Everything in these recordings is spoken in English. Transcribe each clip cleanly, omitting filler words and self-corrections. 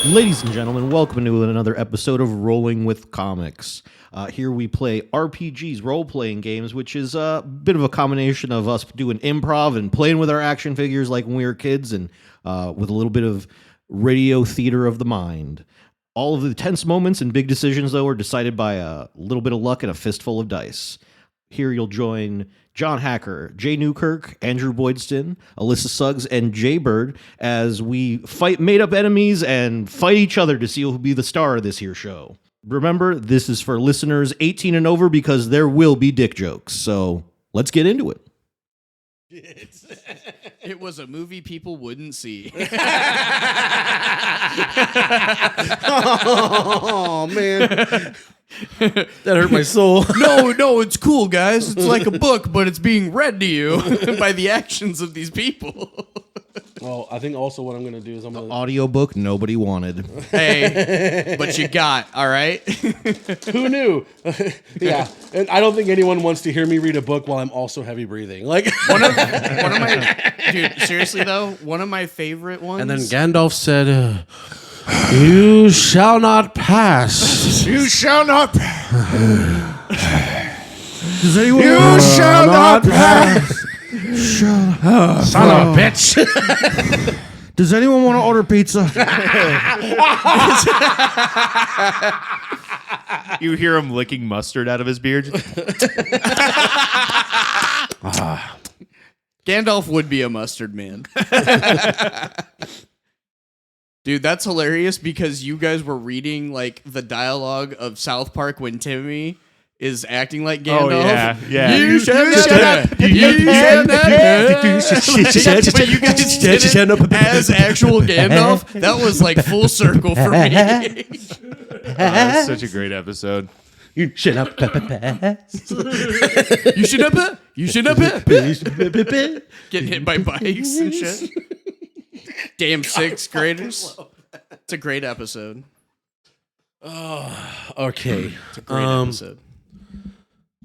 Ladies and gentlemen, welcome to another episode of Rolling with Comics. Here we play RPGs, role-playing games, which is a bit of a combination of us doing improv and playing with our action figures like when we were kids, and with a little bit of radio theater of the mind. All of the tense moments and big decisions, though, are decided by a little bit of luck and a fistful of dice. Here you'll join John Hacker, Jay Newkirk, Andrew Boydston, Alyssa Suggs, and Jay Bird as we fight made-up enemies and fight each other to see who will be the star of this here show. Remember, this is for listeners 18 and over because there will be dick jokes. So let's get into it. It was a movie people wouldn't see. Oh, man. That hurt my soul. No, it's cool, guys. It's like a book, but it's being read to you by the actions of these people. Well, I think also what I'm going to do is I'm going to... Audiobook nobody wanted. Hey, but you got, all right? Who knew? Yeah, and I don't think anyone wants to hear me read a book while I'm also heavy breathing. Like one of my... Dude, seriously, though, one of my favorite ones... And then Gandalf said... You shall not pass. You shall not pass. Does anyone You shall not pass. Son of a bitch. Does anyone want to order pizza? You hear him licking mustard out of his beard. Gandalf would be a mustard man. Dude, that's hilarious because you guys were reading like the dialogue of South Park when Timmy is acting like Gandalf. Oh, yeah. You shut up. You shut up. As actual Gandalf, that was like full circle for me. That's such a great episode. You shut up. You should up. You should up. Getting hit by bikes and shit. Damn sixth graders. It's a great episode. Okay. It's a great episode.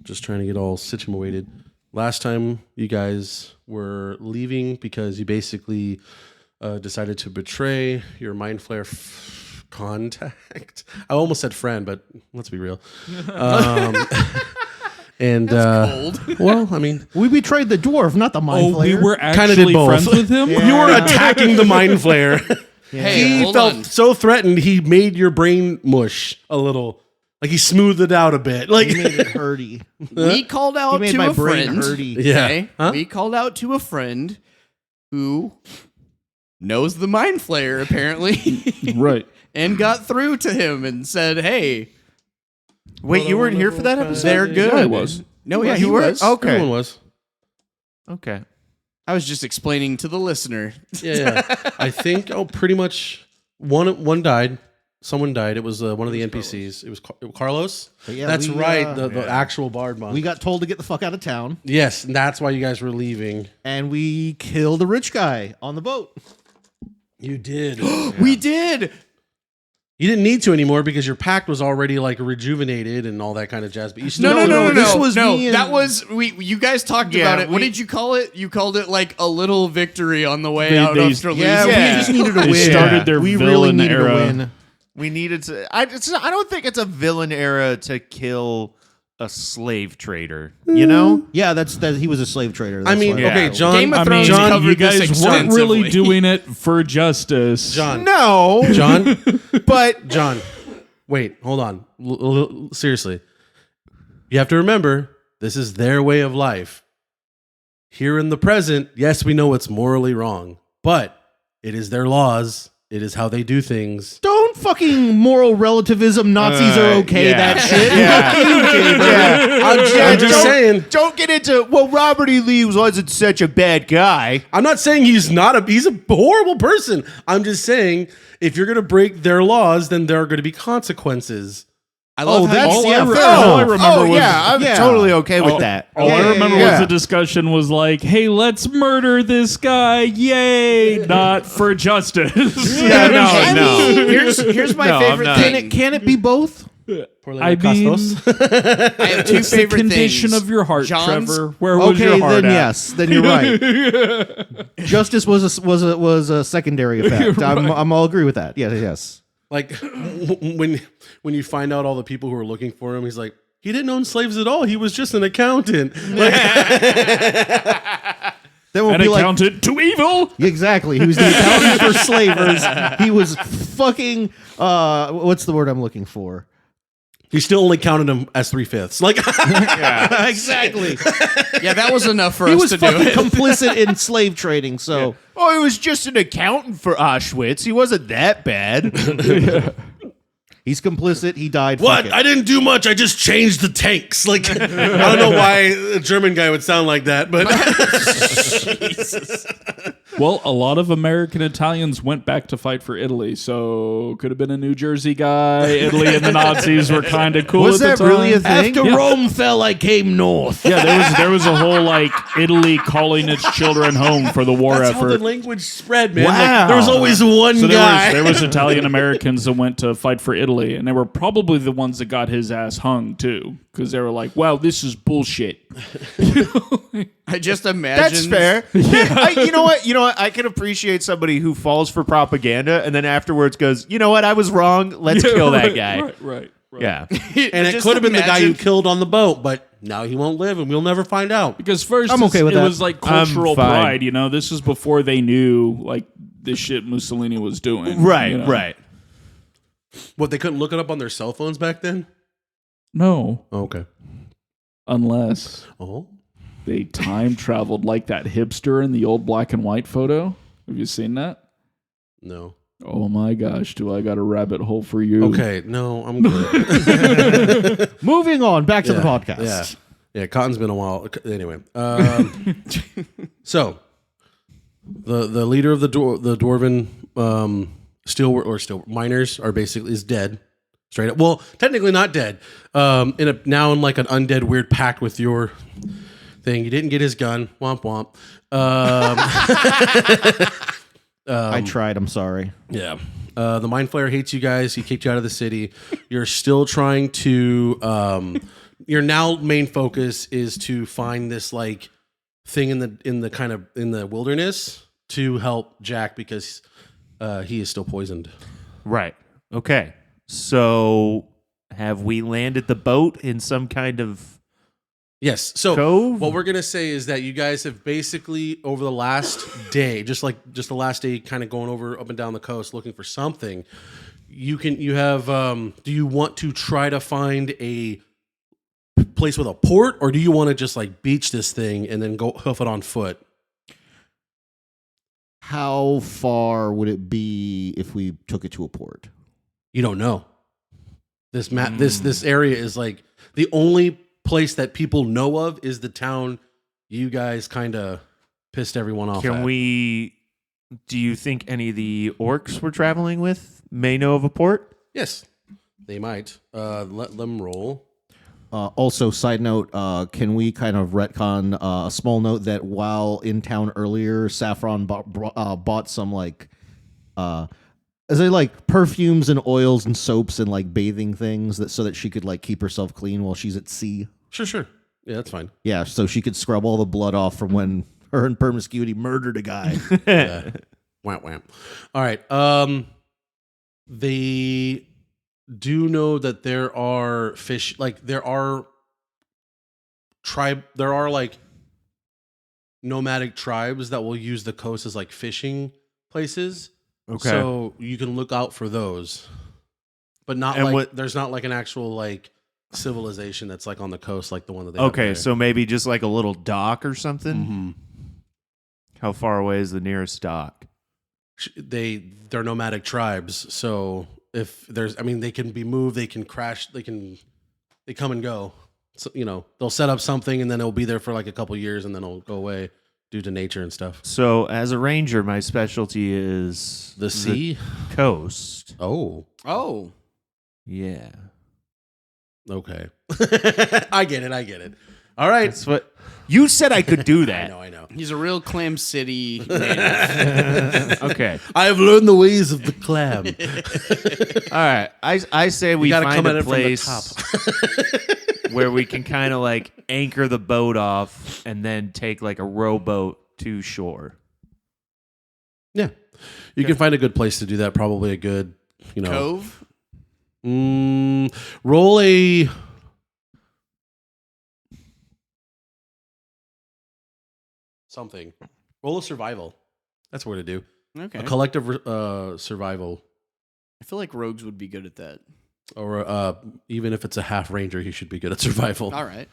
Just trying to get all situated. Last time you guys were leaving because you basically decided to betray your Mind Flayer contact. I almost said friend, but let's be real. And Cold. well, I mean, We betrayed the dwarf, not the Mind Flayer. We were Kinda actually did both. friends with him? you were attacking the Mind Flayer. Hey, He hold felt on. so threatened, he made your brain mush a little. Like he smoothed it out a bit. Like He made it hurty. We called He out made to my a brain friend. hurty. Yeah. Okay? Huh? We called out to a friend who knows the Mind Flayer, apparently. Right. And got through to him and said, hey, Wait, you weren't here for that episode? they're good. Yeah, I was. No, yeah, You he were? was. Okay. everyone was. Okay. I was just explaining to the listener. Yeah. I think pretty much one died. Someone died. It was one of the NPCs. It was Carlos. Yeah, That's we, right. The actual bard monk. We got told to get the fuck out of town, Yes, and that's why you guys were leaving. and we killed a rich guy on the boat. You did. We did. You didn't need to anymore because your pact was already like rejuvenated and all that kind of jazz. But you still No. This was me and- That was you guys talked Yeah, about it. What we- did you call it? You called it like a little victory on the way out they- after Yeah, losing. we just needed to They win. started their we villain really needed era. to win. We needed to. I don't think it's a villain era to kill a slave trader. You know? Yeah, that. He was a slave trader. I That's mean, why. Yeah. okay, John. Game of I Thrones mean, covered you this guys weren't really extensively. doing it for justice. John. No. John. But John. Wait, hold on. Seriously. You have to remember, this is their way of life. Here in the present, yes, we know it's morally wrong, but it is their laws. It is how they do things. Don't fucking moral relativism. Nazis are okay. yeah. That shit. I'm just saying. don't get into, well, Robert E. Lee wasn't such a bad guy. I'm not saying he's a horrible person. I'm just saying if you're going to break their laws, then there are going to be consequences. I love how that's- you- yeah, fair all I enough. remember was I'm yeah. totally okay with that. All I remember yeah. was the discussion was like, "Hey, let's murder this guy! Yay! Not for justice." Yeah, no, I no. mean, Here's my No, favorite I'm not. thing. Can it be both? I mean, I have two it's the favorite condition things. of your heart, John's- Trevor. Where was Okay, your heart then at? yes, then you're right. Justice was a secondary effect. I'll agree with that. Yes, yes. Like when you find out all the people who are looking for him, he's like, he didn't own slaves at all. He was just an accountant. Then we'll An be like, accountant to evil. exactly. He was the accountant for slavers. He was fucking. What's the word I'm looking for? He still only counted him as 3/5. Like, Exactly. Yeah, that was enough for He us was to do fucking it. complicit in slave trading. So Oh, he was just an accountant for Auschwitz. He wasn't that bad. he's complicit. He died. what? Fuck it. I didn't do much. I just changed the tanks. Like, I don't know why a German guy would sound like that, but Well, a lot of American Italians went back to fight for Italy, so could have been a New Jersey guy. Italy and the Nazis were kind of cool. Was at that the time. really a thing? Yeah. Rome fell, I came north. Yeah, there was a whole like Italy calling its children home for the war that's how effort. the language spread, man. Wow. Like, there was always one So guy. there was Italian Americans that went to fight for Italy, and they were probably the ones that got his ass hung too, because they were like, "Wow, this is bullshit." I just imagine. That's fair. You know what? I can appreciate somebody who falls for propaganda and then afterwards goes, you know what? I was wrong. Let's kill that guy. Right. Yeah. And it Just could have been the guy you imagine- killed on the boat, but now he won't live, and we'll never find out. Because first, I'm okay with it that. was like cultural fine. pride. You know, this is before they knew like this shit Mussolini was doing. Right, you know? right. What, they couldn't look it up on their cell phones back then? No, Oh, okay. unless Oh. they time traveled like that hipster in the old black and white photo. Have you seen that? No. Oh my gosh, do I got a rabbit hole for you? Okay, no, I'm good. Moving on back to the Yeah, podcast. Yeah, Cotton's been a while. Anyway, so the leader of the dwarven steel miners are basically is dead. Straight up. Well, technically not dead. Now in like an undead weird pact with your thing. He didn't get his gun. Womp womp. I tried. I'm sorry. Yeah. The Mind Flayer hates you guys. He kicked you out of the city. You're still trying to. Your now main focus is to find this like thing in the wilderness to help Jack because he is still poisoned. Right. Okay. So have we landed the boat in some kind of Yes. So cove? what we're gonna say is that you guys have basically over the last day, just the last day, kind of going over up and down the coast looking for something. You have. Do you want to try to find a place with a port, or do you want to just like beach this thing and then go hoof it on foot? How far would it be if we took it to a port? You don't know. This area is like the only place that people know of is the town you guys kind of pissed everyone off at. Do you think any of the orcs we're traveling with may know of a port? Yes, they might. Let them roll. Also, side note, can we kind of retcon a small note that while in town earlier, Saffron bought some like, is it like perfumes and oils and soaps and like bathing things so that she could like keep herself clean while she's at sea? Sure. Yeah, that's fine. Yeah, so she could scrub all the blood off from when her and Promiscuity murdered a guy. Wham wham. All right. They do know that there are fish, like there are like nomadic tribes that will use the coast as like fishing places. Okay. So you can look out for those, but not And like there's not like an actual like civilization that's like on the coast like the one that they have Okay, there. so maybe just like a little dock or something? Mhm. How far away is the nearest dock? They're nomadic tribes, so if there's, I mean, they can be moved, they can crash, they come and go. So, they'll set up something and then it'll be there for like a couple years and then it'll go away due to nature and stuff. So as a ranger, my specialty is The sea? coast. Oh, Yeah. okay. I get it. All right. That's what you said I could do that. I know. He's a real Clam City native. Okay. I have learned the ways of the clam. All right. I say we gotta find come at a it from the place where we can kind of like anchor the boat off and then take like a rowboat to shore. Yeah. You can find a good place to do that, probably a good Cove? Roll a something. Roll a survival. That's what to do. Okay. A collective survival. I feel like rogues would be good at that. Or even if it's a half ranger, he should be good at survival. All right.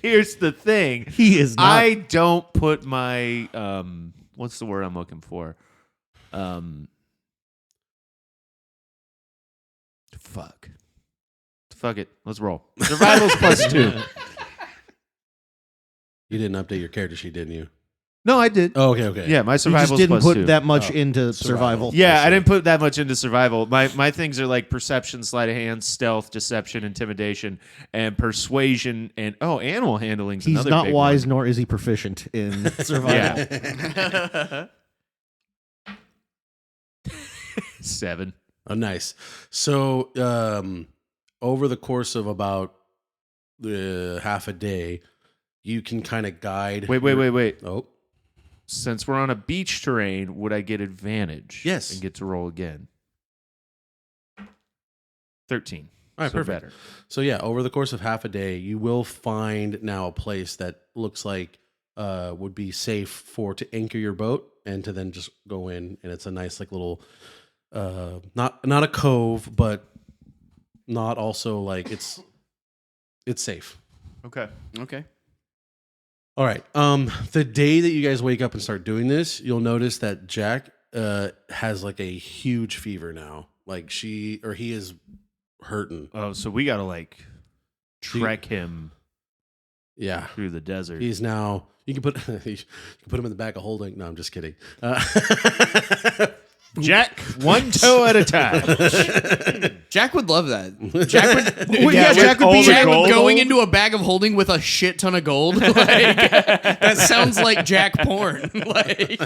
Here's the thing. He is not. I don't put my what's the word I'm looking for? Fuck it. Let's roll. Survival's +2. You didn't update your character sheet, didn't you? No, I did. Oh, okay. Yeah, my You just survival's didn't +2. put that much Oh, into survival. survival. Yeah, I didn't put that much into survival. My things are like perception, sleight of hand, stealth, deception, intimidation, and persuasion, and animal handling. He's not wise, nor is he proficient in survival. Yeah. 7. Oh, nice. So, over the course of about half a day, you can kind of guide. Wait. Oh, Since we're on a beach terrain, would I get advantage? Yes. And get to roll again. 13. all right, So perfect. better. So yeah, over the course of half a day, you will find now a place that looks like would be safe to anchor your boat and to then just go in, and it's a nice like little not a cove, but not also like it's safe. Okay. Okay. All right. The day that you guys wake up and start doing this, you'll notice that Jack has like a huge fever now. Like he is hurting. Oh, so we got to like trek him Yeah. through the desert. He's now. You can put you can put him in the back of holding. No, I'm just kidding. Jack, one toe at a time. Jack would love that. Jack would. Well, yeah, Jack would be Jack gold. would going into a bag of holding with a shit ton of gold. Like, that sounds like Jack porn. Like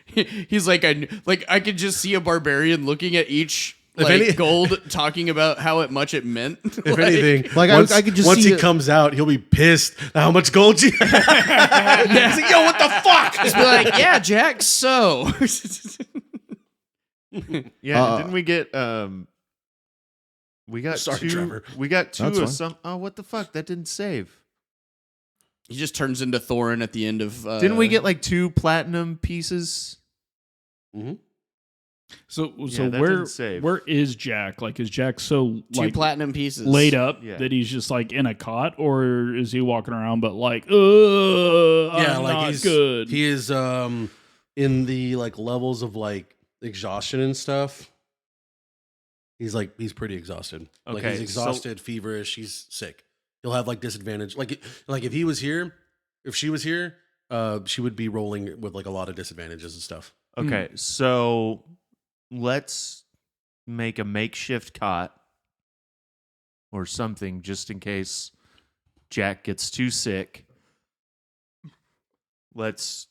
he's like I could just see a barbarian looking at each gold, talking about how much it meant. If anything, Like, I could just once see he it- comes out, he'll be pissed at how much gold you have. He's like, yo, what the fuck? Just be like, yeah, Jack. So Yeah, didn't we get we got Sorry, two Trevor. we got two That's of fine. some what the fuck? That didn't save. he just turns into Thorin at the end of. Didn't we get like 2 platinum pieces? So that where didn't save. where is Jack? Like, is Jack so 2 like platinum pieces laid up Yeah. that he's just like in a cot, or is he walking around but like, Yeah, I'm like not he's good. He is in the like levels of like exhaustion and stuff. He's pretty exhausted. Like Okay, he's so- exhausted, feverish. He's sick. He'll have like disadvantage. Like if he was here, if she was here, she would be rolling with like a lot of disadvantages and stuff. Okay, so let's make a makeshift cot or something just in case Jack gets too sick. Let's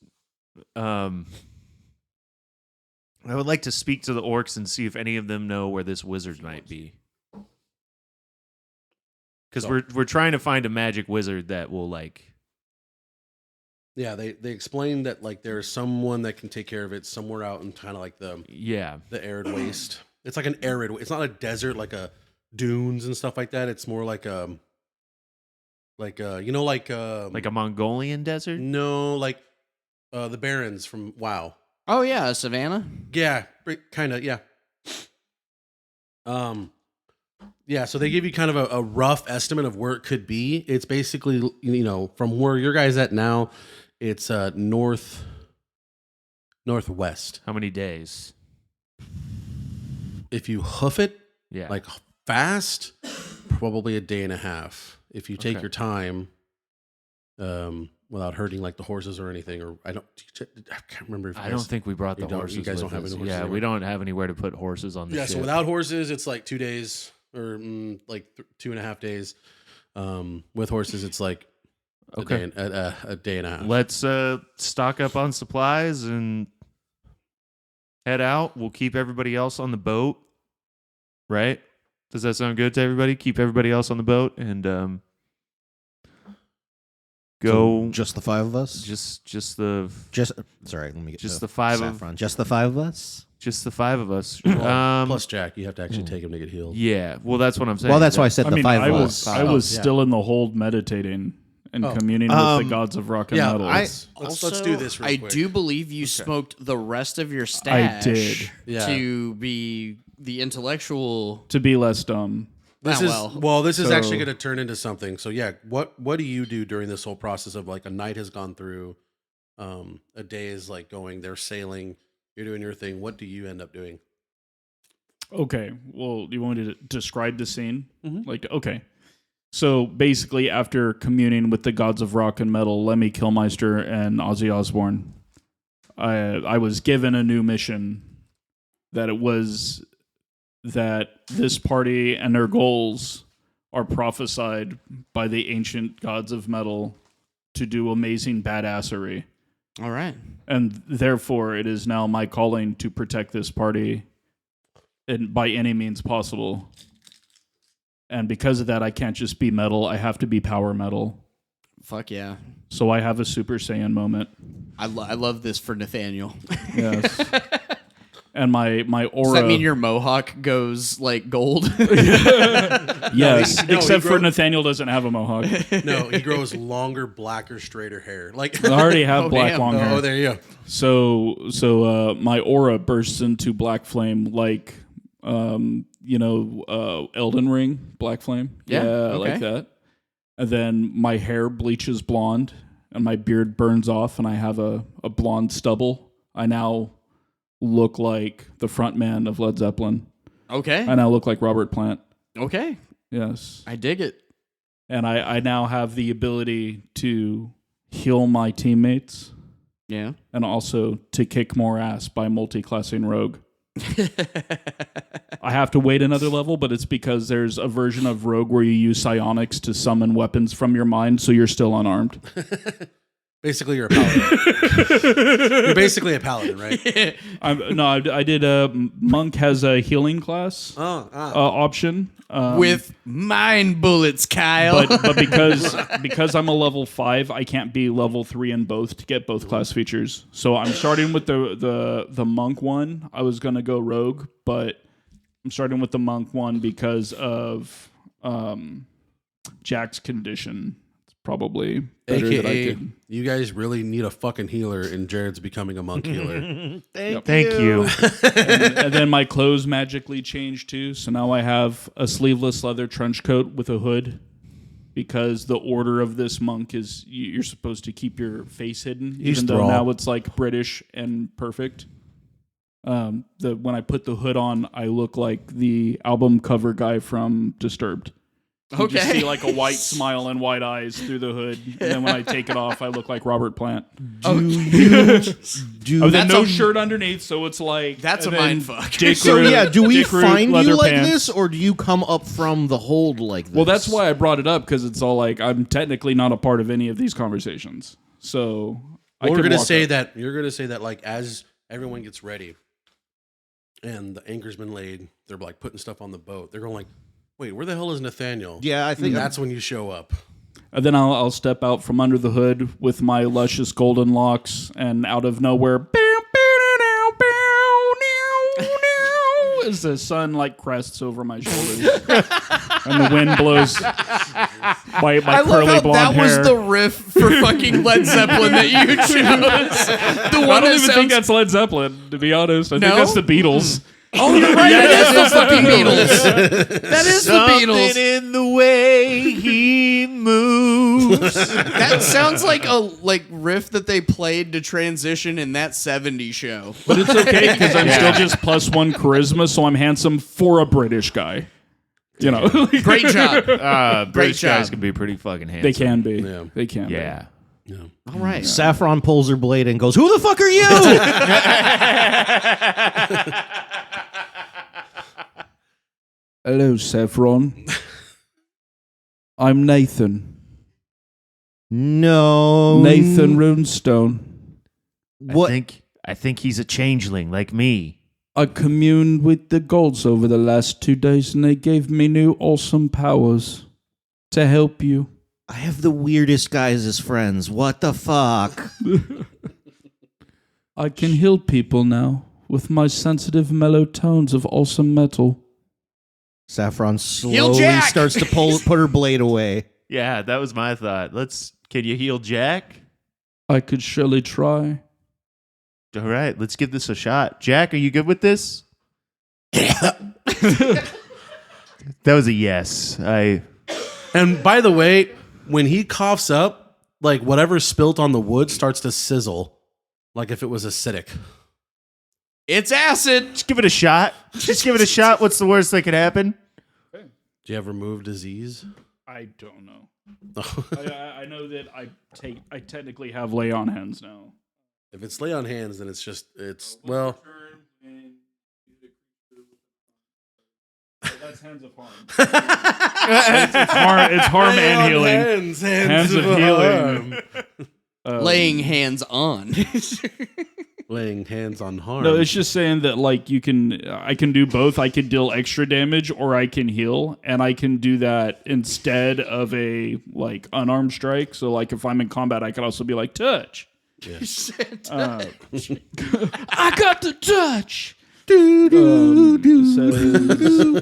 I would like to speak to the orcs and see if any of them know where this wizard might be. Cuz we're trying to find a magic wizard that will like Yeah, they explained that like there's someone that can take care of it somewhere out in kind of like the arid waste. It's like an arid. It's not a desert like a dunes and stuff like that. It's more like like a Mongolian desert? no like the Barrens from WoW. Oh yeah, Savannah. Yeah, kind of. Yeah. Yeah. So they give you kind of a rough estimate of where it could be. It's basically from where your guys at now. It's northwest. How many days? If you hoof it, Yeah. like fast, probably a day and a half. If you take Okay. your time, without hurting like the horses or anything, or I can't remember if you I don't guys- think we brought the you don't- horses. you guys with don't have us. any horses Yeah, we anywhere. don't have anywhere to put horses on the Yeah, ship. so without horses, it's like 2 days or 2.5 days. With horses, it's like a day and a half. Let's stock up on supplies and head out. We'll keep everybody else on the boat. Right? Does that sound good to everybody? Keep everybody else on the boat and go Just the five of us. just Sorry. Let me get Just the five of- Saffron. Just the five of us. the five of us. Plus Jack, you have to actually take him to get healed. Yeah. Well, that's what I'm saying. Well, that's why I said I the mean, five I of was us. I was yeah. still in the hold meditating and communing with the gods of rock and Yeah, metal. let's Also, do this real I quick. do believe you smoked the rest of your stash did. Yeah. to be the intellectual. to be less dumb. This Ah, is well. this is So- actually going to turn into something. So yeah, what do you do during this whole process of like a night has gone through, a day is like going, they're sailing, you're doing your thing. What do you end up doing? Okay, well, you want me to describe the scene? Mhm. Like, okay. So basically, after communing with the gods of rock and metal, Lemmy Kilmister and Ozzy Osbourne, I was given a new mission that it was that this party and their goals are prophesied by the ancient gods of metal to do amazing badassery. All right. And therefore, it is now my calling to protect this party by any means possible. And because of that, I can't just be metal. I have to be power metal. Fuck yeah. So I have a Super Saiyan moment. I love this for Nathaniel. Yes. And my aura. Does that mean your mohawk goes like gold? Yes. No, he Except for grew- Nathaniel doesn't have a mohawk. No, he grows longer, blacker, straighter hair. Like I already have Oh, black damn. long hair. oh, there you go. So my aura bursts into black flame like Elden Ring, black flame. Yeah, okay. like that. And then my hair bleaches blonde and my beard burns off and I have a blonde stubble. I now look like the front man of Led Zeppelin. Okay. I now look like Robert Plant. Okay. Yes. I dig it. And I now have the ability to heal my teammates Yeah. and also to kick more ass by multi-classing rogue. I have to wait another level, but it's because there's a version of rogue where you use psionics to summon weapons from your mind, so you're still unarmed. Basically, you're a paladin. You're basically a paladin, right? I did a monk has a healing class option. With mind bullets, Kyle. but because I'm a level 5, I can't be level 3 in both to get both class features. So I'm starting with the monk one. I was gonna go rogue, but I'm starting with the monk one because of Jack's condition. It's probably better that I AKA, could. you guys really need a fucking healer, and Jared's becoming a monk healer. Thank you. And then my clothes magically changed too. So now I have a sleeveless leather trench coat with a hood because the order of this monk is you're supposed to keep your face hidden, even though thrall. now it's like British and perfect. When I put the hood on, I look like the album cover guy from Disturbed. You just Okay. see like a white smile and white eyes through the hood. And then when I take it off, I look like Robert Plant. Do you Oh, then That's no a- shirt underneath, so it's like That's and a then mind fuck. Dick So Root- yeah, do we Dick Root find leather you like pants. this, or do you come up from the hold like this? Well, that's why I brought it up because it's all like I'm technically not a part of any of these conversations. So I We're could gonna walk say up. that you're gonna say that like as everyone gets ready, and the anchor's been laid, they're like putting stuff on the boat. They're going like, "Wait, where the hell is Nathaniel?" Yeah, I think That's when you show up. And then I'll step out from under the hood with my luscious golden locks, and out of nowhere, as the sun like crests over my shoulders, and the wind blows my I love curly how blonde that hair. was the riff for fucking Led Zeppelin that you chose. The I one don't that even sounds. think that's Led Zeppelin, to be honest. I No? think that's the Beatles. Oh, you're right. That is the fucking Beatles. That is the Beatles. in the way he moves. That sounds like a riff that they played to transition in that '70s show. But it's okay because I'm still just +1 charisma, so I'm handsome for a British guy. You know, Great job. British job. guys can be pretty fucking handsome. they can be. Yeah. They can. Be. Yeah. Yeah. All right. Saffron pulls her blade and goes, "Who the fuck are you?" Hello, Saffron. I'm Nathan. No, Nathan Runestone. What? I think he's a changeling like me. I communed with the gods over the last 2 days, and they gave me new awesome powers to help you. I have the weirdest guys as friends. What the fuck? I can heal people now with my sensitive mellow tones of awesome metal. Saffron Heal slowly Jack! starts to put her blade away. Yeah, that was my thought. Can you heal Jack? I could surely try. All right, let's give this a shot. Jack, are you good with this? That was a yes. And by the way, when he coughs up, like whatever spilt on the wood starts to sizzle, like if it was acidic. It's acid. Just give it a shot. Just give it a shot. What's the worst that could happen? Do you have remove disease? I don't know. I know that I technically have lay on hands now. If it's lay on hands, then well. That's hands of harm. It's harm and healing. Hands of healing. Laying hands on. Laying hands on harm. No, it's just saying that like I can do both. I can deal extra damage or I can heal, and I can do that instead of a like unarmed strike. So like if I'm in combat, I could also be like touch. Yeah. I got the touch. Says,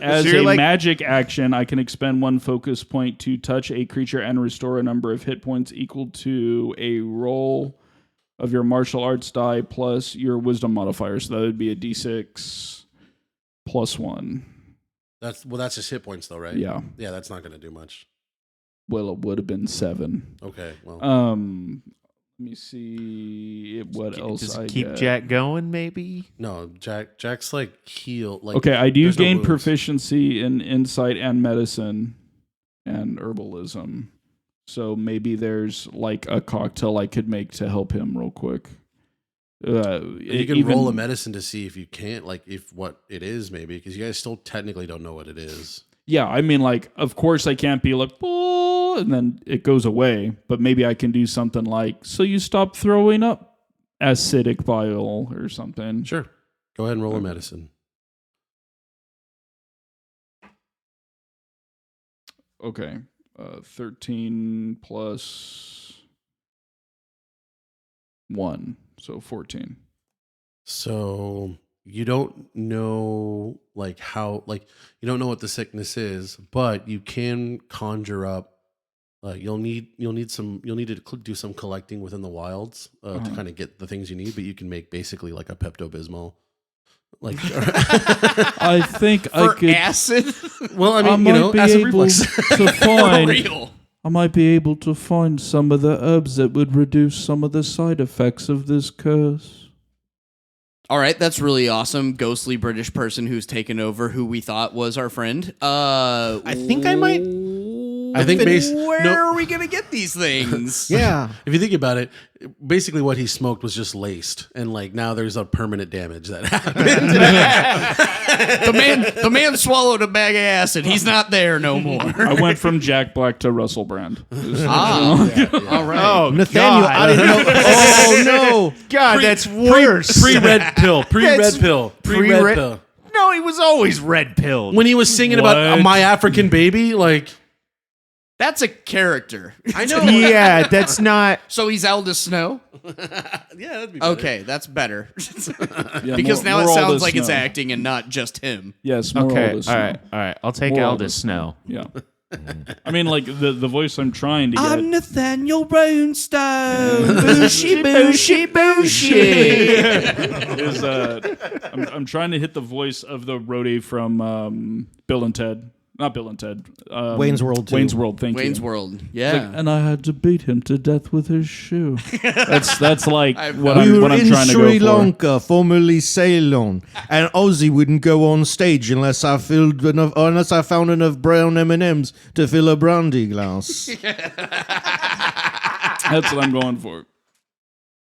as So you're a like- magic action, I can expend 1 focus point to touch a creature and restore a number of hit points equal to a roll of your martial arts die plus your wisdom modifier. So that would be a d6 plus 1. That's just hit points though, right? Yeah. Yeah, that's not going to do much. Well, it would have been 7. Okay, well. Let me see what else Does I it keep get. Jack going, maybe? No, Jack's like heal. Like, Okay, I do there's no gain wounds. proficiency in insight and medicine and herbalism. So maybe there's like a cocktail I could make to help him real quick. You can roll a medicine to see if you can't, like, if what it is, maybe, because you guys still technically don't know what it is. Yeah, I mean, like, of course I can't be like, "Oh," and then it goes away. But maybe I can do something like, so you stop throwing up acidic bile or something. Sure. Go ahead and roll a medicine. Okay. 13 plus 1, so 14. So you don't know, like, how, like, you don't know what the sickness is, but you can conjure up. You'll need to do some collecting within the wilds to kind of get the things you need, but you can make basically like a Pepto-Bismol. Like, I think I For could. acid? well, I I mean, might be acid able reflux. to For find. real. I might be able to find some of the herbs that would reduce some of the side effects of this curse. All right, that's really awesome. Ghostly British person who's taken over, who we thought was our friend. I think I might. I think Where are we gonna get these things? Yeah. If you think about it, basically what he smoked was just laced, and like now there's a permanent damage that happened. the man swallowed a bag of acid. He's not there no more. I went from Jack Black to Russell Brand. All right. Oh, Nathaniel, I didn't know. Oh, no. God, that's worse. Pre-red pill, pre-red pill, pre-red pill. No, he was always red pilled. When he was singing about What? My African Baby, like, That's a character. I know. Yeah, that's not. So he's Aldous Snow? Yeah, that'd be better. Okay, that's better. Yeah, Because now more it sounds Aldous like it's Snow. acting and not just him. Yes, more Okay, Aldous all Snow. right, all right. I'll take More Aldous Aldous Snow. Yeah. I mean, like, the voice I'm trying to get. Nathaniel Brownstone. Booshy, booshy, booshy. is I'm trying to hit the voice of the roadie from Bill and Ted. Not Bill and Ted. Wayne's World 2. Wayne's World, thank Wayne's you. World. Yeah. And I had to beat him to death with his shoe. That's like I've what no- We I'm, were what I'm in trying to Sri go for. Lanka, formerly Ceylon, and Ozzy wouldn't go on stage unless I found enough brown M&Ms to fill a brandy glass. That's what I'm going for.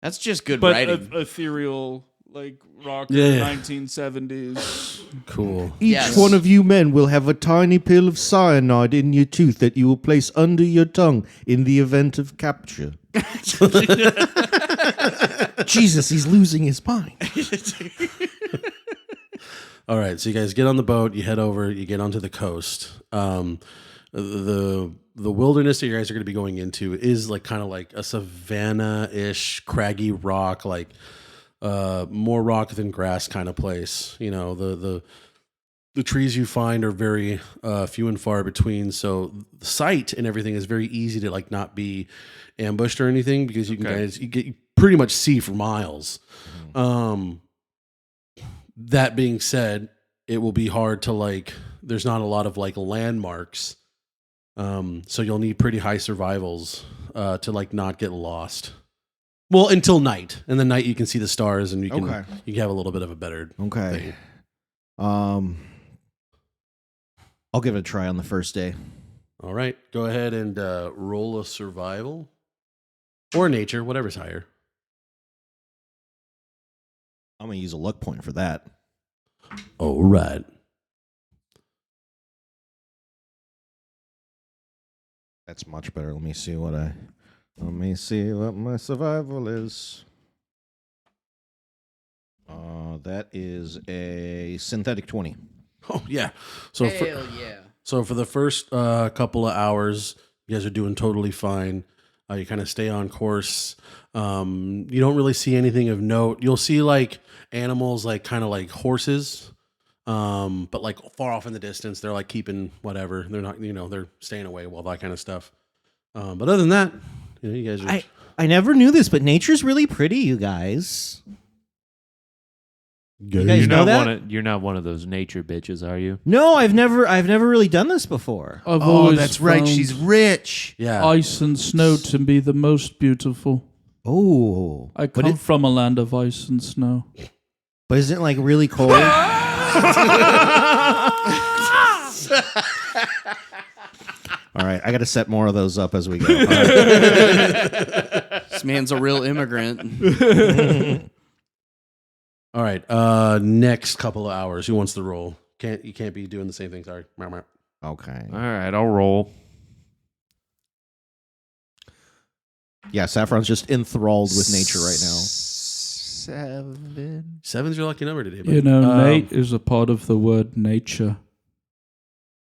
That's just good But writing. ethereal, like rock Yeah. 1970s. Cool. Each Yes. one of you men will have a tiny pill of cyanide in your tooth that you will place under your tongue in the event of capture. Jesus, he's losing his mind. All right, so you guys get on the boat, you head over, you get onto the coast. The the wilderness that you guys are going to be going into is like kind of like a savanna-ish, craggy rock, like more rock than grass kind of place. You know, the trees you find are very few and far between, so the sight and everything is very easy to like not be ambushed or anything because you pretty much see for miles. That being said, it will be hard to like. There's not a lot of like landmarks, so you'll need pretty high survivals to like not get lost. Well, until night, and the night you can see the stars, and you can have a little bit of a better thing. I'll give it a try on the first day. All right, go ahead and roll a survival or nature, whatever's higher. I'm gonna use a luck point for that. All right. That's much better. Let me see what my survival is. That is a synthetic 20. Oh yeah. So So for the first couple of hours, you guys are doing totally fine. You kind of stay on course. You don't really see anything of note. You'll see like animals, like kind of like horses, but like far off in the distance. They're like keeping whatever. They're not, they're staying away, all that kind of stuff. But other than that, you guys are. I never knew this, but nature's really pretty, you guys. You guys know that? You're not one of those nature bitches, are you? No, I've never really done this before. I've always that's right. She's rich. Yeah. ice and snow to be the most beautiful. Oh, I come from a land of ice and snow. But isn't it like really cold? All right, I got to set more of those up as we go. This man's a real immigrant. All right. Next couple of hours. Who wants to roll? You can't be doing the same thing. Sorry. Okay. All right, I'll roll. Yeah, Saffron's just enthralled with nature right now. 7. 7's your lucky number today, buddy. Nate is a part of the word nature.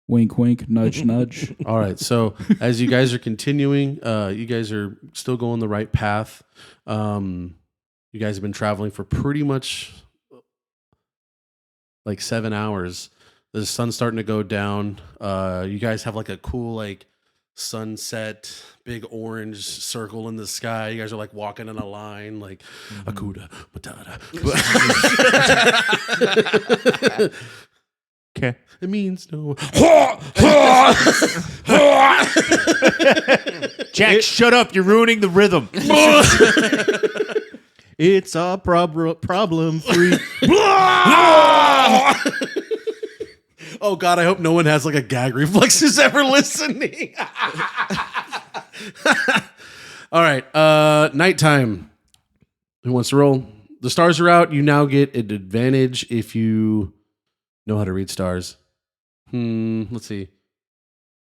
Wink, wink, nudge, nudge. All right. So as you guys are continuing, you guys are still going the right path. You guys have been traveling for pretty much like 7 hours. The sun's starting to go down. You guys have like a cool like sunset, big orange circle in the sky. You guys are like walking in a line, like Akuda Matata. Okay. It means no. Jack, shut up. You're ruining the rhythm. It's a problem free. Oh God, I hope no one has like a gag reflexes ever listening. All right, nighttime. Who wants to roll? The stars are out. You now get an advantage if you know how to read stars. Let's see.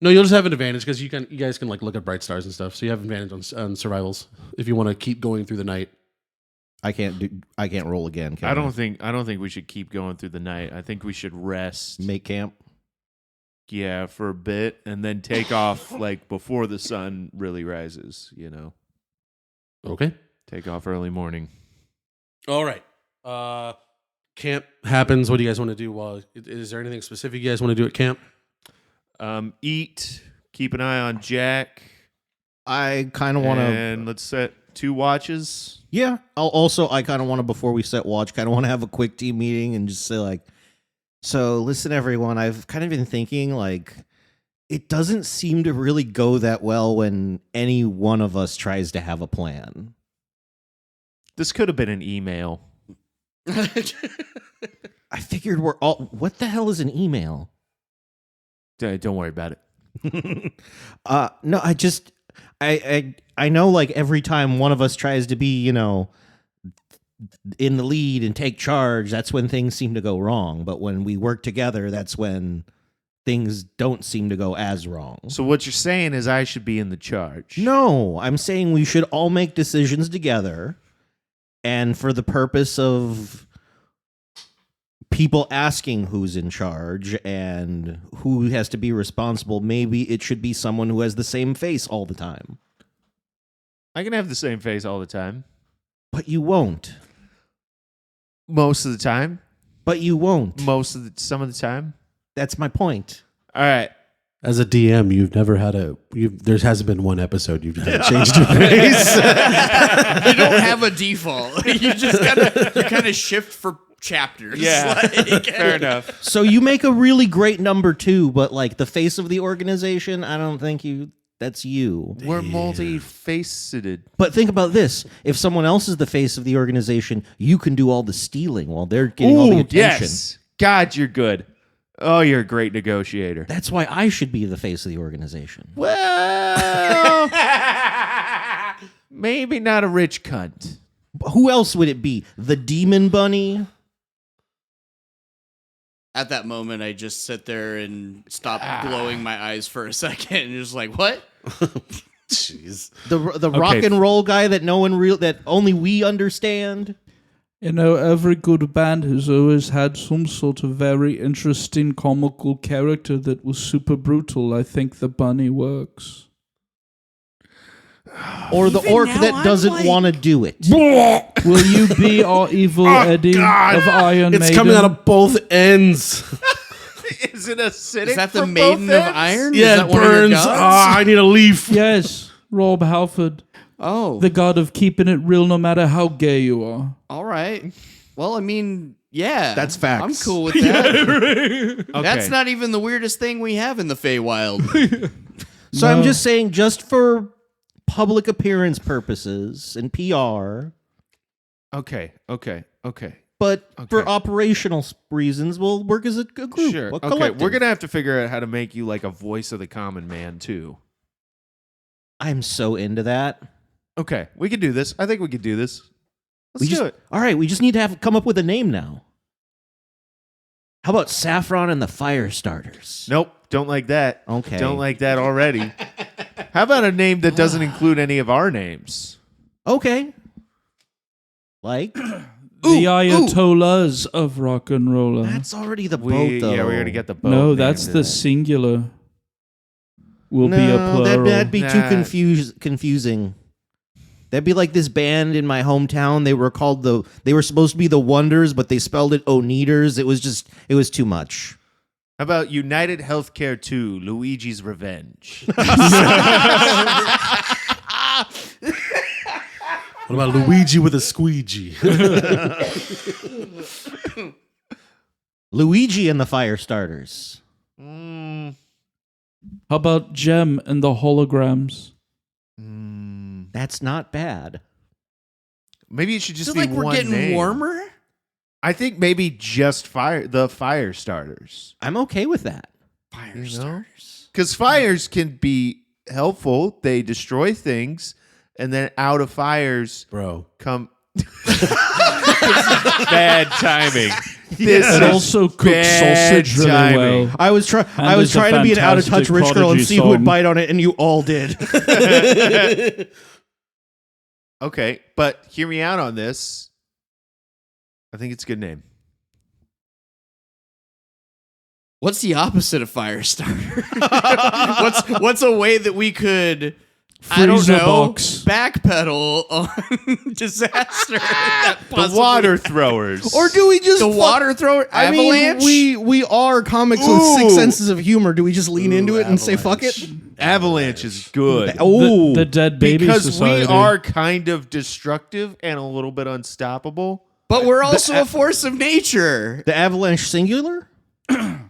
No, you'll just have an advantage because you guys can like look at bright stars and stuff. So you have advantage on survivals if you want to keep going through the night. I can't roll again. I don't think we should keep going through the night. I think we should rest. Make camp. Yeah, for a bit and then take off like before the sun really rises, Okay. Take off early morning. All right. Camp happens. What do you guys want to do? Is there anything specific you guys want to do at camp? Eat. Keep an eye on Jack. I kind of want to. And let's set 2 watches. Yeah. I kind of want to, before we set watch, kind of want to have a quick team meeting and just say like, so listen, everyone, I've kind of been thinking like, it doesn't seem to really go that well when any one of us tries to have a plan. This could have been an email. I figured we're all. What the hell is an email? Don't worry about it. No, I know like every time one of us tries to be, in the lead and take charge, that's when things seem to go wrong. But when we work together, that's when things don't seem to go as wrong. So what you're saying is I should be in the charge. No, I'm saying we should all make decisions together. And for the purpose of people asking who's in charge and who has to be responsible, maybe it should be someone who has the same face all the time. I can have the same face all the time. But you won't. Most of the time. But you won't. Some of the time. That's my point. All right. As a DM, you've never had there hasn't been one episode you've changed your face. You don't have a default. You just kind of shift for chapters. Yeah. Like, Fair enough. So you make a really great number 2, but like the face of the organization, I don't think that's you. We're multi-faceted. But think about this. If someone else is the face of the organization, you can do all the stealing while they're getting all the attention. Yes. God, you're good. Oh, you're a great negotiator. That's why I should be the face of the organization. Well, maybe not a rich cunt. Who else would it be? The Demon Bunny? at that moment, I just sit there and stop glowing my eyes for a second and just like, what? Jeez. The rock and roll guy that that only we understand. You know, every good band has always had some sort of very interesting comical character that was super brutal. I think the bunny works. Or the Even orc now, that I'm doesn't like- want to do it. Will you be our evil Eddie God. of Iron Maiden? It's coming out of both ends. Is it acidic? Is that the for Maiden both of ends? Iron? Is Yeah, that it one of your burns. gods? Ah, I need a leaf. Yes, Rob Halford, Oh, the god of keeping it real no matter how gay you are. all right. Well, I mean, yeah. That's facts. I'm cool with that. Okay. That's not even the weirdest thing we have in the Feywild. So I'm No. just saying, just for public appearance purposes and PR, Okay. but for Okay. operational reasons, we'll work as a group. Sure. a Okay. collective. We're gonna have to figure out how to make you like a voice of the common man too. I'm so into that. Okay, we can do this. I think we could do this. Let's do it. All right, we just need to come up with a name now. How about Saffron and the Fire Starters? Nope. Don't like that. Okay. Don't like that already. How about a name that doesn't include any of our names? Okay. Like The Ayatollahs of rock and roller. that's already the boat, though. Yeah, we already got the boat. No, named that's in the it. singular. Will No, be a plural. that'd be too Nah. confusing. That'd be like this band in my hometown. They were supposed to be the Wonders, but they spelled it Oneaters. It was too much. How about United Healthcare 2, Luigi's Revenge? What about Luigi with a squeegee? Luigi and the Fire Starters. How about Gem and the holograms? That's not bad. Maybe it should just So be like we're one getting name. warmer? I think maybe just the fire starters. I'm okay with that. Fire starters. Because fires can be helpful. They destroy things, and then out of fires Bro. come bad timing. This It is also cooks bad sausage really timing. well. I was And trying there's a to be an out of touch fantastic rich girl and Prodigy see who would song. bite on it, and you all did. Okay, but hear me out on this. I think it's a good name. What's the opposite of fire starter? what's a way that we could I don't Freezer know box. backpedal on disaster? that The possibly- water throwers. Or do we just the water thrower avalanche? we are comics with Ooh. 6 senses of humor. Do we just lean into it and say fuck it? Avalanche is good. Oh, The Dead Baby Because Society. we are kind of destructive and a little bit unstoppable. but we're also a force of nature. the avalanche singular.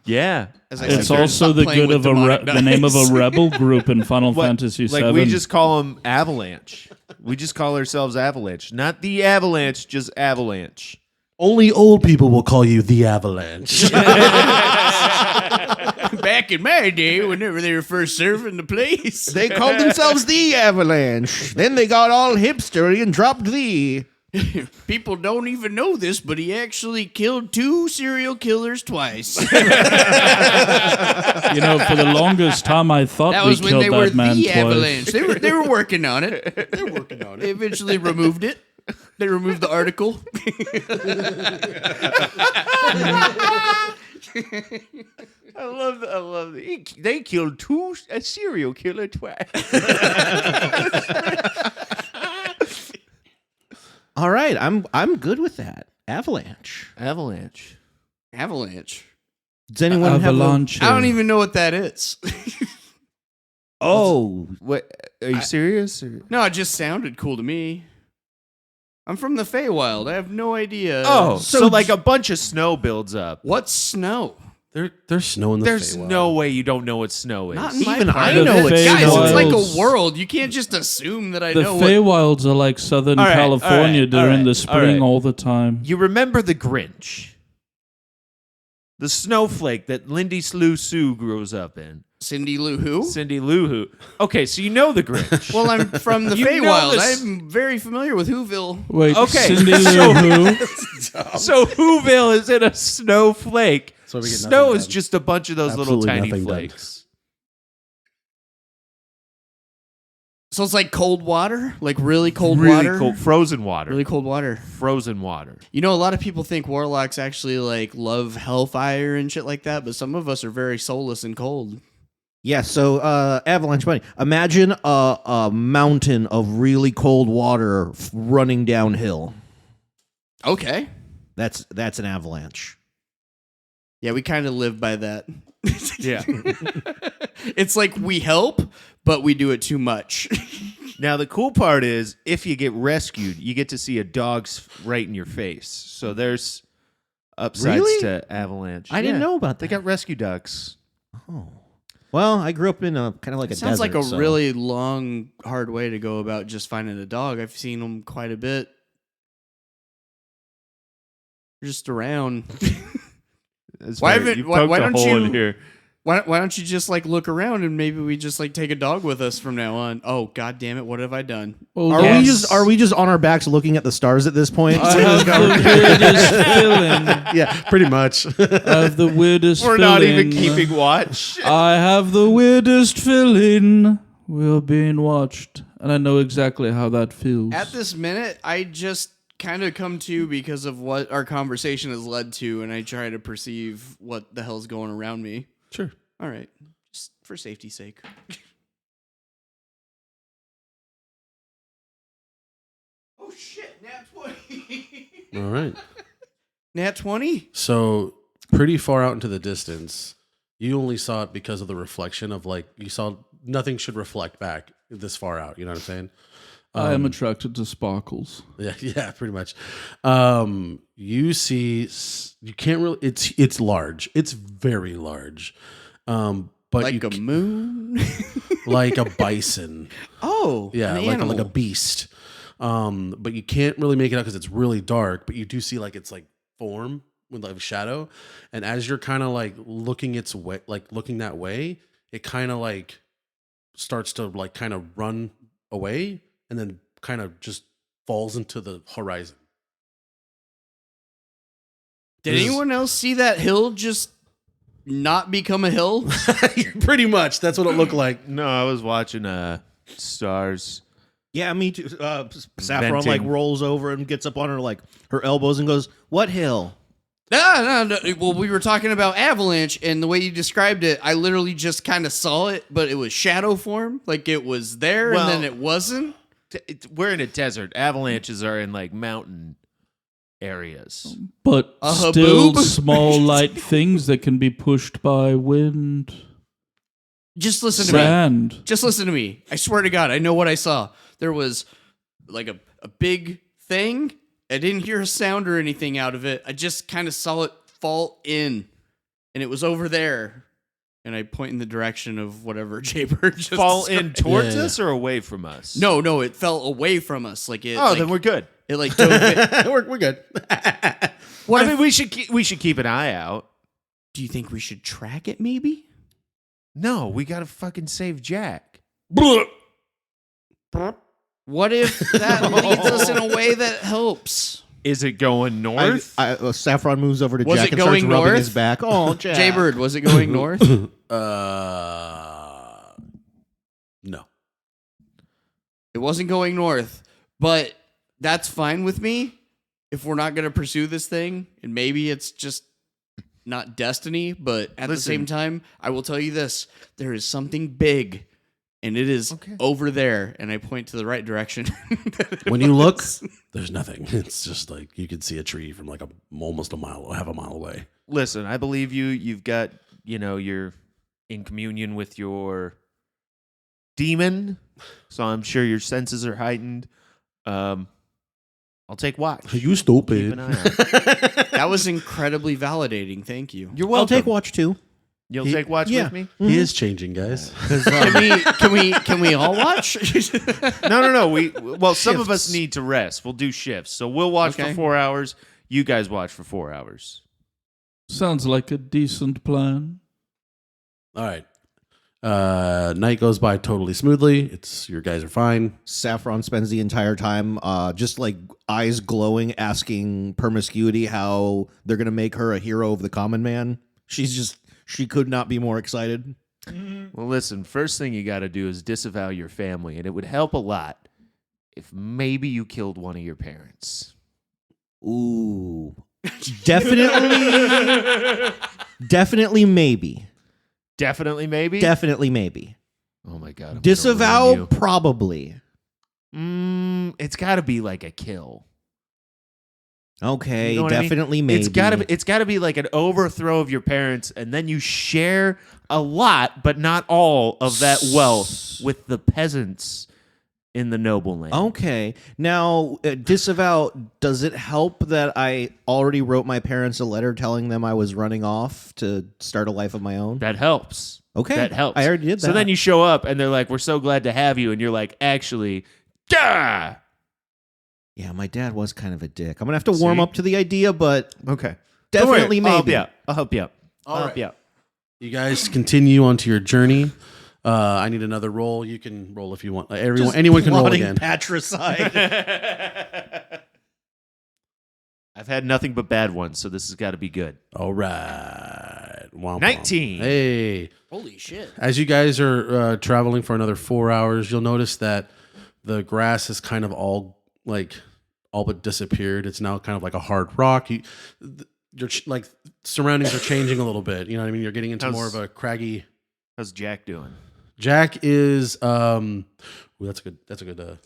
Yeah. As I It's said, also stop the playing good with of demonic the name of dice. a rebel group in Final Fantasy VII. Like we just call them Avalanche. We just call ourselves Avalanche. Not the Avalanche, just Avalanche. Only old people will call you the Avalanche. Back in my day, whenever they were first serving the place. They called themselves the avalanche. Then they got all hipstery and dropped the. People don't even know this, but he actually killed 2 serial killers twice. You know, for the longest time, I thought That we was when killed they were that man the twice. avalanche. They were working on it. They were working on it. They eventually removed it. They removed the article. I love they killed a serial killer twice. All right, I'm good with that. Avalanche. Avalanche. Avalanche. Does anyone have Avalanche. I don't even know what that is. Oh, What? Are you serious? Or? No, it just sounded cool to me. I'm from the Feywild. I have no idea. Oh, so like a bunch of snow builds up. What's snow? There's snow in the There's Feywild. no way you don't know what snow is. Not in my Even part I of know it. it's Guys, it's like Feywilds. a world. You can't just assume that I The know what... Feywilds are like Southern All right, California all during right, the all spring right. all the time. You remember the Grinch? The snowflake that Lindy Lou Sue grows up in. Cindy Lou who? Cindy Lou Who. Okay, so you know the Grinch. Well, I'm from the You know Feywild. this- I'm very familiar with Whoville. Wait, Okay, Cindy so- Lou Who? So Whoville is in a snowflake. So we get Snow nothing is done. just a bunch of those Absolutely little tiny nothing done. flakes. So it's like cold water? Like really cold Really water? cold, frozen water. Really cold water. Frozen water. You know, a lot of people think warlocks actually like love hellfire and shit like that, but some of us are very soulless and cold. yeah. So Avalanche Bunny. Imagine a mountain of really cold water running downhill. Okay. That's an avalanche. Yeah, we kind of live by that. Yeah. It's like we help, but we do it too much. Now the cool part is, if you get rescued, you get to see a dog's right in your face. So there's upsides Really? to Avalanche. I didn't Yeah. know about They that. got rescue ducks. Oh. Well, I grew up in a kind of like It a sounds desert. like a so- really long, hard way to go about just finding a dog. I've seen them quite a bit. They're just around. That's Why fair. haven't- You why- poked why a don't hole you- in here? Why don't you just like look around and maybe we just like take a dog with us from now on? Oh, God damn it. What have I done? Oh, Are we just on our backs looking at the stars at this point? I have the weirdest feeling. Yeah, pretty much. I have the weirdest We're feeling. not even keeping watch. I have the weirdest feeling. We're being watched. And I know exactly how that feels. At this minute, I just kind of come to because of what our conversation has led to, and I try to perceive what the hell's going around me. Sure. All right. Just for safety's sake. Oh, shit. Nat 20. All right. Nat 20? So pretty far out into the distance, you only saw it because of the reflection of like you saw nothing should reflect back this far out. You know what I'm saying? I am attracted to sparkles. Yeah, yeah, pretty much. You see, you can't really. It's large. It's very large. But Like a moon? like a bison. Oh. Yeah, an like a animal. beast. But you can't really make it out because it's really dark. But you do see like its like form with like a shadow, and as you're kind of like looking its way, like looking that way, it kind of like starts to like kind of run away, and then kind of just falls into the horizon. Did This is- anyone else see that hill just not become a hill? Pretty much, that's what it looked like. No, I was watching Stars. Yeah, me too. Saffron like Venting. rolls over and gets up on her elbows and goes, "What hill?" No. Well, we were talking about Avalanche, and the way you described it, I literally just kind of saw it, but it was shadow form. Like it was there, Well- and then it wasn't. We're in a desert. Avalanches are in like mountain areas. But A still haboob? small light things that can be pushed by wind, Just listen to me. sand. Just listen to me. I swear to God, I know what I saw. There was like a big thing. I didn't hear a sound or anything out of it. I just kind of saw it fall in, and it was over there. And I point in the direction of whatever Jaybird just Fall in described. towards Yeah. us or away from us? No, it fell away from us. Like it. Oh, like, then we're good. it like dove it. we're good. What I mean, if- we should keep an eye out. Do you think we should track it? Maybe. No, we gotta fucking save Jack. What if that leads us in a way that helps? Is it going north? Saffron moves over to Was Jack it and starts going rubbing north? his back. Oh, Jack. Jaybird, was it going north? No. It wasn't going north, but that's fine with me if we're not going to pursue this thing, and maybe it's just not destiny, but at the same time, I will tell you this. There is something big, and it is over there, and I point to the right direction. When you look, there's nothing. It's just like you can see a tree from like almost a mile, half a mile away. Listen, I believe you. You've got, you're in communion with your demon, so I'm sure your senses are heightened. I'll take watch. You stupid. Keep an eye out. That was incredibly validating. Thank you. You're I'll welcome. take watch too. You'll take watch with me? He is changing, guys. Can we all watch? No. Some of us need to rest. We'll do shifts. So we'll watch for 4 hours. You guys watch for 4 hours. Sounds like a decent plan. All right. Night goes by totally smoothly. Your guys are fine. Saffron spends the entire time just like eyes glowing, asking Promiscuity how they're going to make her a hero of the common man. She could not be more excited. Well, listen, first thing you got to do is disavow your family, and it would help a lot if maybe you killed one of your parents. Ooh. Definitely maybe. Definitely maybe? Definitely maybe. Oh my God. I'm gonna Disavow ruin you. probably. It's got to be like a kill. Okay, You know what I mean? definitely maybe. It's got to be like an overthrow of your parents, and then you share a lot, but not all of that wealth with the peasants in the noble land. Okay. Now, disavow, does it help that I already wrote my parents a letter telling them I was running off to start a life of my own? That helps. Okay. That helps. I already did that. So then you show up, and they're like, "We're so glad to have you," and you're like, "Actually, gah!" Yeah, my dad was kind of a dick. I'm going to have to warm See? up to the idea, but Okay. definitely Don't worry. maybe. I'll help you out. I'll help right. you out. You guys continue onto your journey. I need another roll. You can roll if you want. Anyone can roll Plotting again. patricide. I've had nothing but bad ones, so this has got to be good. All right. Womp womp. 19. Hey. Holy shit. As you guys are traveling for another 4 hours, you'll notice that the grass is kind of all but disappeared. It's now kind of like a hard rock. Your surroundings are changing a little bit. You know what I mean? You're getting into more of a craggy. How's Jack doing? Jack is ooh, that's a good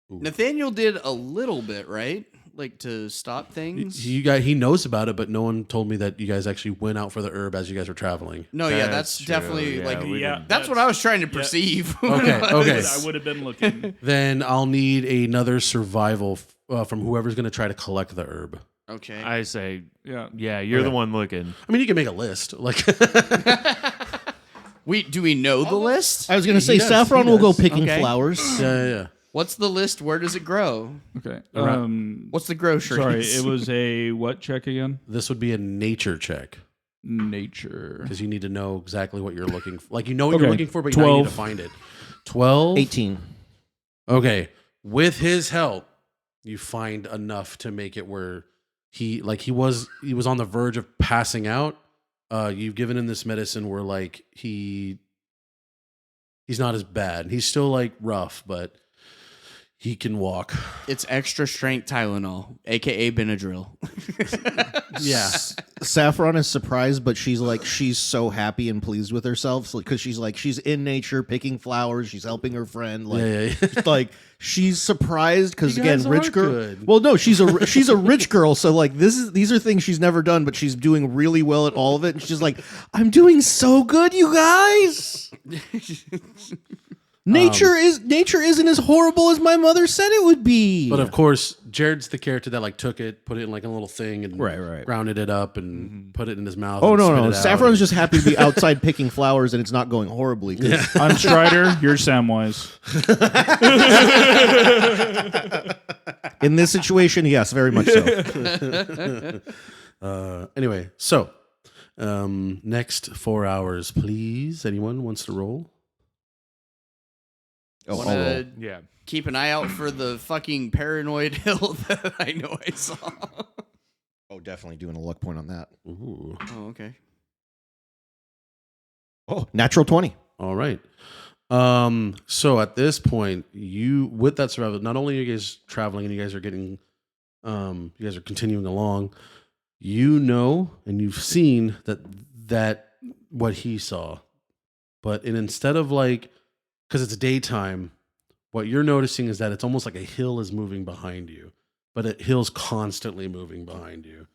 Nathaniel did a little bit, right? Like to stop things. he knows about it, but no one told me that you guys actually went out for the herb as you guys were traveling. No, yeah, that's True. definitely Yeah, like we didn't- that's what I was trying to perceive. Okay. I would have been looking. Then I'll need another survival from whoever's going to try to collect the herb. Okay. I say, Yeah. you're Okay. the one looking. I mean, you can make a list. Like, Do we know the list? I was going to say does, Saffron he will go does. picking Okay. flowers. yeah. What's the list? Where does it grow? Okay. What's the groceries? Sorry, it was a what check again? This would be a nature check Nature. because you need to know exactly what you're looking for. Like, you know what Okay. you're looking for, but you now need 12. to find it. 12? 18. Okay. With his help, you find enough to make it where he was on the verge of passing out. You've given him this medicine where like he's not as bad. He's still like rough, but he can walk. It's extra strength Tylenol, aka Benadryl. Yeah. Saffron is surprised, but she's so happy and pleased with herself because she's in nature picking flowers. She's helping her friend. Like, Yeah. like she's surprised because You again, guys rich are girl. good. Well, no, she's a rich girl. So like these are things she's never done, but she's doing really well at all of it. And she's like, I'm doing so good, you guys. Nature isn't as horrible as my mother said it would be. But of course, Jared's the character that like took it, put it in like a little thing, and Right. rounded it up and put it in his mouth. Oh and spit no! it out. Saffron's just happy to be outside picking flowers, and it's not going horribly. 'Cause I'm Strider. You're Samwise. in this situation, yes, very much so. Anyway, so next 4 hours, please. Anyone wants to roll? Oh, Want I'll roll. to Yeah. keep an eye out for the fucking paranoid hill that I know I saw. Oh, definitely doing a luck point on that. Ooh. Oh, okay. Oh, natural 20. All right. So at this point, you with that survival, not only are you guys traveling and you guys are getting, you guys are continuing along. You know, and you've seen that what he saw, but instead of like, because it's daytime, what you're noticing is that it's almost like a hill is moving behind you, but a hill's constantly moving behind you.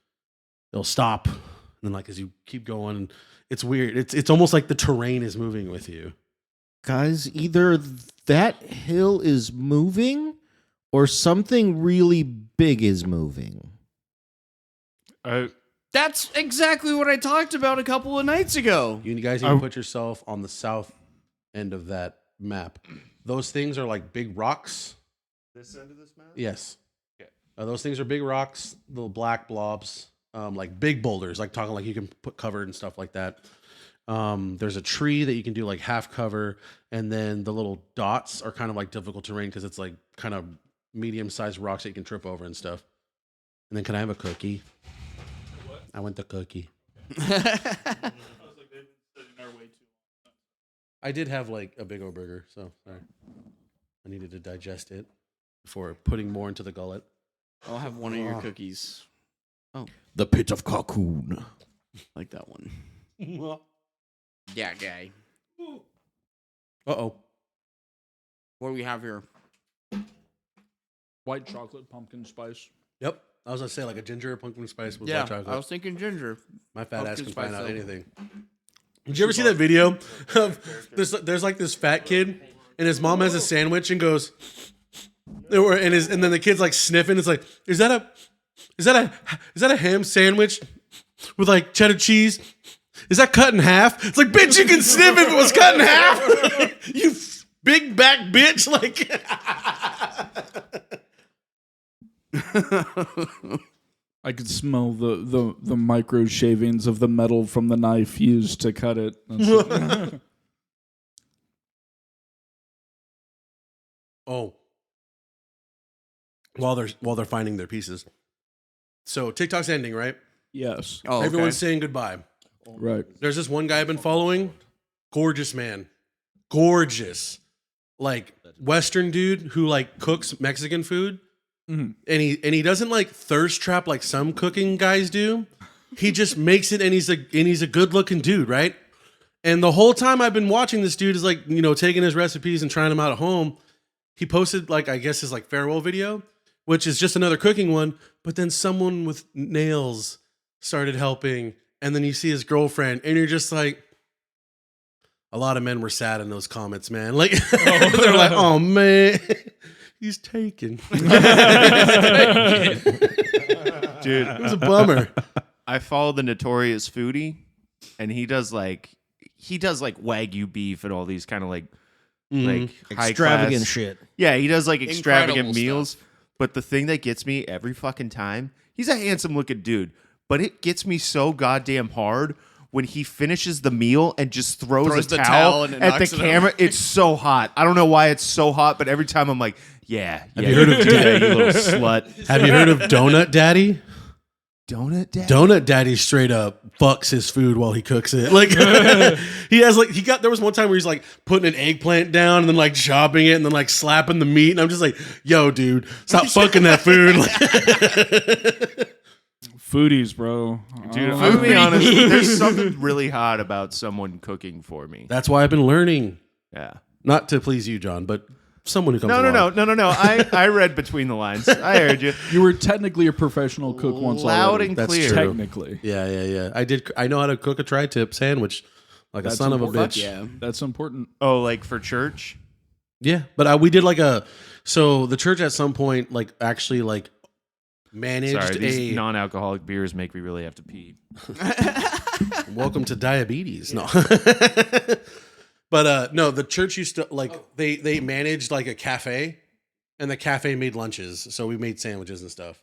It'll stop, and then like as you keep going, it's weird. It's almost like the terrain is moving with you. Guys, either that hill is moving or something really big is moving. That's exactly what I talked about a couple of nights ago. You guys need to put yourself on the south end of that map. Those things are like big rocks. This end of this map? Yes. Okay. Those things are big rocks, little black blobs, like big boulders, like talking like you can put cover and stuff like that. There's a tree that you can do like half cover, and then the little dots are kind of like difficult terrain because it's like kind of medium-sized rocks that you can trip over and stuff. And then can I have a cookie? What? I want the cookie. I did have like a big old burger, so sorry. I needed to digest it before putting more into the gullet. I'll have one of your cookies. The pit of cocoon. Like that one. Yeah, guy. Uh-oh. What do we have here? White chocolate pumpkin spice. Yep. I was going to say like a ginger pumpkin spice with Yeah, white chocolate. I was thinking ginger. My fat ass pumpkin can find spice out though. anything. Did you ever see that video of there's like this fat kid and his mom has a sandwich and goes and then the kid's like sniffing. It's like, is that a ham sandwich with like cheddar cheese? Is that cut in half? It's like, bitch, you can sniff if it was cut in half. You big back bitch. Like I could smell the micro shavings of the metal from the knife used to cut it. oh. While they're finding their pieces. So TikTok's ending, right? Yes. Oh, okay. Everyone's saying goodbye. Right. There's this one guy I've been following. Gorgeous man. Gorgeous. Like Western dude who like cooks Mexican food. Mhm. And he doesn't like thirst trap like some cooking guys do. He just makes it and he's a good looking dude, right? And the whole time I've been watching this dude is like, you know, taking his recipes and trying them out at home. He posted like, I guess his like farewell video, which is just another cooking one. But then someone with nails started helping. And then you see his girlfriend and you're just like, a lot of men were sad in those comments, man. Like, they're like, oh man, he's taken. Dude, It was a bummer. I follow the Notorious Foodie, and he does like Wagyu beef and all these kind of like high Extravagant class shit. Yeah, he does like extravagant Incredible meals. stuff. But the thing that gets me every fucking time, he's a handsome looking dude, but it gets me so goddamn hard when he finishes the meal and just throws the a towel towel and it at the knocks it camera. It's so hot. I don't know why it's so hot, but every time I'm like, yeah, you heard of you little slut. Have you heard of Donut Daddy? Donut Dad? Donut Daddy straight up fucks his food while he cooks it. Like there was one time where he's like putting an eggplant down and then like chopping it and then like slapping the meat. And I'm just like, yo, dude, stop fucking that food. Foodies, bro. Dude, I'm gonna be honest. There's something really hot about someone cooking for me. That's why I've been learning. Yeah. Not to please you, John, but someone who comes No. along. I read between the lines. I heard you. You were technically a professional cook once Loud already. and That's clear. true. Technically. Yeah. I know how to cook a tri-tip sandwich like a That's son of a important. bitch. Yeah. That's important. Oh, like for church? Yeah, but we did so the church at some point like actually like managed Sorry, these non-alcoholic beers make me really have to pee. welcome to diabetes. No. But no, the church used to like they managed like a cafe and the cafe made lunches. So we made sandwiches and stuff.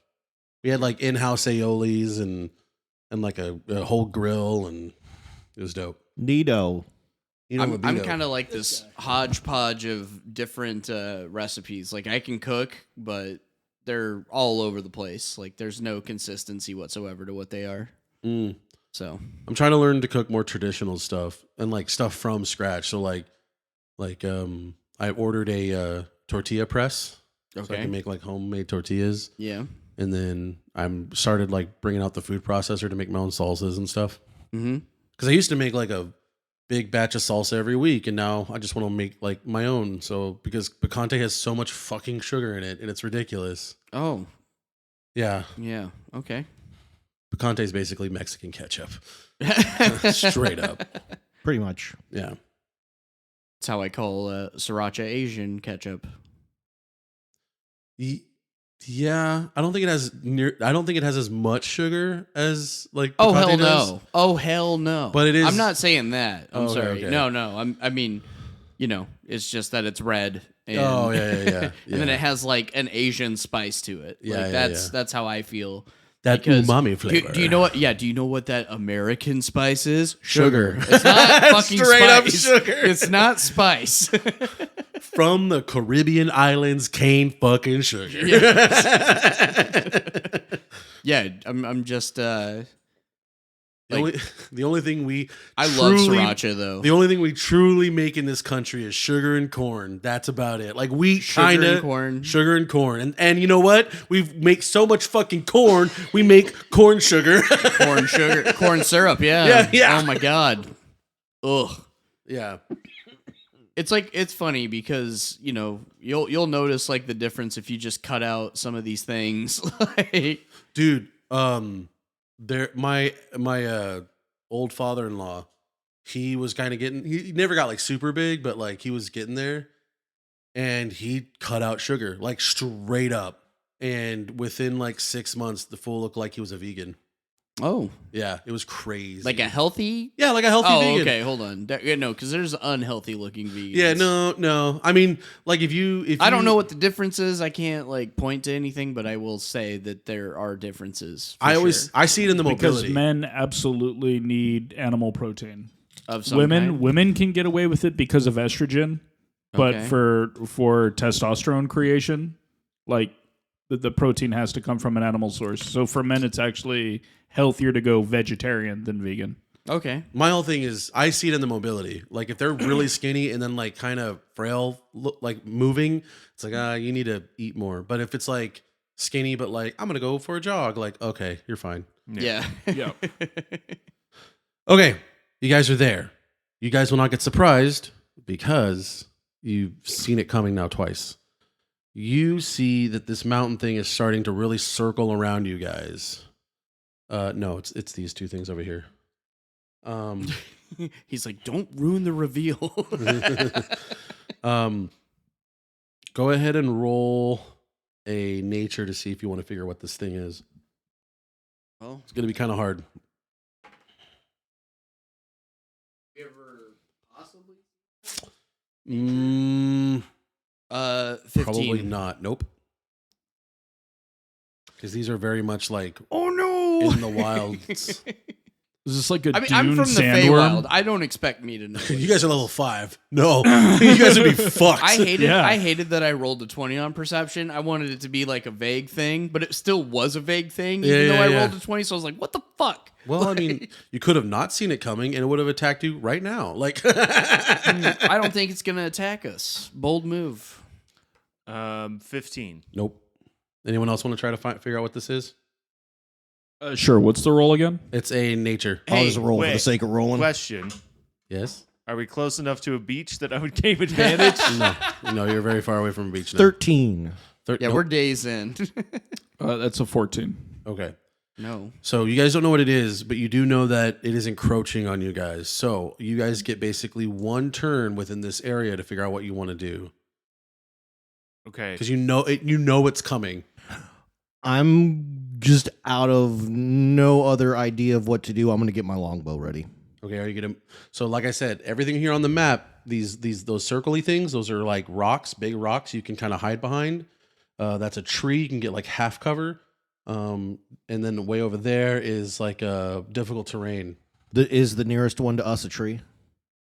We had like in-house aiolis and like a whole grill and it was dope. Neato. You know, I'm libido. kind of like this hodgepodge of different recipes. Like I can cook, but they're all over the place. Like there's no consistency whatsoever to what they are. So I'm trying to learn to cook more traditional stuff and like stuff from scratch. So like Like I ordered a tortilla press so I Okay. can make like homemade tortillas. Yeah. And then I'm started like bringing out the food processor to make my own salsas and stuff. Mm-hmm. Because I used to make like a big batch of salsa every week, and now I just want to make like my own. So because picante has so much fucking sugar in it, and it's ridiculous. Oh, Yeah, yeah. Okay. picante is basically Mexican ketchup, straight up. Pretty much. Yeah, That's how I call sriracha Asian ketchup. Yeah, I don't think it has I don't think it has as much sugar as like. Oh picante hell does. no! Oh hell no! But it is- I'm not saying that. I'm Oh, okay, sorry. okay. No. I mean, it's just that it's red. And, Oh yeah. and then it has like an Asian spice to it. Yeah, Like, yeah, that's how I feel. That Because- umami flavor. Do you know what? Yeah. Do you know what that American spice is? Sugar. It's not fucking Straight up spice. sugar. It's not spice. From the Caribbean islands, cane fucking sugar. Yeah. I'm just. The only thing we I love truly- sriracha though. The only thing we truly make in this country is sugar and corn. That's about it. Like we Sugar kind and of corn. sugar and corn, and you know what? We make so much fucking corn. We make corn sugar. Corn sugar, corn syrup. Yeah. Yeah. Oh my god. Ugh. Yeah. It's funny because you'll notice like the difference if you just cut out some of these things. Like, Dude, there my old father-in-law, he was kind of getting, he never got like super big, but like he was getting there, and he cut out sugar like straight up, and within like 6 months the fool looked like he was a vegan. oh, Yeah, it was crazy. like a healthy. yeah, like a healthy Oh, vegan. okay. Hold on. No, because there's unhealthy looking vegans. Yeah, no. I mean, like if I don't know what the difference is. I can't like point to anything, but I will say that there are differences. For sure, I see it in the Because mobility. men absolutely need animal protein. of some Women kind. women can get away with it because of estrogen, but Okay. for testosterone creation, like the protein has to come from an animal source. So for men, it's actually healthier to go vegetarian than vegan. Okay. My whole thing is I see it in the mobility. Like if they're really skinny and then like kind of frail, like moving, it's like you need to eat more. But if it's like skinny but like I'm gonna go for a jog, like okay, you're fine. Yeah. Yeah. Okay, you guys are there. You guys will not get surprised because you've seen it coming now twice. You see that this mountain thing is starting to really circle around you guys. No, it's these two things over here. He's like, don't ruin the reveal. Go ahead and roll a nature to see if you want to figure what this thing is. Well, It's gonna be kind of hard. ever possibly? 15. Probably not. Nope. Because these are very much like Oh no! in the wilds. Is this like a I mean, dune I'm from the sandworm? Feywild. I don't expect me to know. You guys are level 5. No, you guys would be fucked. I hated. Yeah. I hated that I rolled a 20 on perception. I wanted it to be like a vague thing, but it still was a vague thing, Yeah, even though yeah, I yeah. rolled a 20. So I was like, "What the fuck?" Well, I mean, you could have not seen it coming, and it would have attacked you right now. Like, I don't think it's gonna attack us. Bold move. 15. nope. Anyone else want to try to figure out what this is? Sure. What's the roll again? It's a nature. I'll just roll for the wait. sake of rolling. Question: Yes. Are we close enough to a beach that I would gain advantage? No, you're very far away from a beach now. 13. Yeah, Nope. we're days in. That's a 14. Okay. No. So you guys don't know what it is, but you do know that it is encroaching on you guys. So you guys get basically one turn within this area to figure out what you want to do, Okay. because you know it. You know it's coming. I'm just out of no other idea of what to do. I'm going to get my longbow ready. Okay, are you gonna? So like I said, everything here on the map, those circly things, those are like rocks, big rocks you can kind of hide behind. That's a tree. You can get like half cover. And then way over there is like a difficult terrain. Is the nearest one to us a tree?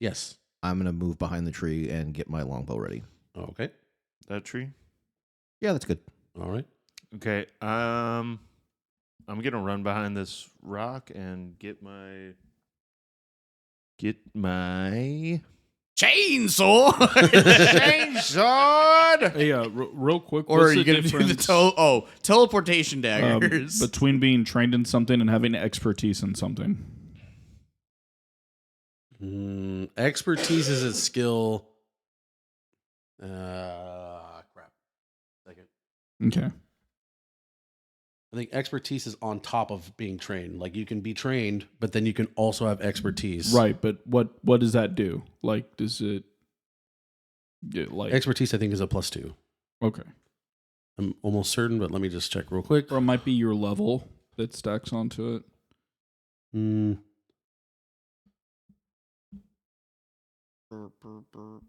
Yes. I'm going to move behind the tree and get my longbow ready. Okay. That tree. Yeah, that's good. All right. Okay. I'm gonna run behind this rock and get my Chainsaw. Chainsaw. Hey, real quick, Or are what's you the going to do the difference, teleportation daggers? between being trained in something and having expertise in something? Expertise is a skill. Crap. Second. Okay. I think expertise is on top of being trained. Like you can be trained, but then you can also have expertise. Right, but what does that do? Like, does it like Expertise, I think, is a +2. okay? I'm almost certain, but let me just check real quick. Or it might be your level that stacks onto it. Mm, Burr.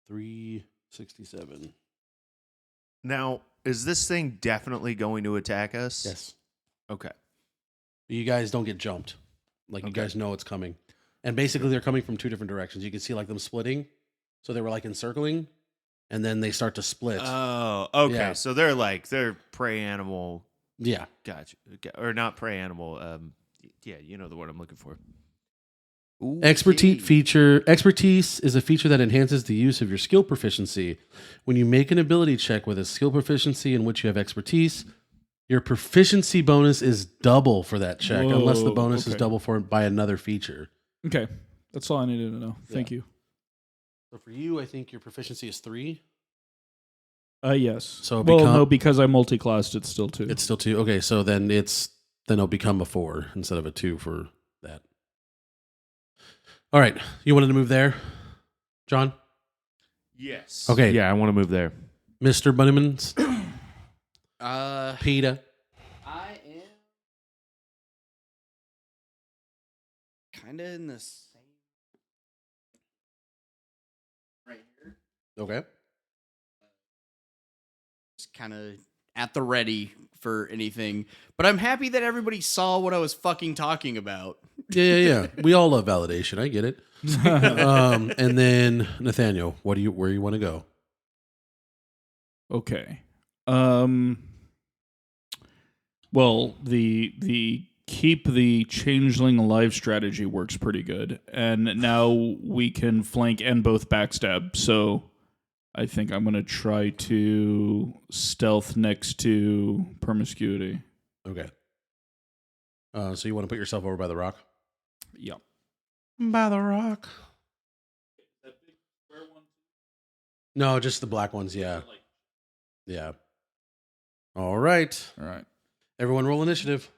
367. Now, is this thing definitely going to attack us? Yes. Okay. You guys don't get jumped. Like you Okay. guys know it's coming. And basically they're coming from two different directions. You can see like them splitting. So they were like encircling and then they start to split. Oh, okay. Yeah. So they're prey animal. Yeah. Gotcha. Or not prey animal. Yeah, you know the word I'm looking for. Expertise is a feature that enhances the use of your skill proficiency. When you make an ability check with a skill proficiency in which you have expertise, your proficiency bonus is double for that check, unless the Whoa, bonus is okay. double for by another feature. Okay, that's all I needed to know. Thank you. So for you, I think your proficiency is 3. Yes. So well, become- no, because I multi-classed, it's still 2. It's still 2. Okay, so then it'll become a 4 instead of a 2 for that. All right, you wanted to move there, John? Yes. Okay. Yeah, I want to move there. Mr. Bunnymans, PETA. I am kind of in the same right here. Okay. Just kind of at the ready for anything. But I'm happy that everybody saw what I was fucking talking about. Yeah. We all love validation. I get it. And then Nathaniel, where you want to go? Okay. Well, the keep the changeling alive strategy works pretty good, and now we can flank and both backstab. So I think I'm gonna try to stealth next to promiscuity. Okay. So you want to put yourself over by the rock? Yeah. By the rock. No, just the black ones. Yeah. Yeah. All right. All right. Everyone roll initiative.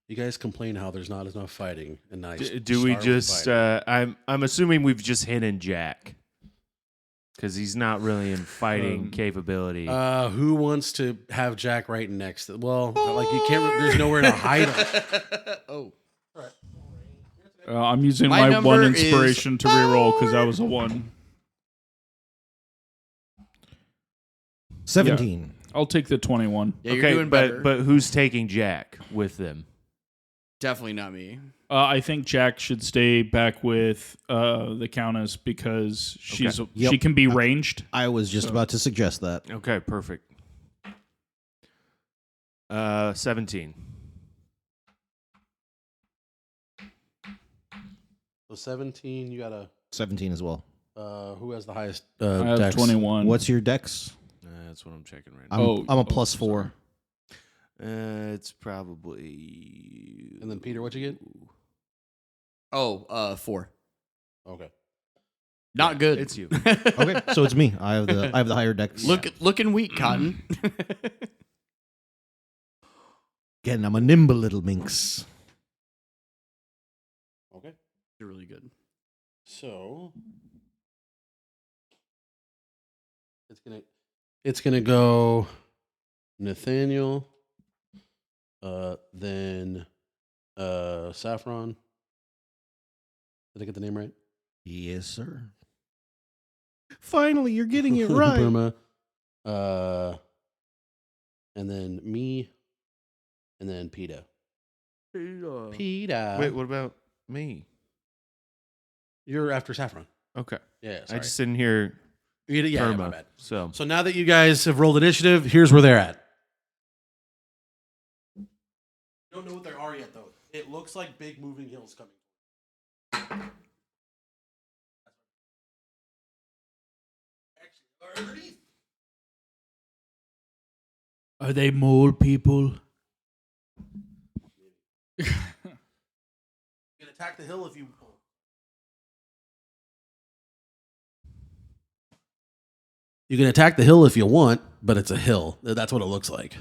You guys complain how there's not enough fighting, and nice. Do we just? I'm assuming we've just hidden Jack because he's not really in fighting capability. Who wants to have Jack right next? Well, like you can't. There's nowhere to hide him. Oh. I'm using My my one number is- inspiration to reroll because that was a 1. 17. I'll take the 21. Yeah, you're okay, doing better. but who's taking Jack with them? Definitely not me. I think Jack should stay back with the Countess because she's Yep. she can be ranged. I was just about to suggest that. Okay, perfect. 17. So 17. You got a. 17 as well. Who has the highest? I have dex? 21. What's your dex? That's what I'm checking right now. I'm a +4. It's probably. And then Peter, what'd you get? Oh, 4. Okay. Not good. It's you. Okay, so it's me. I have the higher dex. Looking weak, Cotton. Again, I'm a nimble little minx. Okay. You're really good. So it's gonna go Nathaniel, then Saffron. Did I get the name right? Yes, sir. Finally, you're getting it right. Burma, and then me, and then PETA. PETA. Wait, what about me? You're after Saffron. Okay. Yeah. I Sorry. just didn't hear Yeah, my perma. bad. So So now that you guys have rolled initiative, here's where they're at. Don't know what they are yet, though. It looks like big moving hills coming. Underneath. Are they mole people? You can attack the hill if you. You can attack the hill if you want, but it's a hill. That's what it looks like.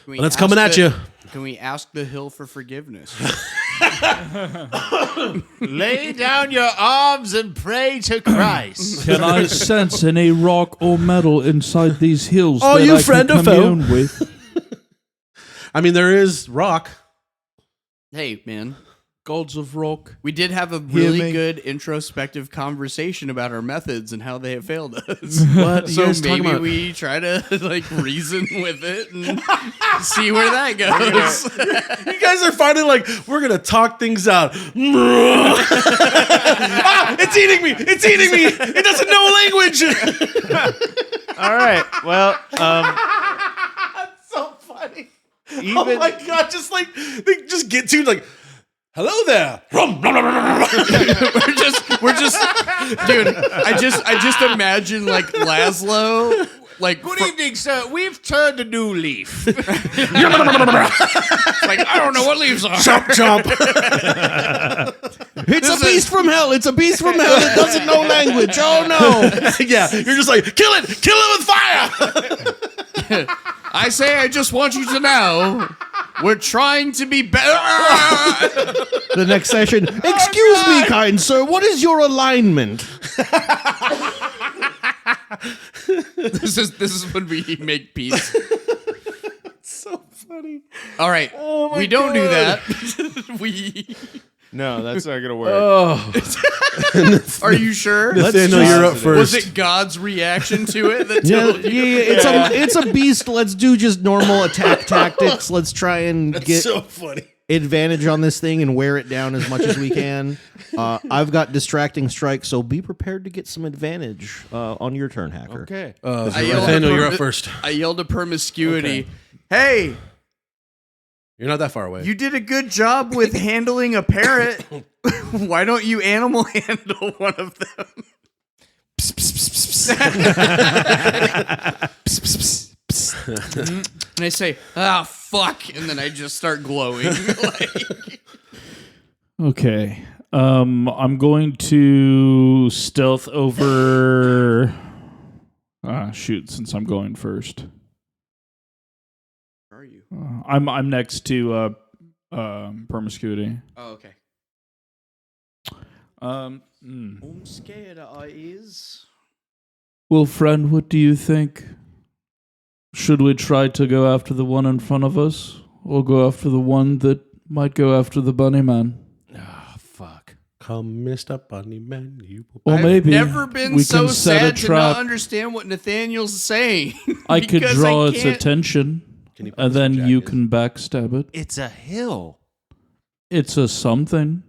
But it's coming at you. Can we ask the hill for forgiveness? lay down your arms and pray to Christ. Can I sense any rock or metal inside these hills Oh, that you I friend can or foe? commune with? I mean, there is rock. Hey, man. Gods of rock. We did have a Hear really me? good introspective conversation about our methods and how they have failed us. What? You So guys talking maybe about- we try to like reason with it and see where that goes. You guys are finding like we're gonna talk things out. Ah, it's eating me! It's eating me! It doesn't know language. All right. Well, That's so funny. even Oh my god! Just like they just get to like, hello there. we're just, dude. I just imagine like Laszlo, like good evening, sir. We've turned a new leaf. like I don't know what leaves are. Chomp chomp. It's a beast from hell. It's a beast from hell that doesn't know language. Oh no. Yeah, you're just like kill it with fire. I say, I just want you to know, we're trying to be better. The next session. Excuse me, kind sir. What is your alignment? This is when we make peace. So funny. All right, Oh my we don't do God. that. We No, that's not gonna work. are you sure? Nathaniel, you're up Was first. it God's reaction to it that Yeah, told you? it's a beast. Let's do just normal attack tactics. Let's try and get so funny. advantage on this thing and wear it down as much as we can. I've got distracting strike, so be prepared to get some advantage on your turn, hacker. Okay. I yelled Nathaniel, at you're up first. I yelled at promiscuity. Hey, You're not that far away. you did a good job with handling a parrot. Why don't you animal handle one of them? And I say, fuck, and then I just start glowing. Like, Okay. I'm going to stealth over. Shoot! Since I'm going first, where are you? I'm next to promiscuity. Oh, okay. I'm scared I is. Well, friend, what do you think? Should we try to go after the one in front of us, or go after the one that might go after the bunny man? Oh, fuck. Come, Mr. Bunny Man. You. Or I've maybe never been we so can set a sad to not trap. understand what Nathaniel's saying. I could because draw I its can't- attention, Can you and then you can backstab it. It's a hill. It's a something.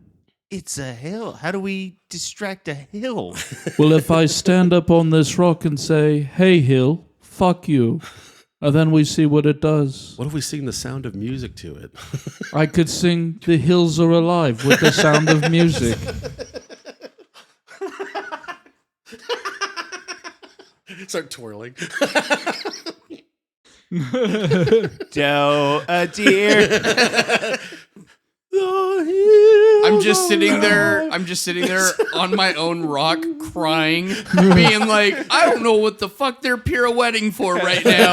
It's a hill. How do we distract a hill? Well, if I stand up on this rock and say, "Hey, hill, fuck you," and then we see what it does. What if we sing the sound of music to it? I could sing "The Hills Are Alive" with the sound of music. Start twirling. Doe, a deer. I'm just sitting there. I'm just sitting there on my own rock, crying, being like, I don't know what the fuck they're pirouetting for right now.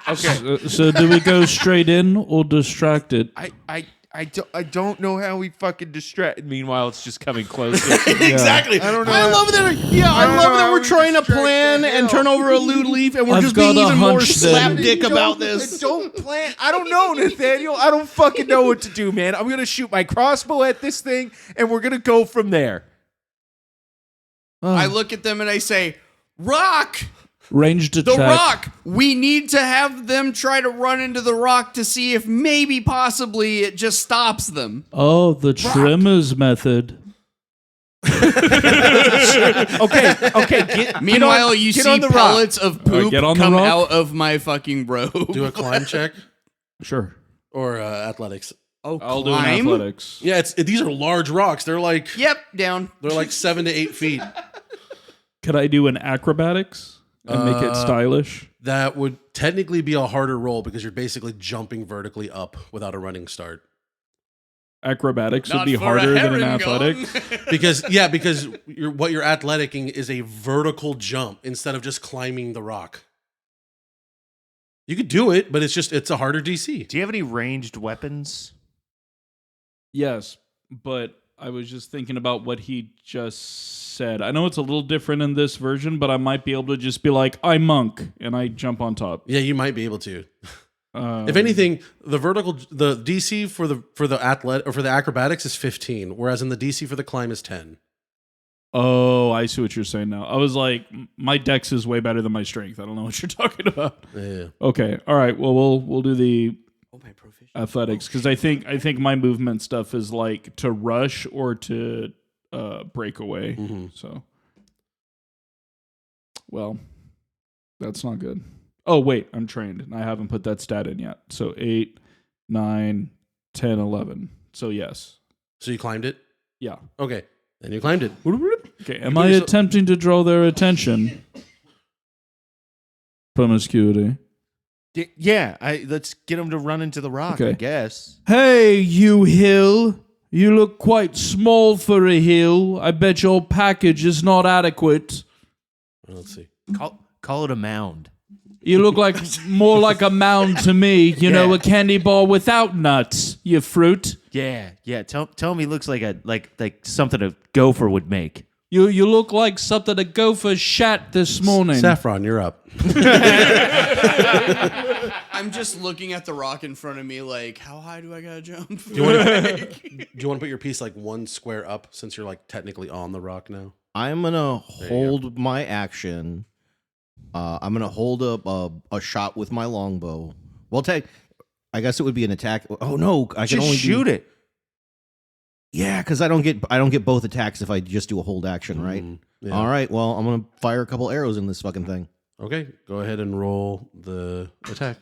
Okay. So do we go straight in or distract it? I don't know how we fucking distract. Meanwhile, it's just coming closer. Exactly. I don't know. I love that. Yeah, I love that we're trying to plan and turn over a loot leaf, and we're I've just being got a even more hunch then. slapdick about this. Don't plan. I don't know, Nathaniel. I don't fucking know what to do, man. I'm gonna shoot my crossbow at this thing, and we're gonna go from there. I look at them and I say, Rock! Ranged The attack. rock! We need to have them try to run into the rock to see if maybe, possibly, it just stops them. Oh, the trimmers method. Okay. Meanwhile, you get see on the rock. pellets of poop get on the come rock. out of my fucking robe. Do a climb check Sure. or athletics. Oh, I'll do an climb? athletics. Yeah, these are large rocks. They're like Yep, down. 7 to 8 feet. Could I do an acrobatics and make it stylish? That would technically be a harder roll because you're basically jumping vertically up without a running start. Acrobatics would Not be for a harder than an heron athletics. Because what you're athleticing is a vertical jump instead of just climbing the rock. You could do it, but it's a harder DC. Do you have any ranged weapons? Yes, but I was just thinking about what he just said. I know it's a little different in this version, but I might be able to just be like, "I'm monk," and I jump on top. Yeah, you might be able to. If anything, the DC for the acrobatics is 15, whereas in the DC for the climb is 10. Oh, I see what you're saying now. I was like, my dex is way better than my strength. I don't know what you're talking about. Yeah. Okay, all right. Well, we'll do the My proficiency. athletics because I think my movement stuff is like to rush or to break away. Mm-hmm. So, well, that's not good. Oh wait, I'm trained and I haven't put that stat in yet. So 8, 9, 10, 11. So yes, So you climbed it? yeah. Okay. Then you climbed it. Okay. Am I attempting to draw their attention? Promiscuity. Yeah, let's get him to run into the rock, Okay. I guess. Hey, you hill. You look quite small for a hill. I bet your package is not adequate. Let's see. Call it a mound. You look like more like a mound to me. You know, Yeah. a candy bar without nuts. You fruit. Yeah. Tell him he looks like like something a gopher would make. You look like something a gopher shat this morning. Saffron, you're up. I'm just looking at the rock in front of me like, how high do I gotta jump? Do you want to put your piece like one square up since you're like technically on the rock now? I'm gonna you hold my action. I'm gonna hold up a shot with my longbow. Well, I guess it would be an attack. Oh no, I can Just only shoot it. Yeah, because I don't get both attacks if I just do a hold action, right? Yeah. All right. Well, I'm gonna fire a couple arrows in this fucking thing. Okay, go ahead and roll the attack.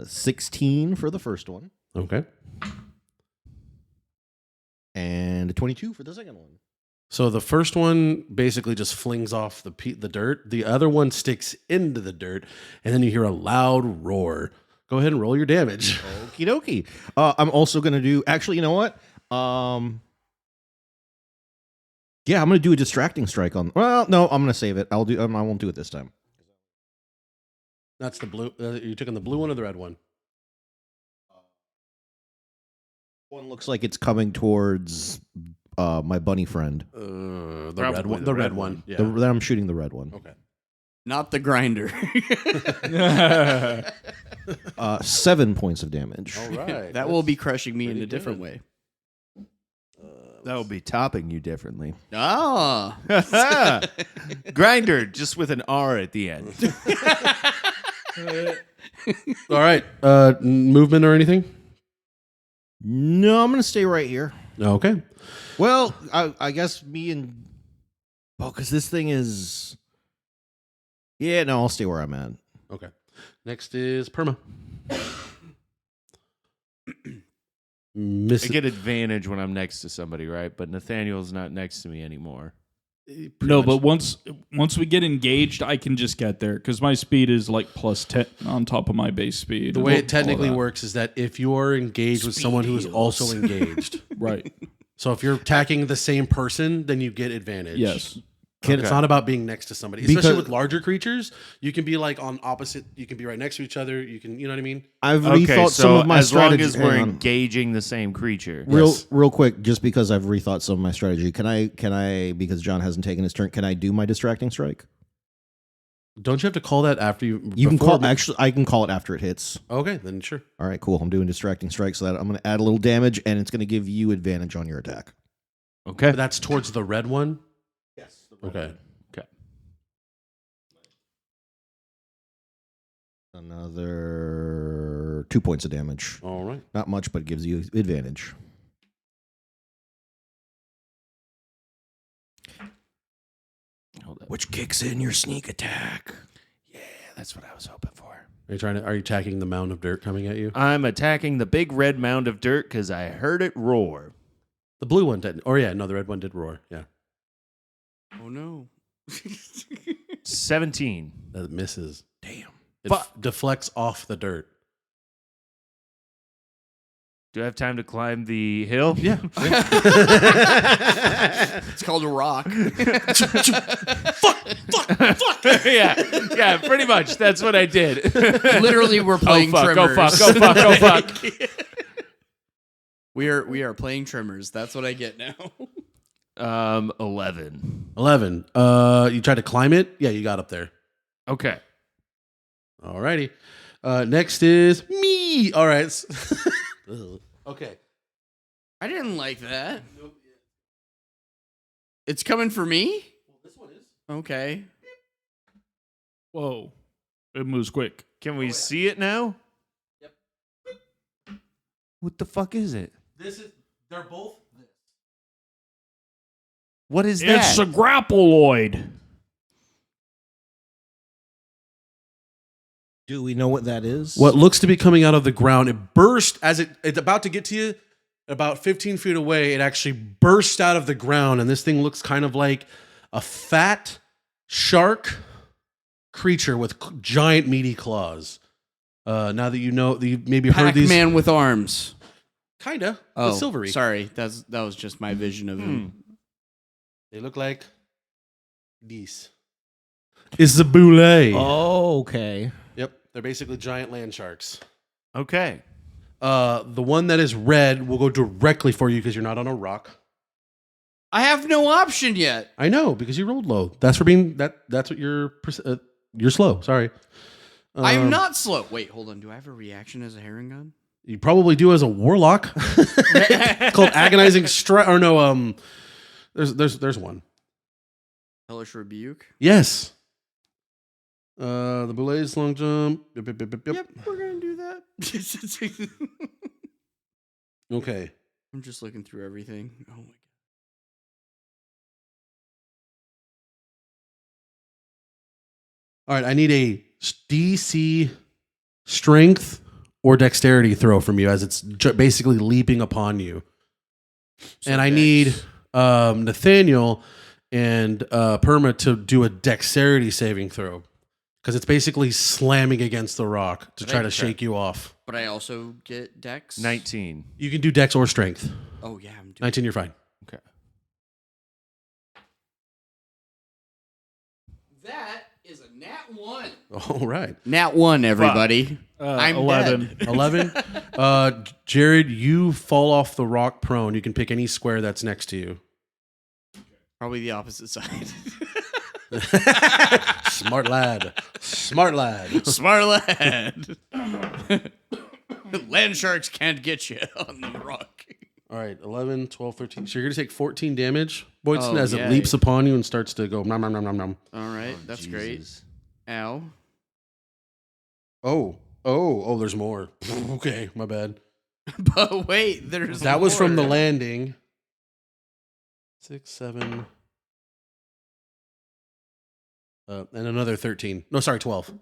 16 for the first one, Okay. and a 22 for the second one. So the first one basically just flings off the dirt. The other one sticks into the dirt, and then you hear a loud roar. Go ahead and roll your damage. Okie dokie. I'm also gonna do. Actually, you know what? Yeah, I'm gonna do a distracting strike on. Well, no, I'm gonna save it. I won't do it this time. That's the blue. You took on the blue one or the red one? One looks like it's coming towards my bunny friend. The Probably red one. the The red red one. one. Yeah. Then I'm shooting the red one. Okay. Not the grinder. 7 points of damage. All right. That will be crushing me in pretty a different good. way. That would be topping you differently. Ah. Grinder, just with an R at the end. All right. Movement or anything? No, I'm gonna stay right here. Okay. Well, I guess me and because this thing is. Yeah, no, I'll stay where I'm at. Okay. Next is Perma. I get advantage when I'm next to somebody, right? But Nathaniel's not next to me anymore. No, but once we get engaged, I can just get there because my speed is like plus 10 on top of my base speed. The way it All technically that. works is that if you are engaged with someone who is also engaged, Right. so if you're attacking the same person, then you get advantage. Yes. It's not about being next to somebody, Because- especially with larger creatures. You can be like on opposite. You can be right next to each other. You can, you know what I mean? I've Okay, rethought so some of my as long strategy. as we're Hang on. engaging the same creature. Yes. Real quick, just because I've rethought some of my strategy, can I because John hasn't taken his turn, can I do my distracting strike? Don't you have to call that after you? You can before- call actually I can call it after it hits. Okay, then sure. All right, cool. I'm doing distracting strike so that I'm going to add a little damage and it's going to give you advantage on your attack. Okay. But that's towards the red one. Yes. Okay. Another 2 points of damage. All right. Not much, but it gives you advantage. which kicks in your sneak attack. Yeah, that's what I was hoping for. Are you attacking the mound of dirt coming at you? I'm attacking the big red mound of dirt because I heard it roar. The blue one didn't. Oh yeah, no, the red one did roar. Yeah, Oh no. 17. that misses. Damn. It deflects off the dirt. Do I have time to climb the hill? Yeah. It's called a rock. yeah, pretty much. That's what I did. Literally, we're playing Go Trimmers. fuck. We are playing Trimmers. That's what I get now. 11. 11. You tried to climb it? Yeah, you got up there. Okay. Alrighty. Next is me. All right. Okay. I didn't like that. It's coming for me? Well, this one is. Okay. Whoa. It moves quick. Can we see it now? Yep. What the fuck is it? They're both this. What is It's that? a grappleoid. Do we know what that is? What looks to be coming out of the ground, it burst as it's about to get to you, about 15 feet away. It actually burst out of the ground, and this thing looks kind of like a fat shark creature with giant meaty claws. Now that you know, that you've maybe heard these. Pac-Man with arms. Kinda. Oh, But silvery. sorry. That was just my vision of him. They look like these. It's the boule. Oh, okay. Yep. They're basically giant land sharks. Okay. The one that is red will go directly for you because you're not on a rock. I have no option yet. I know because you rolled low. That's for being That's what you're slow. Sorry. I am not slow. Wait, hold on. Do I have a reaction as a herring gun? You probably do as a warlock. It's called agonizing strike. Or no. There's one. Hellish rebuke. Yes. The boulet's long jump. Yep. We're gonna do that. Okay. I'm just looking through everything. Oh my god. All right. I need a DC strength or dexterity throw from you as it's basically leaping upon you. So and I dex. need Nathaniel and Perma to do a dexterity saving throw because it's basically slamming against the rock to try to shake you off. But I also get dex. 19. You can do dex or strength. Oh yeah, I'm doing 19, you're fine. Okay. that is a nat 1. All right. Nat 1, everybody. I'm 11. dead. 11. Jared, you fall off the rock prone. You can pick any square that's next to you. Probably the opposite side. Smart lad. Smart lad. Smart lad. Land sharks can't get you on the rock. All right, 11, 12, 13. So you're going to take 14 damage, Boydson, Oh, as yeah. it leaps upon you and starts to go nom, nom, nom, nom, nom. All right, that's Jesus. great. Ow. Oh, there's more. Okay, my bad. But wait, there's That was from the more. landing. 6, 7. And another 13. No, sorry, 12.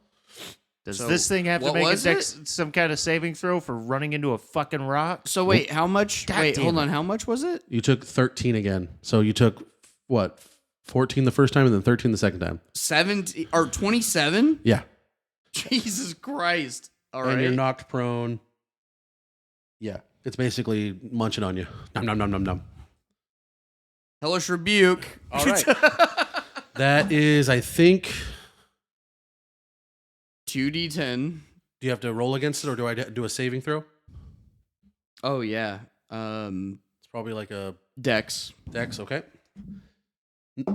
Does So, this thing have to what make was some kind of saving throw for running into a fucking rock? So wait, how much? God wait, damn hold it. on. How much was it? You took 13 again. So you took, what, 14 the first time and then 13 the second time. 17 or 27? Yeah. Jesus Christ. All right. And you're knocked prone. Yeah. It's basically munching on you. Nom, nom, nom, nom, nom. Hellish rebuke. All right. That is, I think, 2d10. do you have to roll against it or do I do a saving throw? Oh yeah. It's probably like a Dex. dex, okay.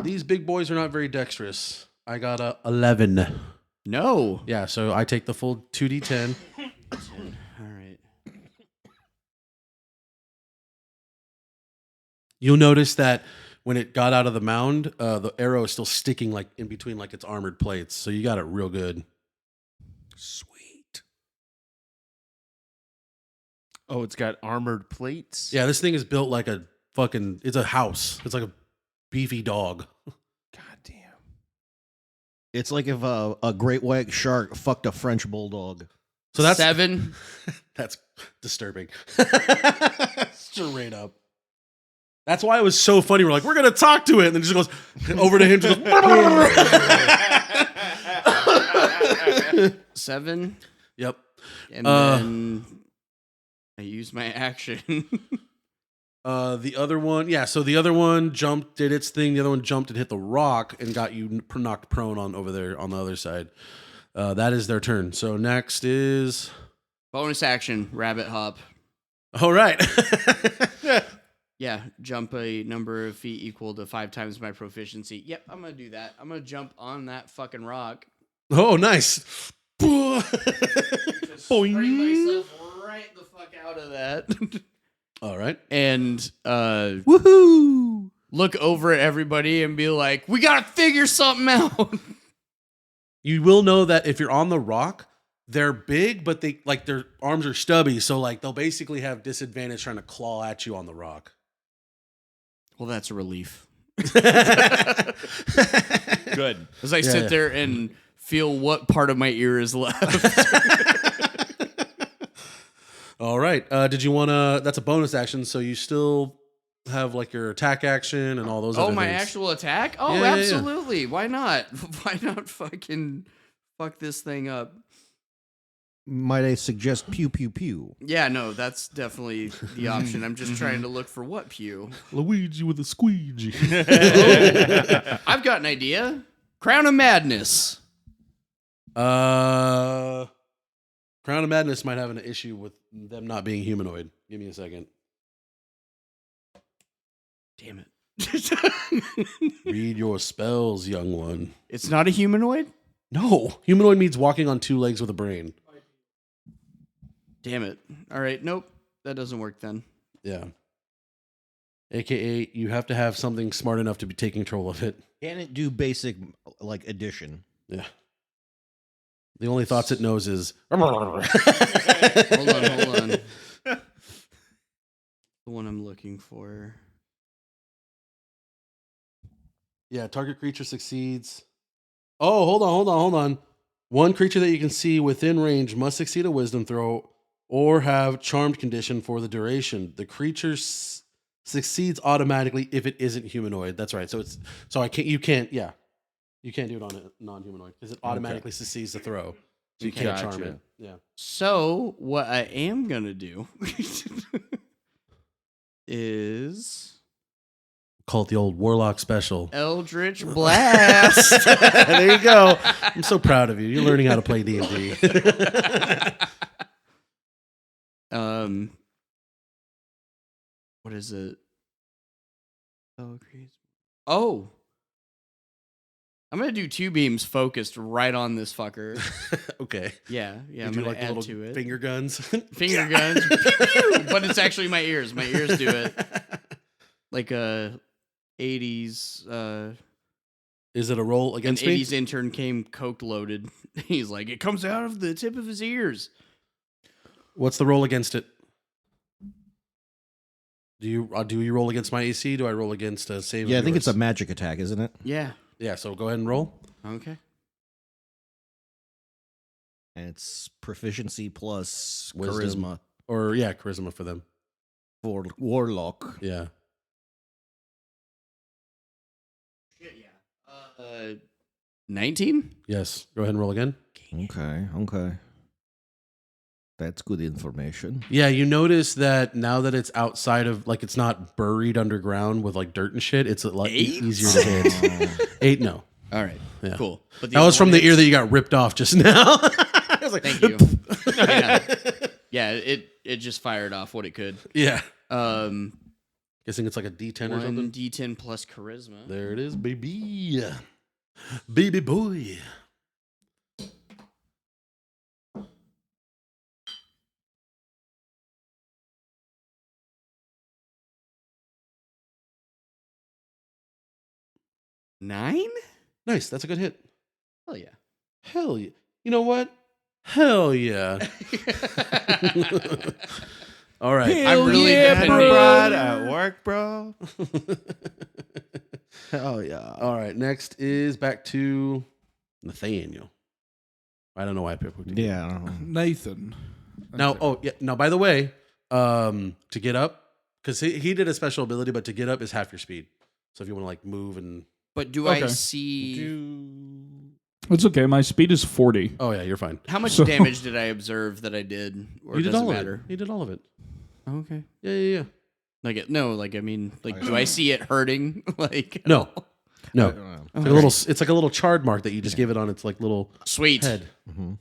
These big boys are not very dexterous. I got a 11. No. Yeah, so I take the full 2d10. All right. You'll notice that when it got out of the mound, the arrow is still sticking like in between like its armored plates. So you got it real good. Sweet. Oh, it's got armored plates? Yeah, this thing is built like a fucking, it's a house. It's like a beefy dog. God damn. It's like if a great white shark fucked a French bulldog. So that's 7. That's disturbing. Straight up. That's why it was so funny. We're like, we're gonna talk to it, and then it just goes over to him. Just goes, 7. yep. And then I use my action. The other one, yeah. So the other one jumped, did its thing. The other one jumped and hit the rock and got you knocked prone on over there on the other side. That is their turn. So next is Bonus action, rabbit hop. all right. Yeah, jump a number of feet equal to 5 times my proficiency. Yep, I'm going to do that. I'm going to jump on that fucking rock. Oh, nice. Just spring myself right the fuck out of that. All right. And Woohoo! look over at everybody and be like, we got to figure something out. You will know that if you're on the rock, they're big, but they like their arms are stubby, so like they'll basically have disadvantage trying to claw at you on the rock. Well, that's a relief. Good. As I sit there and feel what part of my ear is left. All right. Did you want to? That's a bonus action, so you still have like your attack action and all those. Oh, other my things. actual attack? Oh, Yeah. absolutely. Why not? Why not fucking fuck this thing up? Might I suggest pew pew pew? Yeah, no, that's definitely the option. I'm just trying to look for what pew. Luigi with a squeegee. I've got an idea. Crown of Madness. Crown of Madness might have an issue with them not being humanoid. Give me a second. Damn it. Read your spells, young one. It's not a humanoid? No, humanoid means walking on 2 legs with a brain. Damn it. All right, nope. That doesn't work then. Yeah. AKA, you have to have something smart enough to be taking control of it. Can it do basic like addition? Yeah. The only thoughts it knows is. Hold on. The one I'm looking for. Yeah, target creature succeeds. Oh, hold on. One creature that you can see within range must succeed a wisdom throw or have charmed condition for the duration. The creature succeeds automatically if it isn't humanoid. That's right. You can't do it on a non-humanoid because it automatically succeeds the throw. So you can't charm Gotcha. it. Yeah. So, what I am going to do is Call it the old Warlock special. Eldritch Blast. There you go. I'm so proud of you. You're learning how to play D&D. What is it? Oh. I'm going to do 2 beams focused right on this fucker. Okay. Yeah, You I'm do going to the add little to it. finger guns. Finger guns. Pew! But it's actually my ears. My ears do it. Like a 80s Is it a roll an against me? 80s intern came coke loaded. He's like, it comes out of the tip of his ears. What's the roll against it? Do you roll against my AC? Do I roll against a save? Yeah, I of think it's a yours? magic attack, isn't it? Yeah. Yeah. So go ahead and roll. Okay. And it's proficiency plus Wisdom. charisma Or charisma for them. for warlock. Yeah. Shit, yeah. 19? Yes. Go ahead and roll again. Okay. That's good information. Yeah, you notice that now that it's outside of, like, it's not buried underground with like dirt and shit. It's a lot 8? easier to hit. 8, no. All right. Yeah. Cool. But That was from the ear that you got ripped off just now. I was like, Thank you. Yeah, it just fired off what it could. Yeah. Um, Guessing it's like a D10 or something. 1d10 plus charisma. There it is, baby. Baby boy. Nine? Nice. That's a good hit. Hell yeah. Hell yeah. You know what? Hell yeah. All right. I'm really Pepper depending. Bride at work, bro. Hell yeah. All right. Next is back to Nathaniel. I don't know why I picked him. Yeah, I don't know. Nathan. Now, now, by the way, to get up, because he did a special ability, but to get up is half your speed. So if you want to like move and But do I Okay. see It's okay. My speed is 40. oh yeah, you're fine. how much So- damage did I observe that I did? Or You did does all it of matter? it. You did all of it. Okay. Yeah. I mean, do I see it hurting? Like, No, no. I don't know. It's like a little. It's like a little charred mark that you just give it on its like little Sweet. head. Mhm.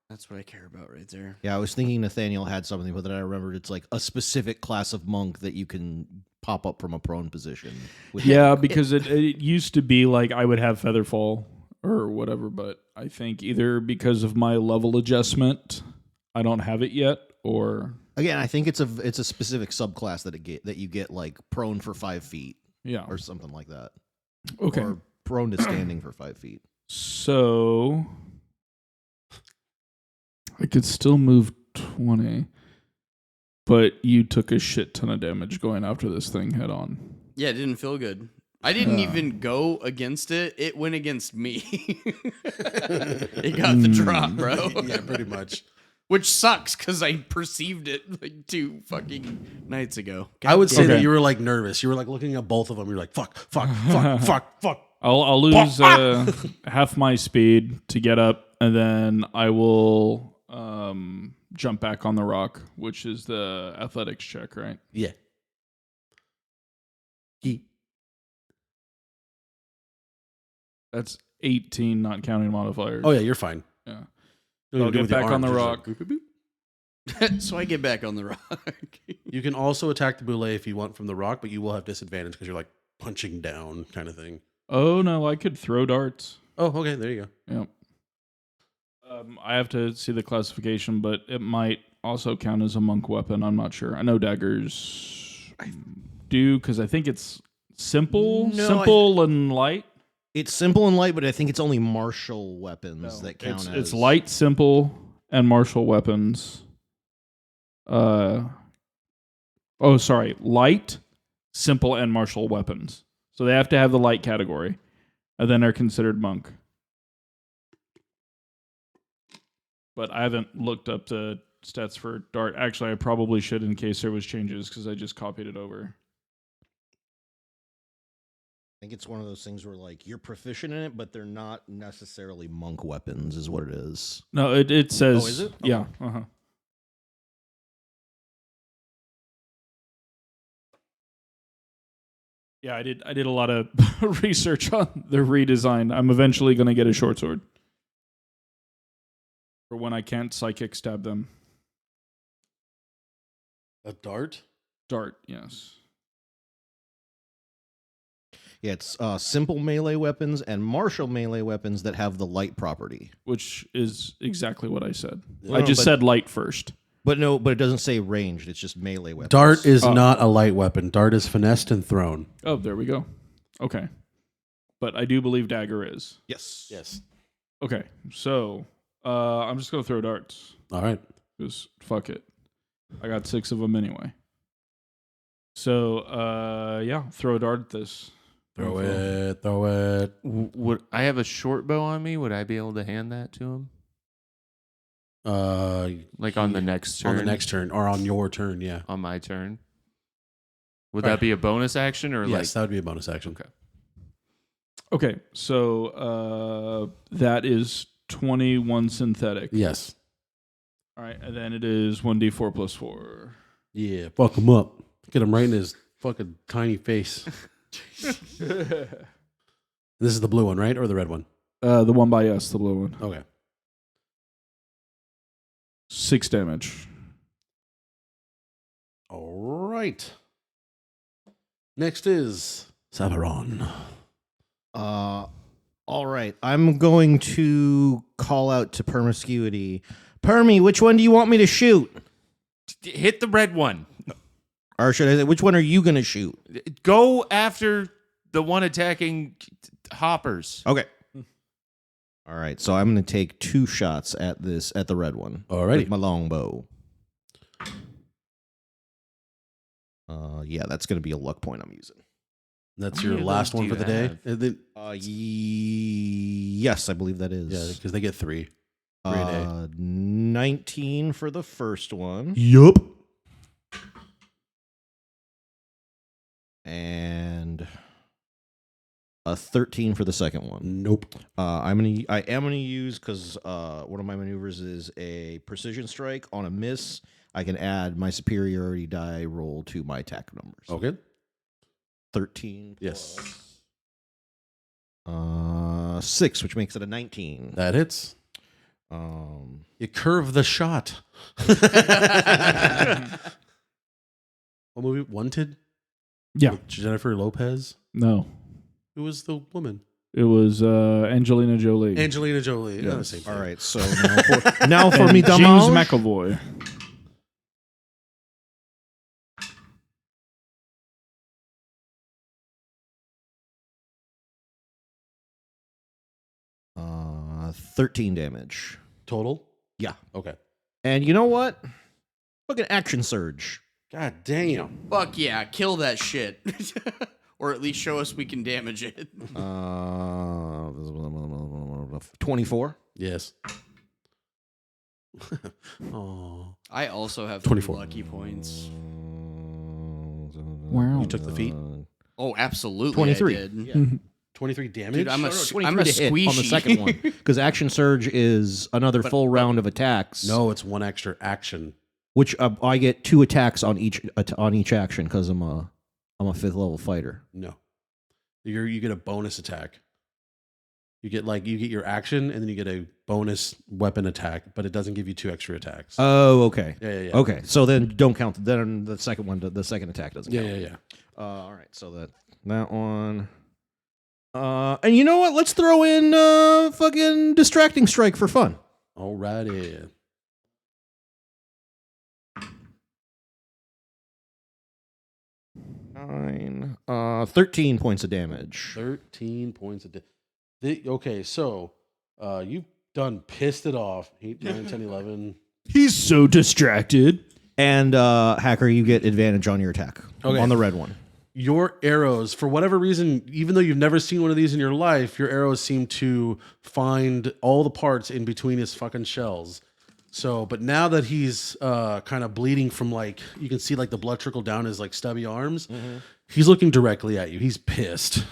That's what I care about right there. Yeah, I was thinking Nathaniel had something, but then I remembered it's like a specific class of monk that you can pop up from a prone position. With Yeah, because it used to be like I would have Featherfall or whatever, but I think either because of my level adjustment, I don't have it yet, or Again, I think it's a specific subclass that you get like prone for 5 feet yeah. or something like that. Okay. Or prone to standing for 5 feet. So I could still move 20, but you took a shit ton of damage going after this thing head on. Yeah, it didn't feel good. I didn't even go against it. It went against me. It got the drop, bro. Yeah, pretty much. Which sucks because I perceived it like 2 fucking nights ago. I would say Okay. that you were like nervous. You were like looking at both of them. You're like, fuck. I'll lose half my speed to get up, and then I will jump back on the rock, which is the athletics check, right? Yeah. That's 18, not counting modifiers. Oh yeah, you're fine. Yeah. You I'll do get with your back on arms, the just rock. like, boop, boop, boop. So I get back on the rock. You can also attack the boule if you want from the rock, but you will have disadvantage because you're like punching down kind of thing. Oh no, I could throw darts. Oh, okay, there you go. Yep. I have to see the classification, but it might also count as a monk weapon. I'm not sure. I know daggers do because I think it's simple and light. It's simple and light, but I think it's only martial weapons that count as. It's light, simple, and martial weapons. Light, simple, and martial weapons. So they have to have the light category, and then they're considered monk. But I haven't looked up the stats for dart. Actually, I probably should in case there was changes because I just copied it over. I think it's one of those things where like you're proficient in it, but they're not necessarily monk weapons, is what it is. No, it says. Oh, is it? Yeah. Okay. Yeah, I did a lot of research on the redesign. I'm eventually going to get a short sword for when I can't psychic stab them. A dart? Dart, yes. Yeah, it's simple melee weapons and martial melee weapons that have the light property. Which is exactly what I said. Yeah. I just but- said light first. But it doesn't say ranged. It's just melee weapons. Dart is Oh. not a light weapon. Dart is finessed and thrown. Oh, there we go. Okay. But I do believe dagger is. Yes. Yes. Okay, so I'm just going to throw darts. All right. Because fuck it. I got 6 of them anyway. So, throw a dart at this. Throw it. Would I have a short bow on me? Would I be able to hand that to him? Like on the next turn? On the next turn, or on your turn, yeah. On my turn? Would Right. that be a bonus action or Yes, that would be a bonus action. Okay. Okay, so that is 21 synthetic. Yes. All right, and then it is 1d4 plus 4. Yeah, fuck him up. Get him right in his fucking tiny face. This is the blue one, right? Or the red one? The one by us, the blue one. Okay. 6 damage. All right. Next is Saveron. All right. I'm going to call out to Permiscuity. Permy, which one do you want me to shoot? Hit the red one. Or should I say, which one are you going to shoot? Go after the one attacking hoppers. Okay. All right. So I'm going to take 2 shots at the red one. Alrighty. With my longbow. Yeah, that's going to be a luck point I'm using. That's How your many of last those one do for the you day. have? And then, Yes, I believe that yeah, is. because they get three. 3 a day. 19 for the first one. Yup. And a 13 for the second one. Nope. I am gonna use, because one of my maneuvers is a precision strike. On a miss, I can add my superiority die roll to my attack numbers. Okay. 13 Yes. plus 6, which makes it a 19. That hits. You curve the shot. What movie? Wanted? Yeah. With Jennifer Lopez? No. Who was the woman? It was Angelina Jolie. Angelina Jolie. Yeah, Yes. same thing. All right, so now for And me, James James McAvoy. Uh, 13 damage. Total? Yeah. Okay. And you know what? Fucking action surge. God damn. Fuck yeah, kill that shit. Or at least show us we can damage it. 24. Yes. Oh. I also have 24. 3 lucky points. Wow. You took the feet? Oh, absolutely. 23. I did. Yeah. 23 damage? Dude, I'm a 23 to hit squeegee. on the second one, because action surge is another full round of attacks. No, it's one extra action. Which I get 2 attacks on each action, because I'm a 5th level fighter. No. You get a bonus attack. You get your action and then you get a bonus weapon attack, but it doesn't give you 2 extra attacks. Oh, okay. Yeah. Okay, so then don't count. Then the second one, the second attack doesn't count. Yeah. All right, so that one. And you know what? Let's throw in fucking distracting strike for fun. Alrighty. Nine. 13 points of damage. 13 points of okay, so you've done pissed it off. 8, 9, 10, 11. He's so distracted. And Hacker, you get advantage on your attack on the red one. Your arrows, for whatever reason, even though you've never seen one of these in your life, your arrows seem to find all the parts in between his fucking shells. So, but now that he's kind of bleeding from, like, you can see like the blood trickle down his like stubby arms, he's looking directly at you. He's pissed.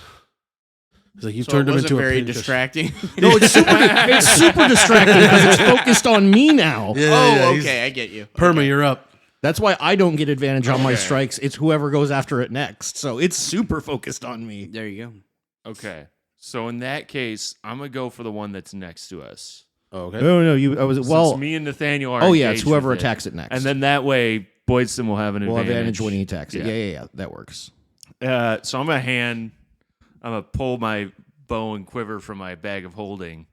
He's like, you've So turned it him wasn't into very a pincushion. distracting. No, it's super distracting because it's focused on me now. Oh, he's- okay, I get you. Perma, you're up. That's why I don't get advantage on my Okay. strikes. It's whoever goes after it next. So it's super focused on me. There you go. Okay. So in that case, I'm gonna go for the one that's next to us. Oh, okay. No, you. I was Since me and Nathaniel are Oh yeah, it's engaged whoever with it. attacks it next. And then that way, Boydson will have an we'll advantage. advantage when he attacks it. Yeah. Yeah, that works. So I'm gonna pull my bow and quiver from my bag of holding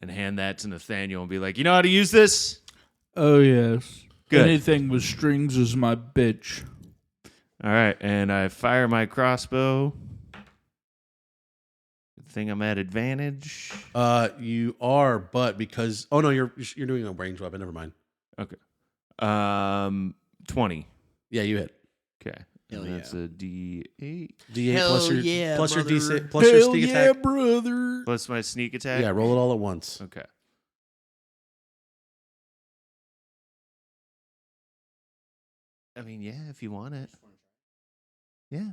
and hand that to Nathaniel and be like, you know how to use this? Oh, yes. Good. Anything with strings is my bitch. All right, and I fire my crossbow. Good thing I'm at advantage. You are, but because you're doing a range weapon. Never mind. Okay. 20. Yeah, you hit. Okay. Hell And that's yeah. a D8 D8 Hell plus your yeah, plus your brother. D6 plus your sneak attack. brother. plus my sneak attack. Yeah, roll it all at once. Okay. I mean, yeah, if you want it. Yeah.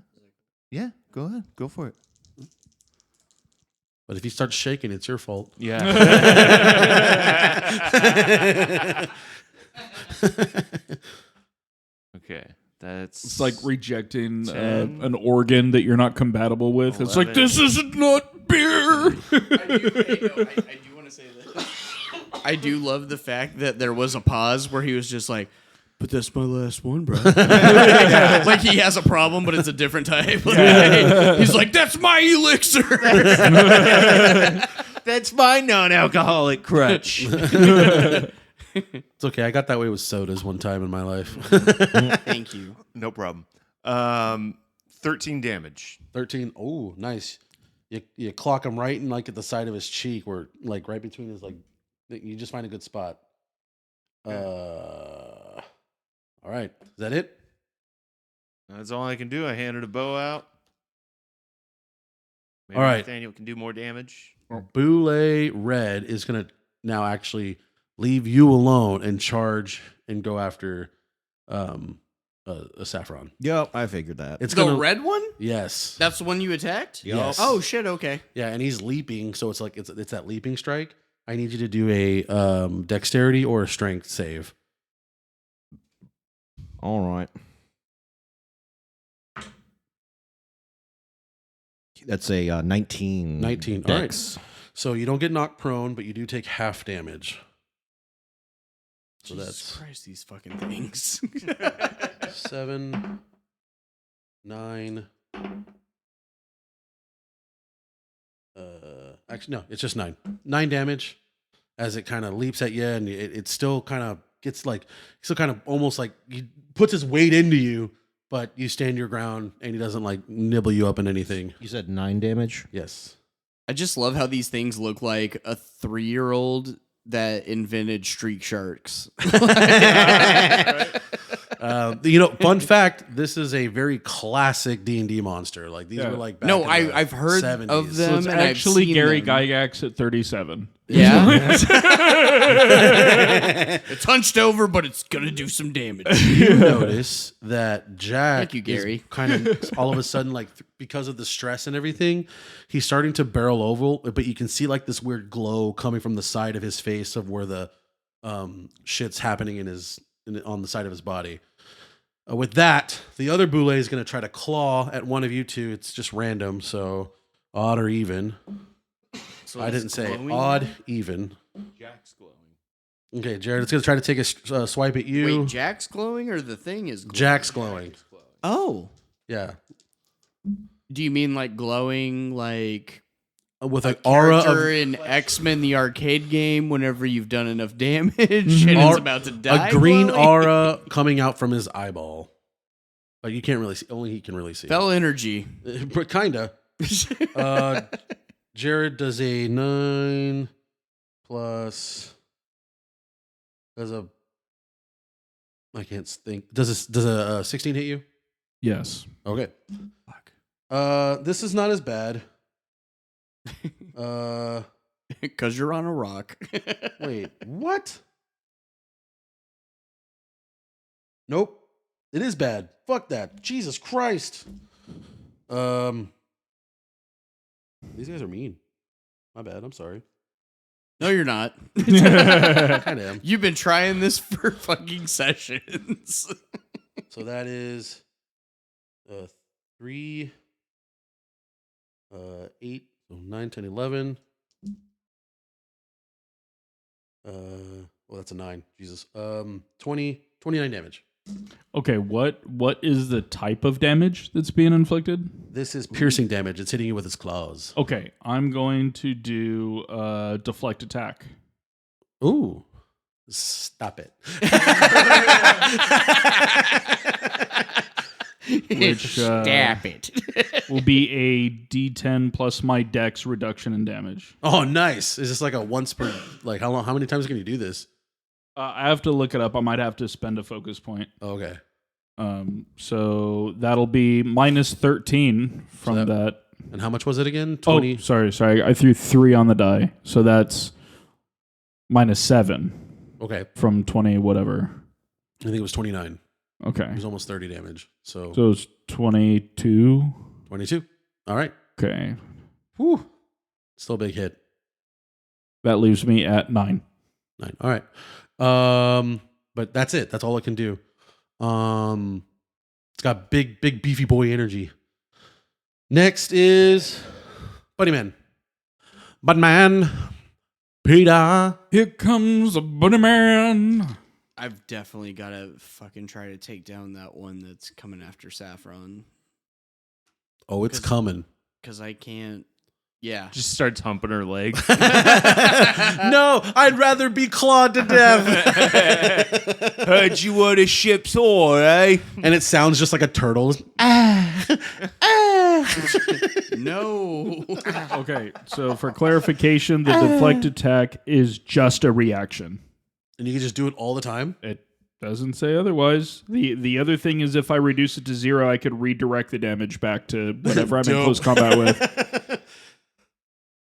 Yeah, go ahead. Go for it. But if you start shaking, it's your fault. Yeah. Okay. That's It's like rejecting 10. an organ that you're not compatible with. It's like, 11. this is not beer. I do want to say this. I do love the fact that there was a pause where he was just like, but that's my last one, bro. Like he has a problem, but it's a different type. Like, he's like, that's my elixir. That's my non-alcoholic crutch. It's okay. I got that way with sodas one time in my life. Thank you. No problem. 13 damage. 13. Oh, nice. You clock him right in like at the side of his cheek, or like right between his like. You just find a good spot. All right. Is that it? That's all I can do. I handed a bow out. Maybe All right. Nathaniel can do more damage. Boule Red is going to now actually leave you alone and charge and go after a Saffron. Yep, I figured that. It's The gonna, red one? Yes. That's the one you attacked? Yes. Oh, shit, okay. Yeah, and he's leaping, so it's like it's that leaping strike. I need you to do a dexterity or a strength save. All right. That's a 19. 19. All right. Dex. So you don't get knocked prone, but you do take half damage. So Jesus Christ, these fucking things. that's 7, 9. Actually, no, it's just 9. 9 damage as it kind of leaps at you, and it still kind of gets like, still kind of almost like he puts his weight into you, but you stand your ground, and he doesn't like nibble you up in anything. You said 9 damage? Yes. I just love how these things look like a 3-year-old that invented streak sharks. Fun fact: this is a very classic D&D monster. Like these were like back No, in the I've heard 70s. of So them. it's and actually I've seen Gary them. Gygax at 37. Yeah. It's hunched over, but it's gonna do some damage. You notice that Jack Thank you, Gary. is kind of all of a sudden, like because of the stress and everything, he's starting to barrel over, but you can see like this weird glow coming from the side of his face of where the shit's happening on the side of his body. With that, the other Boule is going to try to claw at one of you two. It's just random, so odd or even. So I it's didn't say glowing? odd, even. Jack's glowing. Okay, Jared, it's going to try to take a swipe at you. Wait, Jack's glowing or the thing is glowing? Jack's glowing. Oh. Yeah. Do you mean like glowing like With a an aura character of in X-Men the arcade game whenever you've done enough damage and Ar- it's about to die? a green glowing? aura coming out from his eyeball. Like you can't really see. Only he can really see. Fell energy. But kinda. Jared does a 9 plus. I can't think. Does a 16 hit you? Yes. Okay. This is not as bad. Because you're on a rock. Wait, what? Nope. It is bad. Fuck that. Jesus Christ. These guys are mean. My bad. I'm sorry. No, you're not. I kind of am. You've been trying this for fucking sessions. So that is 3, 8, so 9, 10, 11. Well, that's a 9. Jesus. 29 damage. Okay, what is the type of damage that's being inflicted? This is piercing damage. It's hitting you with its claws. Okay, I'm going to do deflect attack. Ooh. Stop it. Which Stop it. will be a D10 plus my dex reduction in damage. Oh, nice. Is this like a once per, like how many times can you do this? I have to look it up. I might have to spend a focus point. Oh, okay. So that'll be minus 13 from So that. And how much was it again? 20. Oh, sorry. I threw 3 on the die. So that's minus 7 Okay. from 20, whatever. I think it was 29. Okay. It was almost 30 damage. So So it's 22. 22. All right. Okay. Whew. Still a big hit. That leaves me at 9. 9. All right. But that's it. That's all it can do. It's got big beefy boy energy. Next is Buddy Man. Buddy Man. Peter. Here comes a bunny man. I've definitely got to fucking try to take down that one that's coming after Saffron. Oh, it's coming. Because I can't. Yeah. Just starts humping her leg. No, I'd rather be clawed to death. Heard you were the ship's whore, eh? And it sounds just like a turtle. No. Okay, so for clarification, the deflect attack is just a reaction. And you can just do it all the time? It doesn't say otherwise. The other thing is if I reduce it to 0, I could redirect the damage back to whatever I'm in Dope. close combat with.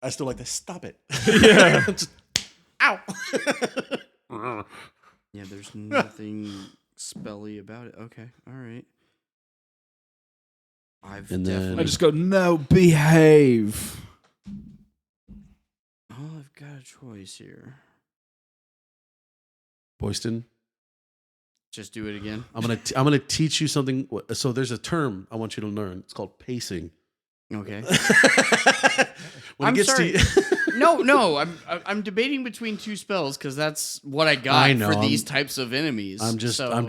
I still like to stop it. Yeah. Just, ow. Yeah, there's nothing spelly about it. Okay, all right. I've And then- definitely. I just go, no, behave. Oh, I've got a choice here. Boyston, Just do it again. I'm gonna teach you something. So there's a term I want you to learn. It's called pacing. Okay. When I'm it gets sorry. to No. I'm debating between two spells because that's what I got I know, for these I'm- types of enemies. I'm just So-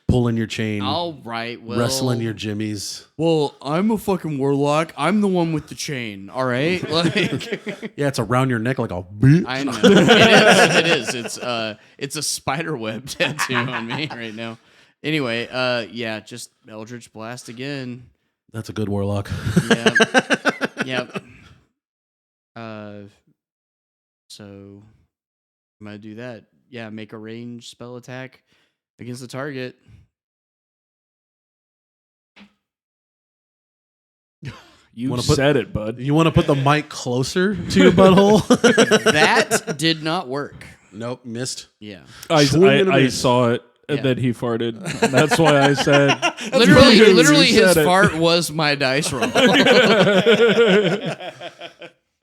pulling your chain, All right. Well, wrestling your jimmies. Well, I'm a fucking warlock. I'm the one with the chain. All right. Like. Yeah, it's around your neck like a bitch. I know it is. It's a spider web tattoo on me right now. Anyway, yeah, just Eldritch Blast again. That's a good warlock. Yep. So I'm gonna do that. Yeah, make a ranged spell attack against the target. You Wanna put- said it, bud. You want to put the mic closer to your butthole? That did not work. Nope, missed. Yeah. Swing and a I miss. saw it, and Yeah. then he farted. That's why I said. Literally, You literally, his said it. fart was my dice roll.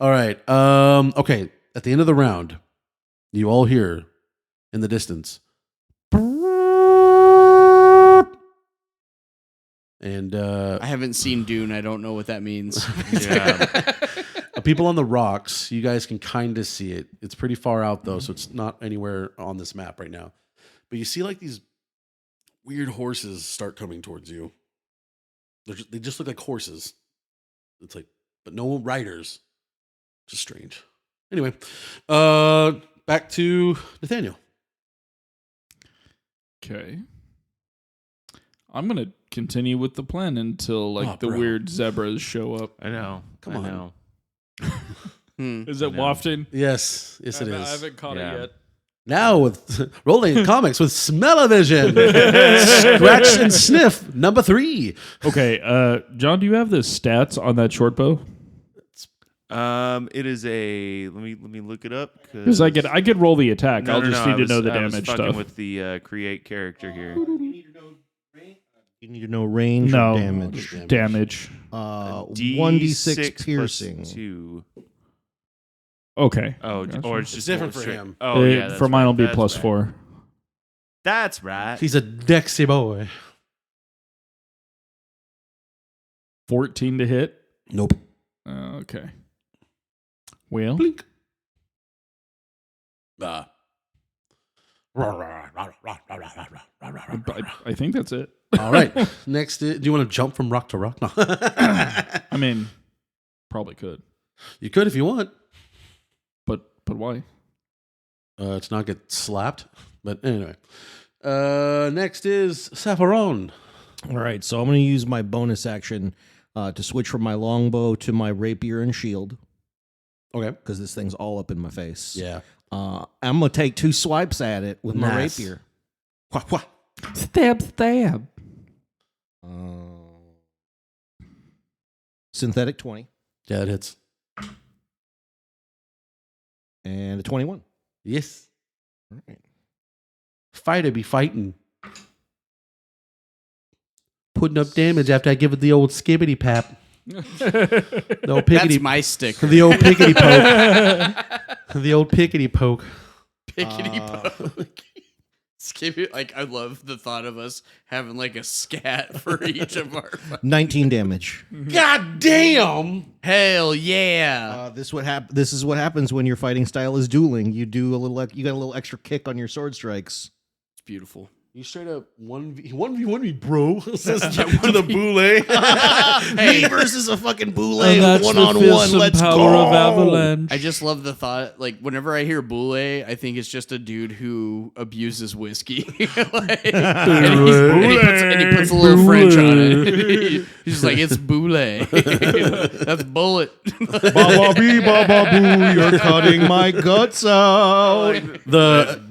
All right. Okay. At the end of the round, you all hear in the distance. And I haven't seen Dune. I don't know what that means. Yeah. people on the rocks, you guys can kind of see it. It's pretty far out though, so it's not anywhere on this map right now. But you see like these weird horses start coming towards you. They just look like horses. It's like, but no riders. Just strange. Anyway, back to Nathaniel. Okay. I'm gonna continue with the plan until Oh, the bro. weird zebras show up. I know. Come on. I know. Is it No. wafting? Yes, it I is. haven't caught Yeah. it yet. Now with rolling comics with Smell-O-Vision, scratch and sniff number 3. Okay, John, do you have the stats on that short bow? It is a let me look it up Because I could roll the attack. No, I'll no, just no, need to know the I was damage fucking stuff. with the create character here. You need to know range No or damage. damage. 1d6 piercing. plus 2. Okay. Oh, Gotcha. or it's just different for straight- him. Oh yeah, that's for mine right, will be that's plus right. 4. That's right. He's a Dexy boy. 14 to hit. Nope. Okay. Well, Blink. I think that's it. All right. Next, do you want to jump from rock to rock? No. I mean, probably could, You could if you want. but why? To not get slapped. But anyway. Next is Saffron. All right, so I'm going to use my bonus action to switch from my longbow to my rapier and shield Okay. because this thing's all up in my face. Yeah. I'm going to take 2 swipes at it with my Nice. rapier. Wah, wah. Stab. Synthetic 20 Yeah, it hits. and a 21. Yes. All right. Fighter be fighting. Putting up damage after I give it the old skibbity pap. The old That's pickety. my sticker. The old pickety poke. The old pickety poke. Pickety poke. Skip it. Like, I love the thought of us having like a scat for each of our. 19 damage. God damn! Hell yeah! This is what happens when your fighting style is dueling. You do you got a little extra kick on your sword strikes. It's beautiful. You straight up 1v1 me, bro. Says to the boule. Me versus a fucking boule And that's the 1-on-1. fearsome Let's power go. of avalanche. I just love the thought. Like, whenever I hear boule, I think it's just a dude who abuses whiskey. Like, and he puts a little French on it. He's just like, it's boule. That's bullet. Ba bee ba ba boo, you're cutting my guts out.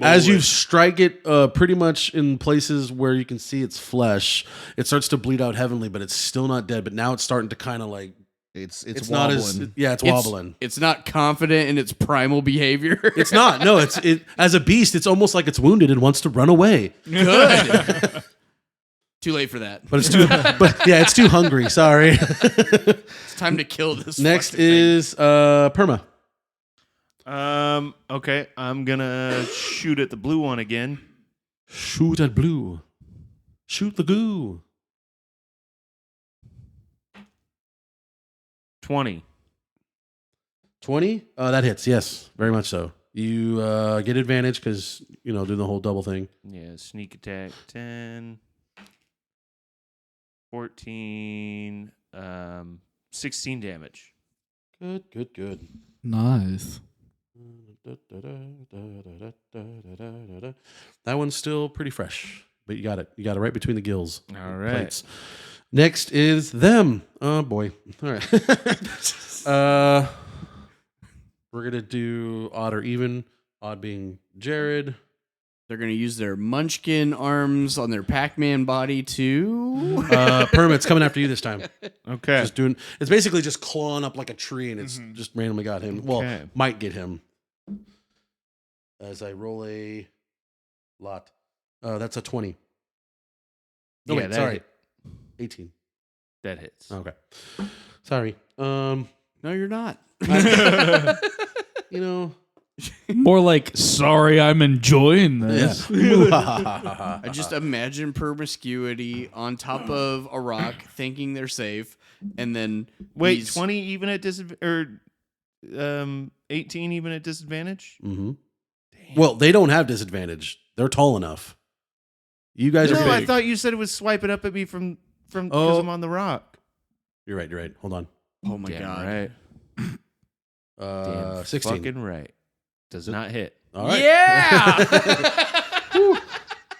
As you strike it pretty much in places where you can see its flesh, it starts to bleed out heavily, but it's still not dead. But now it's starting to kind of like It's It's wobbling. not as it's wobbling. It's not confident in its primal behavior. It's not. No, it as a beast, it's almost like it's wounded and wants to run away. Good. Too late for that. But it's too hungry. Sorry. It's time to kill this. Next fucking is Perma. Okay, I'm gonna shoot at the blue one again. Shoot at blue. Shoot the goo. 20. 20? That hits. Yes, very much so. You get advantage because do the whole double thing. Yeah, sneak attack 10. 14. 16 damage. Good. Nice. That one's still pretty fresh, but you got it. You got it right between the gills. All right. Plates. Next is them. Oh boy. All right. We're gonna do odd or even. Odd being Jared. They're going to use their munchkin arms on their Pac-Man body too. Permit's coming after you this time. Okay. It's basically just clawing up like a tree, and it's just randomly got him. Well, Okay. might get him. As I roll a lot. That's a 20. No, Yeah, wait, that sorry. hit. 18. That hits. Okay. Sorry. No, you're not. More like, sorry, I'm enjoying this. I just imagine promiscuity on top of a rock, thinking they're safe, and then Wait, these- 20 even at disadvantage? Or 18 even at disadvantage? Mm-hmm. Well, they don't have disadvantage. They're tall enough. You guys are No, big. I thought you said it was swiping up at me from because I'm on the rock. You're right. Hold on. Oh my Damn god! right. Damn 16. fucking right. Does not hit. All right. Yeah,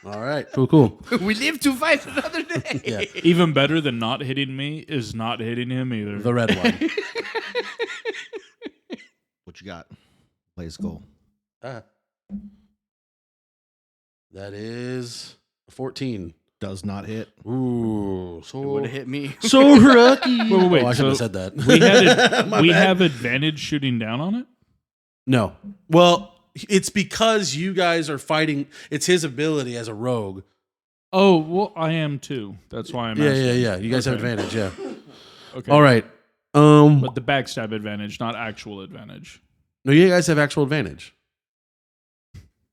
All right. Cool. we live to fight another day. Yeah. Even better than not hitting me is not hitting him either. The red one. What you got? Play skull. That is 14. Does not hit. Ooh. It would have hit me. So rocky. Wait. Oh, I should have So said that. we My bad. have advantage shooting down on it? No. Well, it's because you guys are fighting. It's his ability as a rogue. Oh, well, I am too. That's why I'm asking. Yeah. You guys have Okay. advantage. Yeah. Okay. All right. But the backstab advantage, not actual advantage. No, you guys have actual advantage.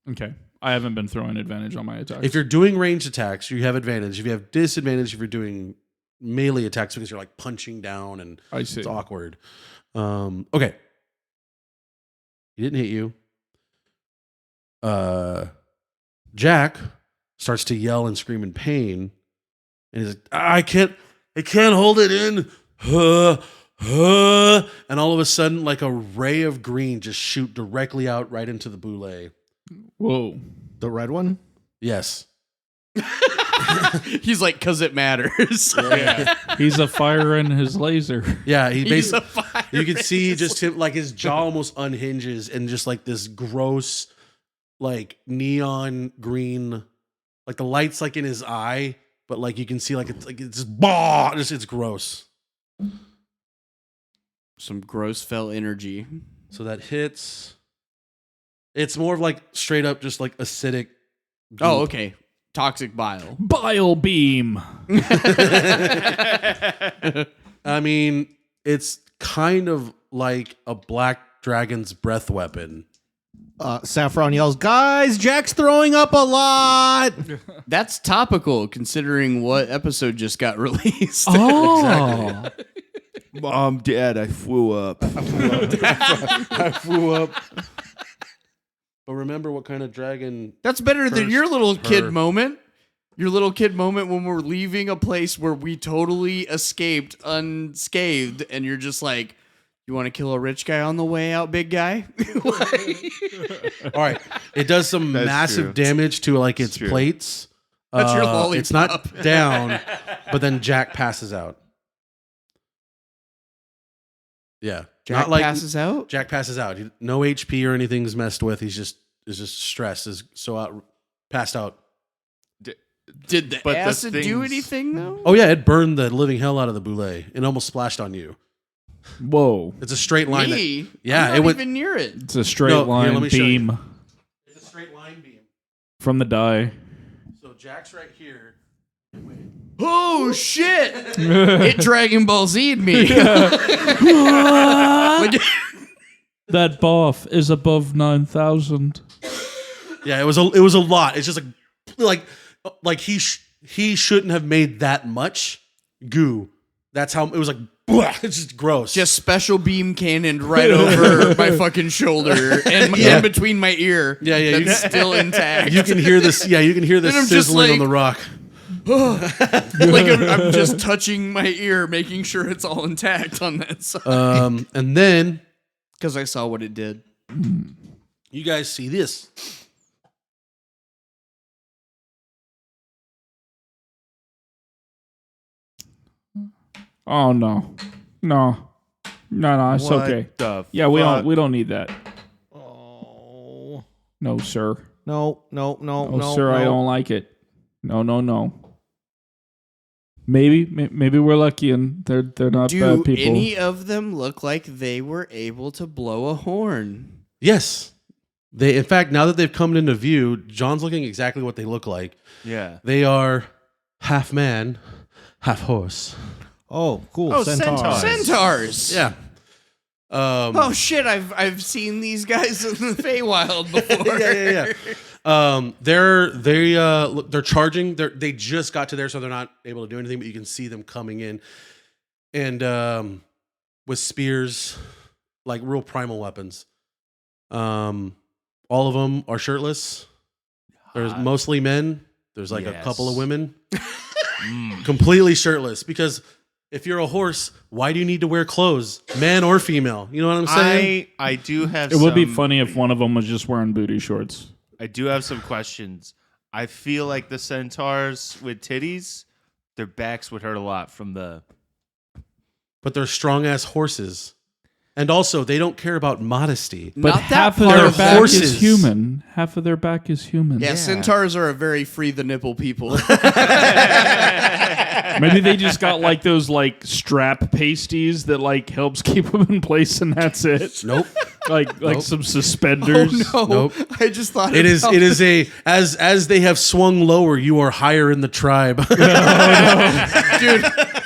Okay. I haven't been throwing advantage on my attacks. If you're doing ranged attacks, you have advantage. If you have disadvantage, if you're doing melee attacks because you're like punching down and I see. it's awkward. Okay. He didn't hit you. Jack starts to yell and scream in pain, and he's like, I can't hold it in. And all of a sudden, like a ray of green just shoot directly out right into the boule. Whoa. The red one? Yes. He's like, "'Cause it matters." Yeah. He's a fire in his laser. Yeah, he He's a basically. fire. You can see just him, like his jaw almost unhinges, and just like this gross, like neon green, like the light's like in his eye, but like you can see like it's just bah, it's gross. Some gross fell energy. So that hits. It's more of like straight up just like acidic. Oh, goop. okay. Toxic bile. Bile beam. I mean, it's kind of like a black dragon's breath weapon. Saffron yells, "Guys, Jack's throwing up a lot." That's topical considering what episode just got released. Oh. Mom, Dad, I flew up. I flew up. But remember what kind of dragon. That's better than Cursed your little kid her. moment. Your little kid moment when we're leaving a place where we totally escaped unscathed, and you're just like, "You want to kill a rich guy on the way out, big guy?" All right. It does some That's massive true. damage to like its true. plates. That's your It's not lollipop. down, but then Jack passes out. Yeah. Jack not like passes out. Jack passes out. No HP or anything's messed with. He's just stressed. Is so out passed out. Did the But the acid do things- anything though? Oh yeah, it burned the living hell out of the boule. It almost splashed on you. Whoa. It's a straight line. Me? Yeah, I'm not it went- even near it. It's a straight No, here, line let me show you. beam It's a straight line beam. from the die. So Jack's right here. Oh shit! It Dragon Ball Z'd me. Like, That buff is above 9,000. Yeah, it was a lot. It's just like he shouldn't have made that much goo. That's how it was like. Blah, it's just gross. just special beam cannon right over my fucking shoulder and in between my ear. Yeah, That's still intact. you can hear this. Yeah, you can hear this And I'm just sizzling on like- the rock. Like I'm just touching my ear, making sure it's all intact on that side. And then Because I saw what it did. you guys see this. Oh no. No, it's What okay. the Yeah, fuck? we don't need that. Oh. No, sir. No, No, sir, I don't like it. No. Maybe we're lucky and they're not Do bad people. any of them look like they were able to blow a horn? Yes, they. In fact, now that they've come into view, John's looking exactly what they look like. Yeah. They are half man, half horse. Oh, cool. Oh, Centaurs. centaurs. Centaurs. Yeah. Oh shit! I've seen these guys in the Feywild before. yeah. They're charging. They just got to there, so they're not able to do anything. But you can see them coming in, and with spears, like real primal weapons. All of them are shirtless. There's mostly men. There's like a Yes. couple of women, completely shirtless. Because if you're a horse, why do you need to wear clothes, man or female? You know what I'm saying? I do have. It would be some- funny if one of them was just wearing booty shorts. I do have some questions. I feel like the centaurs with titties, their backs would hurt a lot from the. But they're strong ass horses. And also, they don't care about modesty. But Not that half of part their of back horses. is human. Half of their back is human. Yeah, centaurs are a very free the nipple people. Maybe they just got like those like strap pasties that like helps keep them in place, and that's it. Nope. Like Nope. some suspenders. Oh no! Nope. I just thought It is about- as they have swung lower, you are higher in the tribe.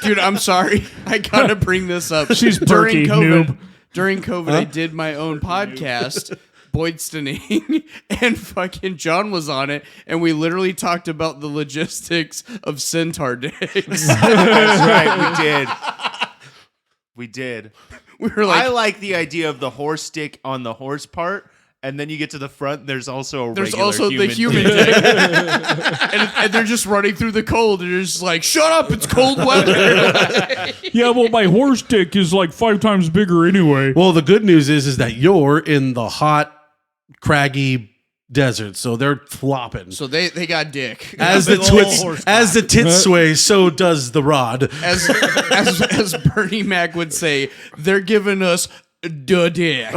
dude. I'm sorry. I gotta bring this up. She's during perky, COVID. noob. During COVID, I did my own podcast, Boydstoning, and fucking John was on it, and we literally talked about the logistics of centaur dicks. That's right. We did. We did. We were like, I like the idea of the horse dick on the horse part, and then you get to the front. There's also a there's regular also the human dick. dick, and they're just running through the cold, and you're just like, shut up, it's cold weather. Yeah, well, my horse dick is like 5 times bigger anyway. Well, the good news is that you're in the hot, craggy desert, so they're flopping. So they got dick. As the big ol' twits, horse as the tits sway, so does the rod. As Bernie Mac would say, they're giving us the dick.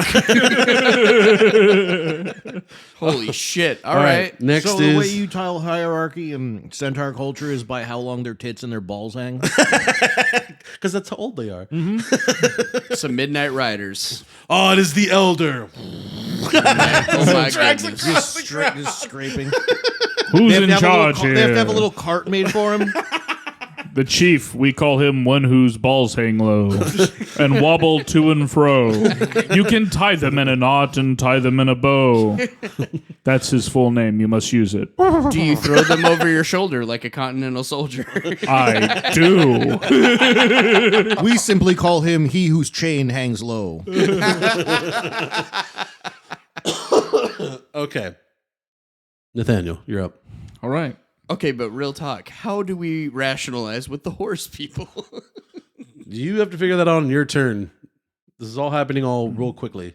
Holy shit! All right. Next So the way is you tile hierarchy in centaur culture is by how long their tits and their balls hang. because that's how old they are. Some Midnight Riders. Oh, it is the elder. Oh my goodness. Just scraping. Who's They have, in to have a little charge ca- they have to have a here? little cart made for him. The chief, we call him one whose balls hang low and wobble to and fro. You can tie them in a knot and tie them in a bow. That's his full name. You must use it. Do you throw them over your shoulder like a continental soldier? I do. We simply call him he whose chain hangs low. Okay, Nathaniel, you're up. All right. Okay, but real talk. How do we rationalize with the horse people? You have to figure that out on your turn. This is all happening all real quickly.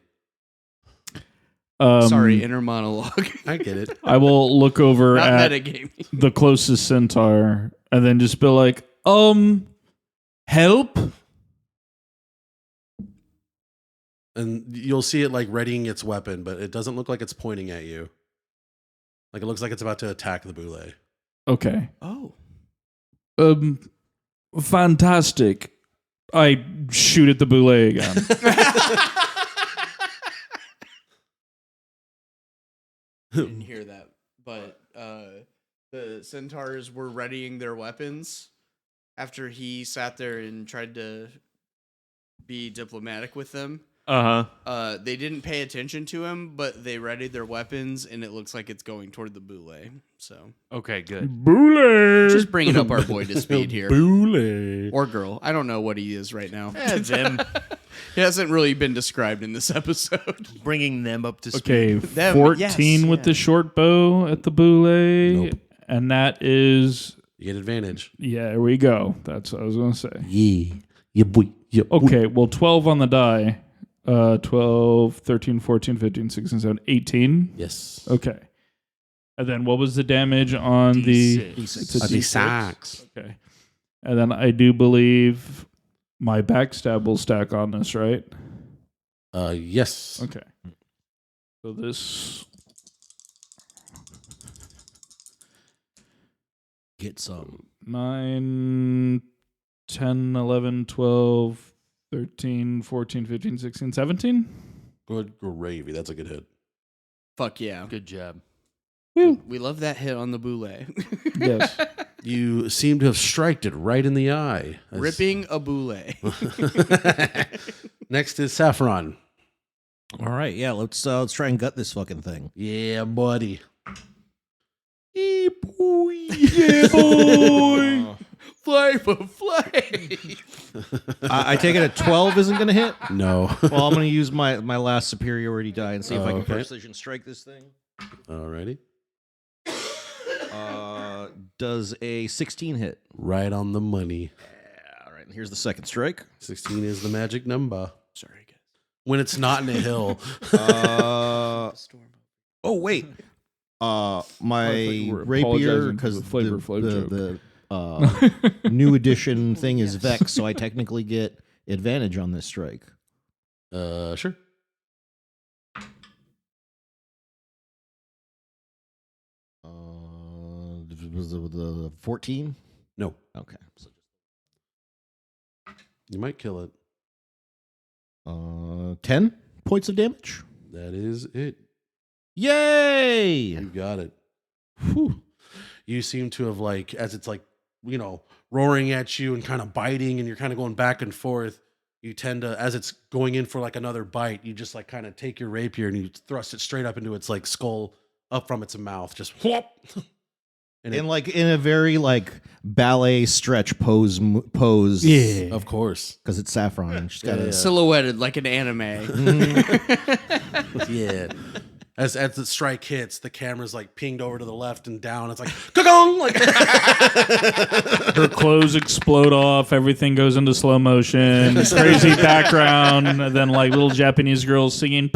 Sorry, inner monologue. I get it. I will look over Not at metagaming. the closest centaur and then just be like, help? And you'll see it like readying its weapon, but it doesn't look like it's pointing at you. Like it looks like it's about to attack the boule. Okay. Oh. Fantastic. I shoot at the boule again. Didn't hear that, but the centaurs were readying their weapons after he sat there and tried to be diplomatic with them. They didn't pay attention to him, but they readied their weapons, and it looks like it's going toward the boule. So Okay, good. Boule. just bringing up our boy to speed here, Boule. or girl. I don't know what he is right now. Them He hasn't really been described in this episode. bringing them up to speed. Okay, Them, 14 yes, with yeah. the short bow at the boule. Nope. And that is, You get advantage. yeah, there we go. That's what I was going to say. Yeah. Yeah, boy. Yeah, boy. Okay, well, 12 on the die. 12, 13, 14, 15, 16, 17, 18. Yes. Okay. And then what was the damage on the... D6. It's a The D6. sacks. Okay. And then I do believe my backstab will stack on this, right? Yes. Okay. So this... Get some. 9, 10, 11, 12, 13, 14, 15, 16, 17? Good gravy. That's a good hit. Fuck yeah. Good job. We love that hit on the boule. Yes. You seem to have striked it right in the eye. Ripping a boule. Next is Saffron. All right, yeah, let's try and gut this fucking thing. Yeah, buddy. Yeah, boy. Yeah, boy. Flavor Flav. I take it a 12 isn't going to hit. No. Well, I'm going to use my last superiority die and see if I can Okay. precision strike this thing. Alrighty. Does a 16 hit? Right on the money. Yeah, all right. And here's the second strike. 16 is the magic number. Sorry, guys. When it's not in a hill. Oh wait. I thought My you were rapier apologizing for because the Flavor Flav the new edition thing is Vex, so I technically get advantage on this strike. Sure. Was the 14? No. Okay. So You might kill it. 10 points of damage. That is it. Yay! You got it. Whew. You seem to have, like, as it's like, you know, roaring at you and kind of biting and you're kind of going back and forth, you tend to, as it's going in for like another bite, you just like kind of take your rapier and you thrust it straight up into its like skull, up from its mouth, just whoop. And And like in a very like ballet stretch pose, Yeah. of course. because it's Saffron. And she's got Yeah, a yeah. Silhouetted like an anime. Yeah. As the strike hits, the camera's like pinged over to the left and down. It's like, ka-gong! Like, Her clothes explode off. Everything goes into slow motion. This crazy background. And then like little Japanese girls singing.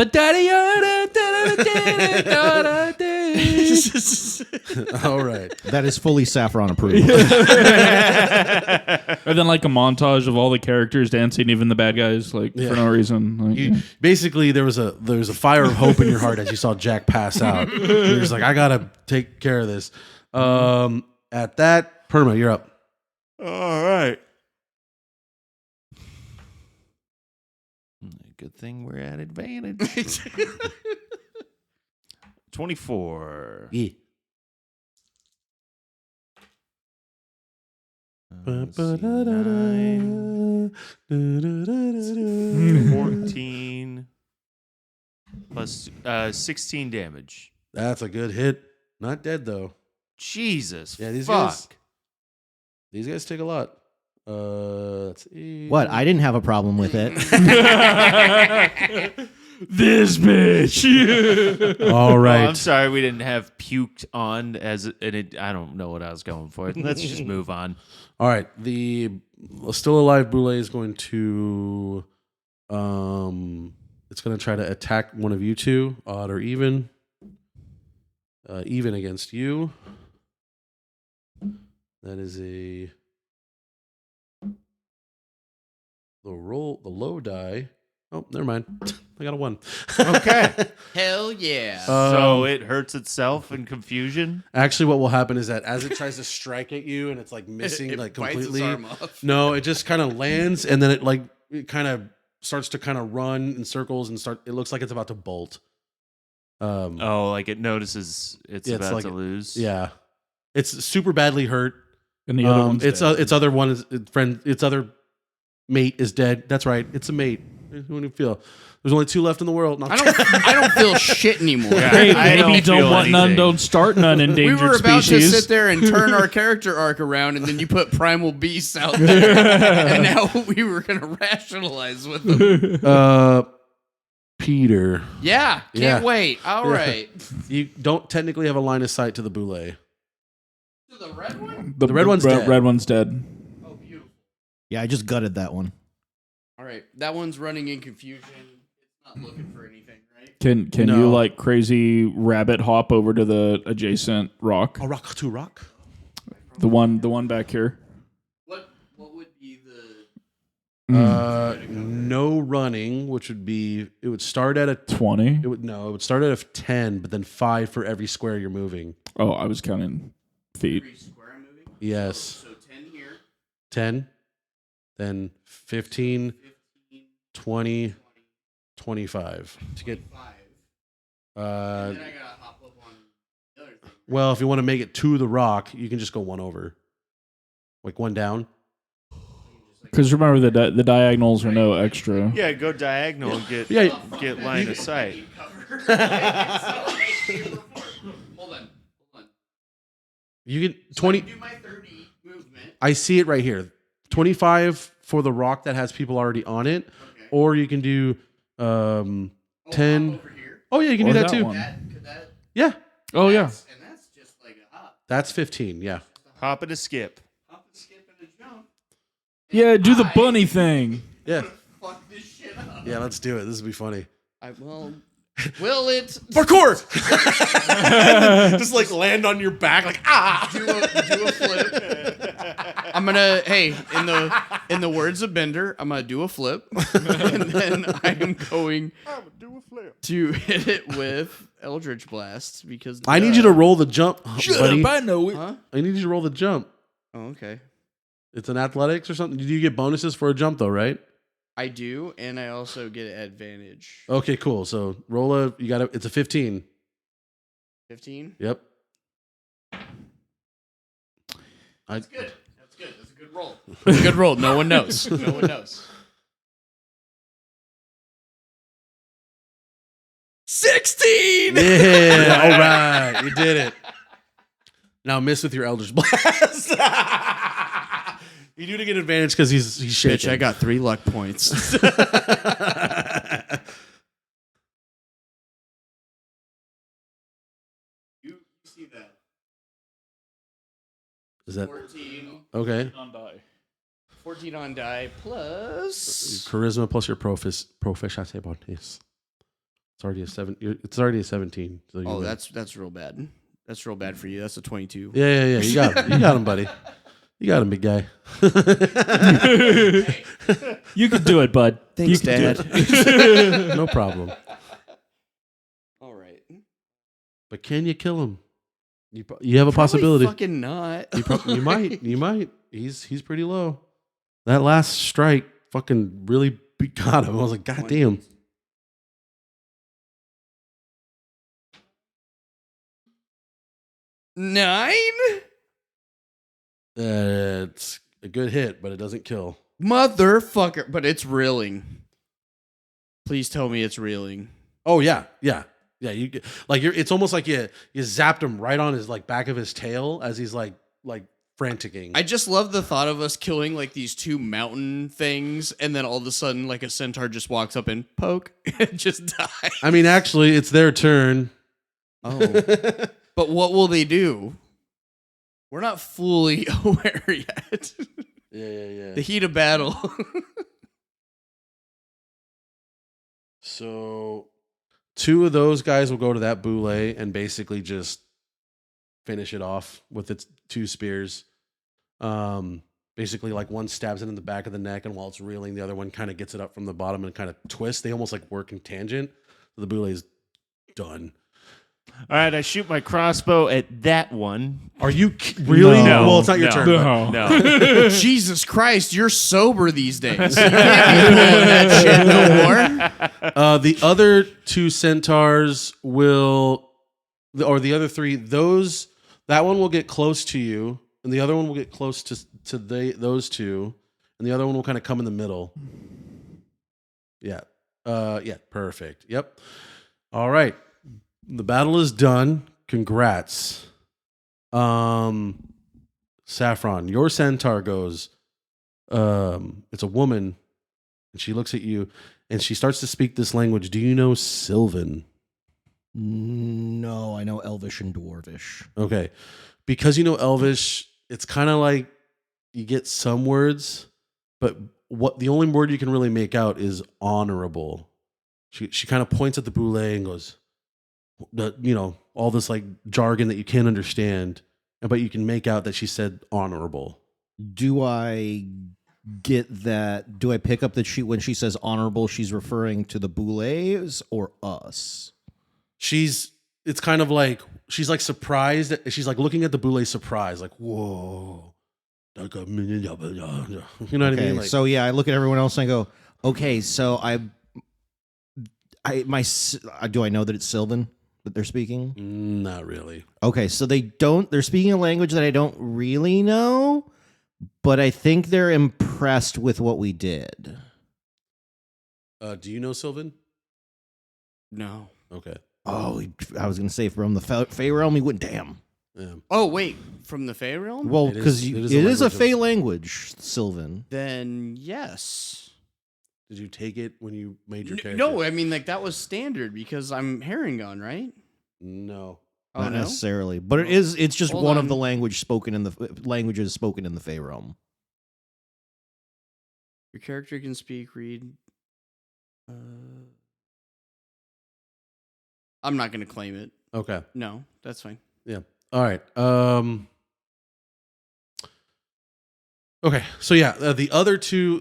all right. that is fully Saffron approved. And then like a montage of all the characters dancing, even the bad guys, like Yeah. for no reason. Like, You, basically, there was a fire of hope in your heart as you saw Jack pass out. You're just like, I gotta take care of this. At that, Perma, you're up. All right. Good thing we're at advantage. 24. Yeah. Let's see, 9, 14 plus 16 damage. That's a good hit. Not dead though. Jesus. Yeah, these fuck. guys- These guys take a lot. Let's see. What? I didn't have a problem with it. this bitch. All Oh, right. I'm sorry we didn't have puked on as I don't know what I was going for. Let's just move on. All right. The still alive Boule is going to it's going to try to attack one of you two, odd or even. Even against you. That is the low die Oh, never mind. I got a 1. Okay. Hell yeah. So it hurts itself in confusion. Actually, what will happen is that as it tries to strike at you and it's like missing It like bites its completely. arm off. No, it just kind of lands and then it kind of starts to kind of run in circles and it looks like it's about to bolt. Oh, like it notices it's Yeah, about to lose. Yeah. It's super badly hurt. And the other one's its dead. its other one is its other mate is dead. That's right. It's a mate. Who do you feel? There's only 2 left in the world. No, I don't feel shit anymore. Hey, I maybe don't don't feel want none, anything. don't start none. We Endangered were about species. to sit there and turn our character arc around, and then you put primal beasts out there, and now we were gonna rationalize with them. Peter. Yeah, can't Yeah. wait. All right. You don't technically have a line of sight to the boule. To the red one. The red one's dead. Red one's dead. Oh, beautiful. Yeah, I just gutted that one. All right, that one's running in confusion. It's not looking for anything, right? Can No. you like crazy rabbit hop over to the adjacent rock? A rock to rock. The one back here. What would be the? No running, which would be it would start at a 20. it would start at a 10, but then 5 for every square you're moving. Oh, I was counting feet. Every square I'm moving. Yes. So 10 here. 10, then 15, 15, 20, 25 to get 5. uh Then I gotta hop up on the other thing. well, if you want to make it to the rock, you can just go 1 over. Like 1 down. Because remember the diagonals are no extra. Yeah, go diagonal and get Yeah. get line of sight. Hold on. You can 20 Do my 30 movement. I see it right here. 25 for the rock that has people already on it, Okay. or you can do 10. Over here. Oh yeah, you can Or do that that too. one. Could that? Yeah. Oh yeah. And that's just like a hop. That's 15, yeah. Hop and a skip. Hop and skip and a jump. Yeah, do the bunny thing. Yeah. Fuck this shit up. Yeah, let's do it. This will be funny. Will it Parkour! Just like land on your back like do a flip? I'm gonna in the words of Bender, I'm gonna do a flip, and then I am going to hit it with Eldritch Blast because I need you to roll the jump, buddy. I know it. Huh? I need you to roll the jump. Oh, okay. It's an athletics or something. Do you get bonuses for a jump though, right? I do, and I also get advantage. Okay, cool. So it's a 15. 15. Yep. That's good. That's good. That's a good roll. That's a good roll. No one knows. No one knows. 16. Yeah, all right. You did it. Now miss with your Eldritch Blast. You do to get advantage because he's shaking. Bitch, I got 3 luck points. You see that? Is that 14. okay? 14 on die plus. Charisma plus your proficiency bonus. It's already a 7. It's already a 17. So you Oh, win. that's real bad. That's real bad for you. That's a 22. Yeah. You got him. You got him, buddy. You got him, big guy. You can do it, bud. Thanks, you can do Dad. it. No problem. All right. But can you kill him? You have a possibility. Fucking not. You might. You might. He's pretty low. That last strike fucking really got him. I was like, God damn. Nine? It's a good hit, but it doesn't kill. Motherfucker. But it's reeling. Please tell me it's reeling. Oh yeah. It's almost like you zapped him right on his like back of his tail as he's like franticing. I just love the thought of us killing like these 2 mountain things, and then all of a sudden, like a centaur just walks up and poke and just die. I mean, actually, it's their turn. Oh, but what will they do? We're not fully aware yet. Yeah. The heat of battle. So 2 of those guys will go to that boule and basically just finish it off with its 2 spears. basically like one stabs it in the back of the neck, and while it's reeling, the other one kind of gets it up from the bottom and kind of twists. They almost like work in tangent. So the boule is done. All right, I shoot my crossbow at that one. Are you really? No. Well, it's not your turn. No. No. Jesus Christ, you're sober these days. You can't be pulling that shit no more. The other 2 centaurs will, or the other 3, that one will get close to you, and the other one will get close to those 2, and the other one will kind of come in the middle. Yeah. Yeah. Perfect. Yep. All right. The battle is done. Congrats. Saffron, your centaur goes, it's a woman, and she looks at you, and she starts to speak this language. Do you know Sylvan? No, I know Elvish and Dwarvish. Okay. Because you know Elvish, it's kind of like you get some words, but what the only word you can really make out is honorable. She kind of points at the boule and goes, all this like jargon that you can't understand, but you can make out that she said honorable. Do I get that? Do I pick up that when she says honorable, she's referring to the boulets or us? It's kind of like she's like surprised. She's like looking at the boule surprised, like, whoa. You know what I mean? Like, So yeah, I look at everyone else and I go, okay, so do I know that it's Sylvan that they're speaking? not really. Okay, so they're speaking a language that I don't really know, but I think they're impressed with what we did. Do you know Sylvan? No. Okay. Oh, I was going to say from the Fey realm, he went, damn. Yeah. Oh, wait. From the Fey realm? Well, It because is it a is a language of- Fey language, Sylvan. Then yes. Did you take it when you made your character? No, I mean, like, that was standard because I'm Herringon, right? No. Oh, Not no? necessarily, but it's just Hold one on. of the languages spoken in the Fey realm. Your character can speak, read. I'm not going to claim it. Okay. No, that's fine. Yeah. All right. Okay. So yeah, the other 2,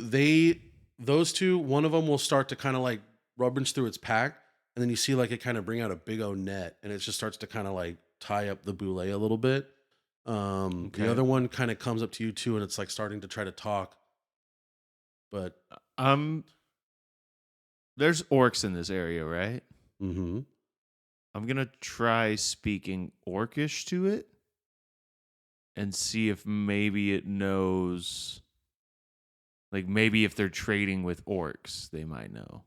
those 2, one of them will start to kind of like rummage through its pack, and then you see like it kind of bring out a big old net, and it just starts to kind of like tie up the boule a little bit. The other one kind of comes up to you too, and it's like starting to try to talk, but There's orcs in this area, right? mm-hmm. I'm gonna try speaking Orcish to it and see if maybe it knows. Like maybe if they're trading with orcs, they might know.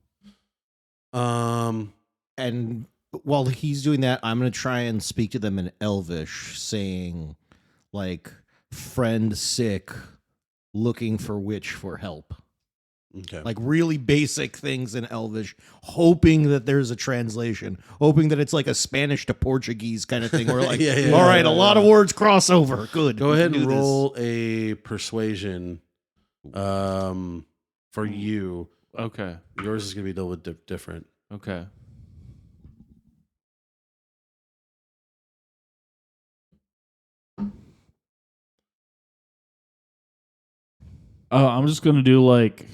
And while he's doing that, I'm going to try and speak to them in Elvish, saying, like, friend sick, looking for witch for help. Okay. Like, really basic things in Elvish, hoping that there's a translation, hoping that it's like a Spanish to Portuguese kind of thing. Where, like, Yeah, all right, yeah, a lot of words cross over. Good. Go we ahead can and do this. roll a persuasion for you. Okay. Yours is going to be a little bit different. Okay. I'm just gonna do like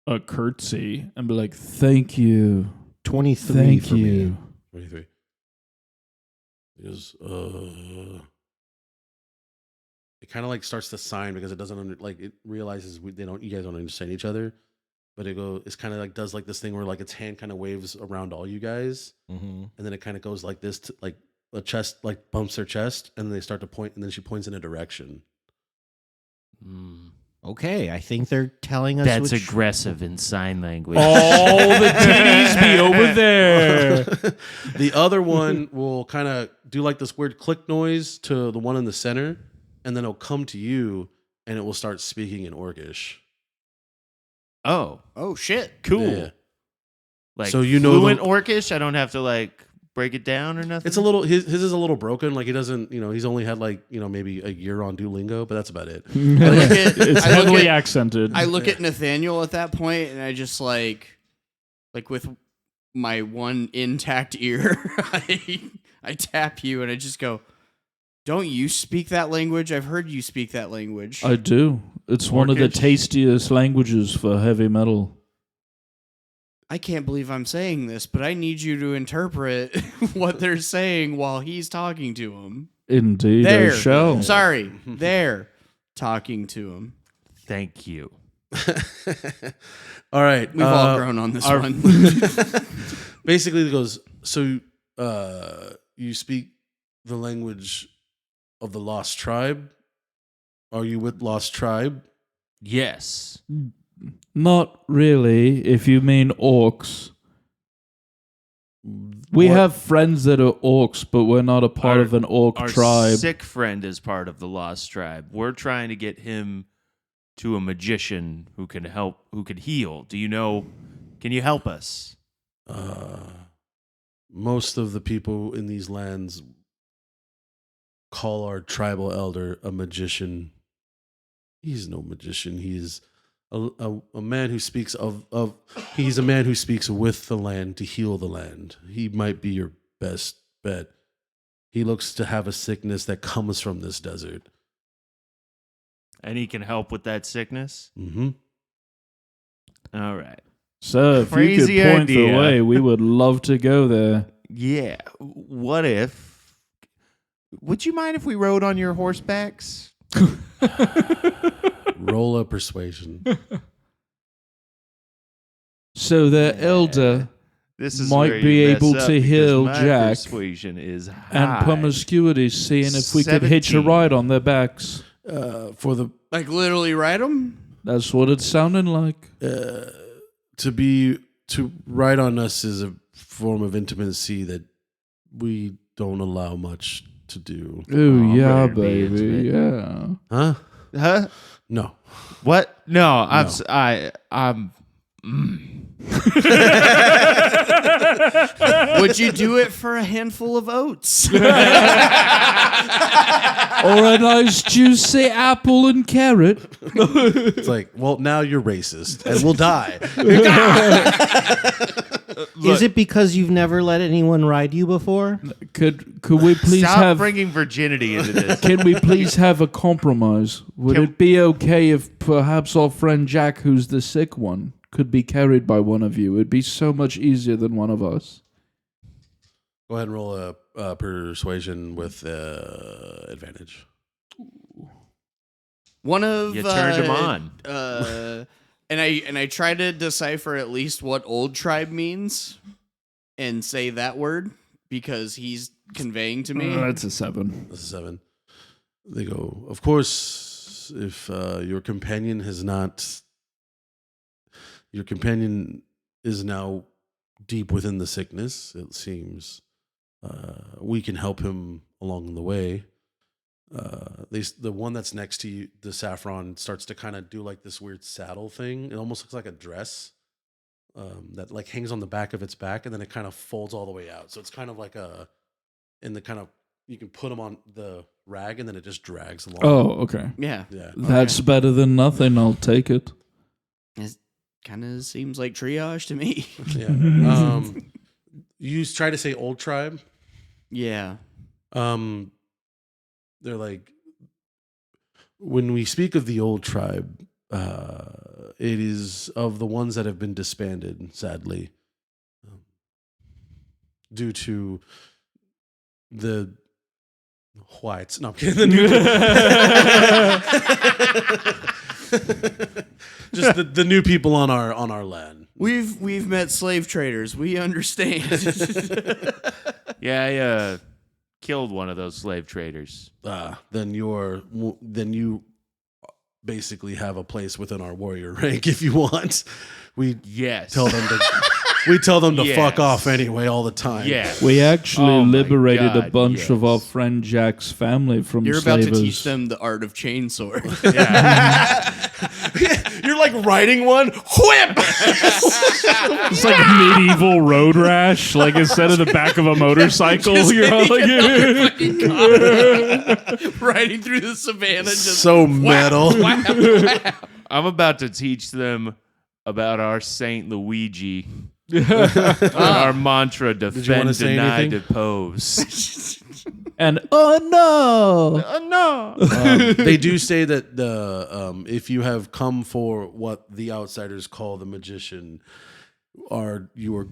a curtsy and be like, "Thank you, 23 thank for you." me. 23. Because it kind of like starts to sign because it doesn't it realizes you guys don't understand each other, but it's kind of like does like this thing where like its hand kind of waves around all you guys, Mm-hmm. and then it kind of goes like this to like a chest like bumps their chest, and then they start to point, and then she points in a direction. Okay, I think they're telling us That's which... aggressive in sign language. All the titties be over there. The other one will kind of do like this weird click noise to the one in the center, and then it'll come to you, and it will start speaking in Orcish. Oh, Oh, shit. cool. Yeah. Like So you know fluent Orcish. I don't have to like break it down or nothing. It's a little his is a little broken. Like he doesn't, he's only had like maybe a year on Duolingo, but that's about it. It's I look heavily at- accented. I look at Nathaniel at that point, and I just like with my one intact ear, I tap you, and I just go, Don't you speak that language? I've heard you speak that language. I do. It's one of the Orcish? tastiest languages for heavy metal. I can't believe I'm saying this, but I need you to interpret what they're saying while he's talking to him. Indeed, There. I shall. Sorry. They're talking to him. Thank you. All right. We've all grown on this one. Basically, it goes, so you speak the language of the Lost Tribe? Are you with Lost Tribe? Yes. Not really, if you mean orcs. We What- have friends that are orcs, but we're not a part of an orc Our tribe. sick friend is part of the Lost Tribe. We're trying to get him to a magician who can help, who can heal. Do you know? Can you help us? Most of the people in these lands call our tribal elder a magician. He's no magician. He's a man who speaks he's a man who speaks with the land to heal the land. He might be your best bet. He looks to have a sickness that comes from this desert. And he can help with that sickness? Mm-hmm. All right. So if Crazy you could point idea. the way, we would love to go there. Yeah. What if? Would you mind if we rode on your horsebacks? Roll a persuasion. So their elder This is Might where be you mess able up to because heal my Jack persuasion is high. and promiscuity, seeing if we could hitch a 17. ride on their backs. For the Like literally ride him? That's what it's sounding like. to ride on us is a form of intimacy that we don't allow much to do. Ooh, I'm yeah, ready to be baby, intimate. yeah. Huh? Huh? No. What? No, I'm. No. s- I'm. Would you do it for a handful of oats? Or a nice juicy apple and carrot. It's like, well, now you're racist and we'll die. Is it because you've never let anyone ride you before? Could we please Stop have bringing virginity into this. Can we please have a compromise? Would Can- it be okay if perhaps our friend Jack, who's the sick one, could be carried by one of you? It'd be so much easier than one of us. Go ahead and roll a persuasion with advantage. One of You turned him on. And I try to decipher at least what old tribe means and say that word because he's conveying to me. That's a 7. That's a 7. They go, of course, if your companion is now deep within the sickness, it seems we can help him along the way. The one that's next to you, the saffron, starts to kind of do like this weird saddle thing. It almost looks like a dress that like hangs on the back of its back, and then it kind of folds all the way out. So it's kind of like you can put them on the rag, and then it just drags along. Oh, okay. Yeah. Yeah. That's better than nothing. I'll take it. It kind of seems like triage to me. Yeah. You try to say old tribe. Yeah. They're like, when we speak of the old tribe, it is of the ones that have been disbanded, sadly, due to the whites. No, I'm kidding. Just the new people on our land. We've met slave traders. We understand. Yeah, I killed one of those slave traders. Then you basically have a place within our warrior rank if you want. We Yes. tell them to Yes. fuck off anyway all the time. Yeah. We actually Oh my liberated a God, bunch of our yes. friend Jack's family from You're about to slavers. teach them the art of chainsword. Yeah. You're like riding one, whip. It's like medieval road rash. Like instead of the back of a motorcycle, you're all like, Riding through the savannah. Just So metal. I'm about to teach them about our Saint Luigi. Our mantra: you wanna defend, say deny, anything? depose. And oh no, No. They do say that the if you have come for what the outsiders call the magician, you were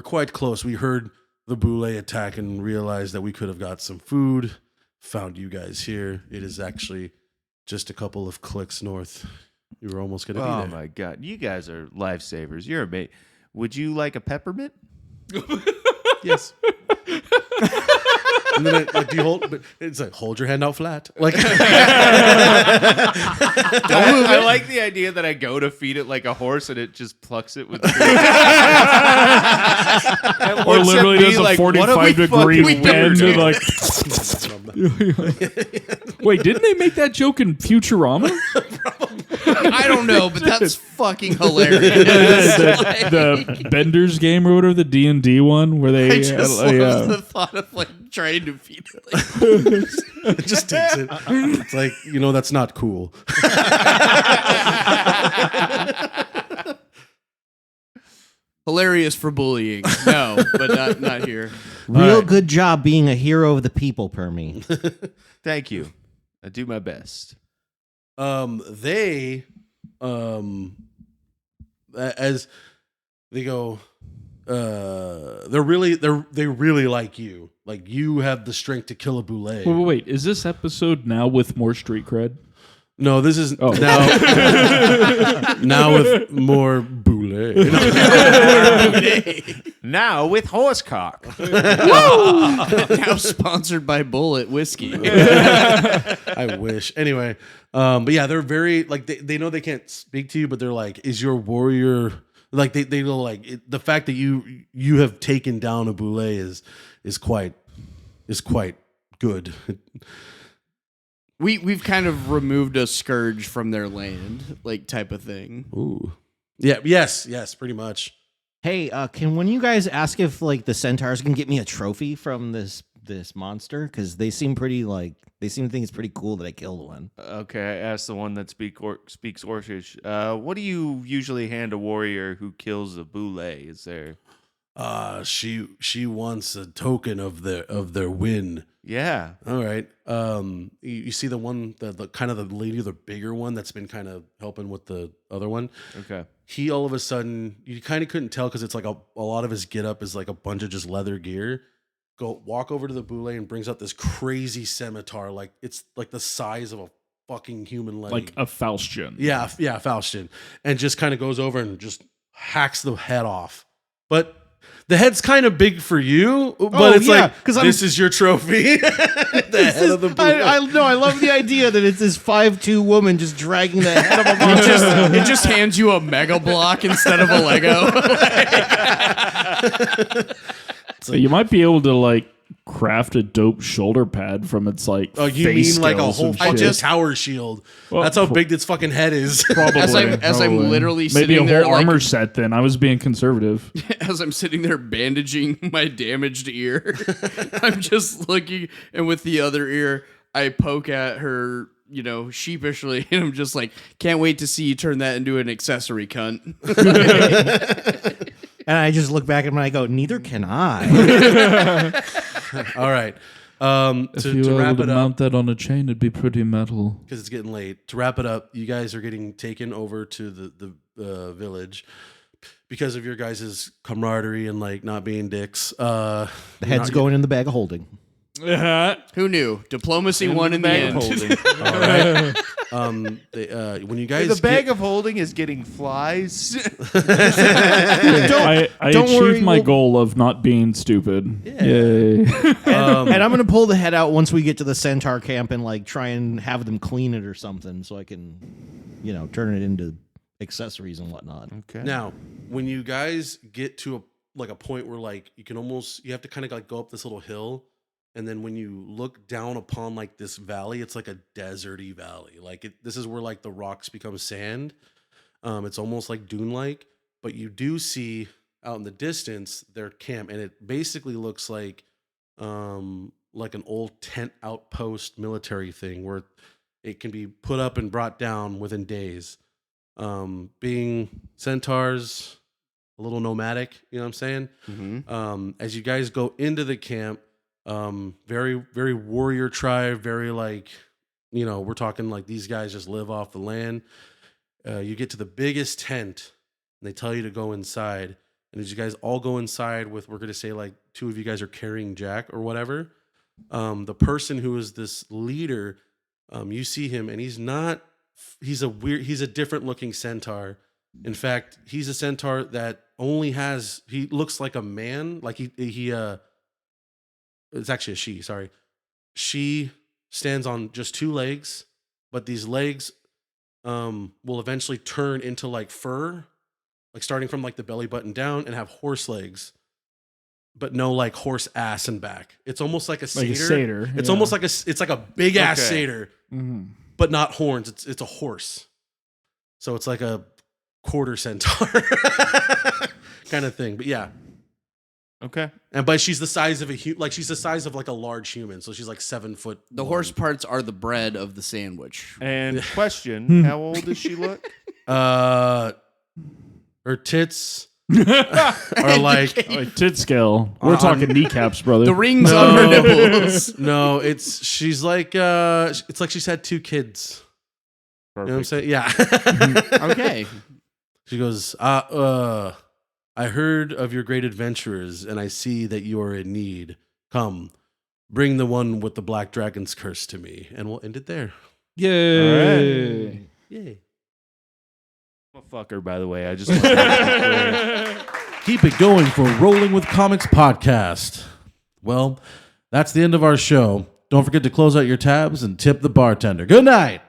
quite close. We heard the Boule attack and realized that we could have got some food. Found you guys here. It is actually just a couple of clicks north. You were almost going to be Oh there. my god, you guys are lifesavers. You're amazing. Would you like a peppermint? Yes. And then do you hold? But it's like hold your hand out flat. Like I like the idea that I go to feed it like a horse and it just plucks it with. or literally does a 45-degree wind. And like, wait, didn't they make that joke in Futurama? I don't know, but that's fucking hilarious. the Bender's game or whatever, the D&D one where they I just love the thought of like trying to feed it. Like, it just takes it. It's like that's not cool. hilarious for bullying. No, but not here. Real good job being a hero of the people, Permy. Thank you. I do my best. They as they go they really like you. Like you have the strength to kill a Boule. Wait, is this episode now with more street cred? No, this is now with more Boule. Now with horsecock. Now sponsored by Bullet Whiskey. I wish. Anyway, but yeah, they're very like they know they can't speak to you, but they're like, is your warrior like they know like the fact that you have taken down a Boule is quite good. We've kind of removed a scourge from their land, like type of thing. Ooh. Yeah, yes, pretty much. Hey, when you guys ask if like the centaurs can get me a trophy from this monster? Because they seem to think it's pretty cool that I killed one. Okay, I asked the one that speaks Orcish. What do you usually hand a warrior who kills a Boule? Is there? She wants a token of their win. Yeah. All right. You see the one, the kind of the lady, the bigger one that's been kind of helping with the other one. Okay. He all of a sudden, you kind of couldn't tell because it's like a lot of his get up is like a bunch of just leather gear. Walk over to the Boule and brings out this crazy scimitar, like it's like the size of a fucking human leg, Like a Faustian. Yeah, Faustian, and just kind of goes over and just hacks the head off, but. The head's kind of big for you, but it's like, this is your trophy. The head of the Boule. I love the idea that it's this 5'2" woman just dragging the head of a monster. It just hands you a mega block instead of a Lego. So you might be able to like craft a dope shoulder pad from its like. Oh, you face mean like a skills whole and fucking shit. tower shield? Well, That's how big its fucking head is. Probably. As I'm literally maybe sitting a there, whole like- armor set. Then I was being conservative. As I'm sitting there bandaging my damaged ear, I'm just looking, and with the other ear, I poke at her, sheepishly, and I'm just like, can't wait to see you turn that into an accessory, cunt. And I just look back at him and I go, neither can I. All right. If you To were wrap able it to up, mount that on a chain, it'd be pretty metal. because it's getting late. To wrap it up, you guys are getting taken over to the village because of your guys' camaraderie and like not being dicks. The head's going in the bag of holding. Who knew? Diplomacy won in the bag end. of holding. All right. When you guys The bag get- of holding is getting flies. I don't achieved worry, my we'll- goal of not being stupid. Yeah. Yay. And I'm going to pull the head out once we get to the centaur camp and like try and have them clean it or something so I can, turn it into accessories and whatnot. Okay. Now, when you guys get to a point where like you have to kind of like go up this little hill, and then when you look down upon like this valley, it's like a deserty valley. Like this is where like the rocks become sand. It's almost like dune-like, but you do see out in the distance their camp, and it basically looks like an old tent outpost military thing where it can be put up and brought down within days. Being centaurs, a little nomadic, you know what I'm saying? Mm-hmm. As you guys go into the camp, Very, very warrior tribe, very like, we're talking like these guys just live off the land. You get to the biggest tent and they tell you to go inside. And as you guys all go inside we're going to say like 2 of you guys are carrying Jack or whatever. The person who is this leader, you see him and he's a different looking centaur. In fact, he's a centaur that he looks like a man. Like it's actually a she, sorry. She stands on just 2 legs, but these legs will eventually turn into like fur, like starting from like the belly button down, and have horse legs, but no like horse ass and back. It's almost like a satyr. Like a satyr. It's almost like it's like a big ass satyr, but not horns. It's a horse. So it's like a quarter centaur kind of thing. But yeah. Okay. But she's the size of she's the size of like a large human. So she's like 7 foot. The horse parts are the bread of the sandwich. And question, how old does she look? Her tits are like tit scale. We're talking kneecaps, brother. The rings on her nipples. No, she's like it's like she's had 2 kids. Perfect. You know what I'm saying? Yeah. Okay. She goes, I heard of your great adventurers, and I see that you are in need. Come, bring the one with the black dragon's curse to me, and we'll end it there. Yay. All right. Yay. I'm a fucker, by the way. I just want to be clear. Keep it going for Rolling with Comics podcast. Well, that's the end of our show. Don't forget to close out your tabs and tip the bartender. Good night.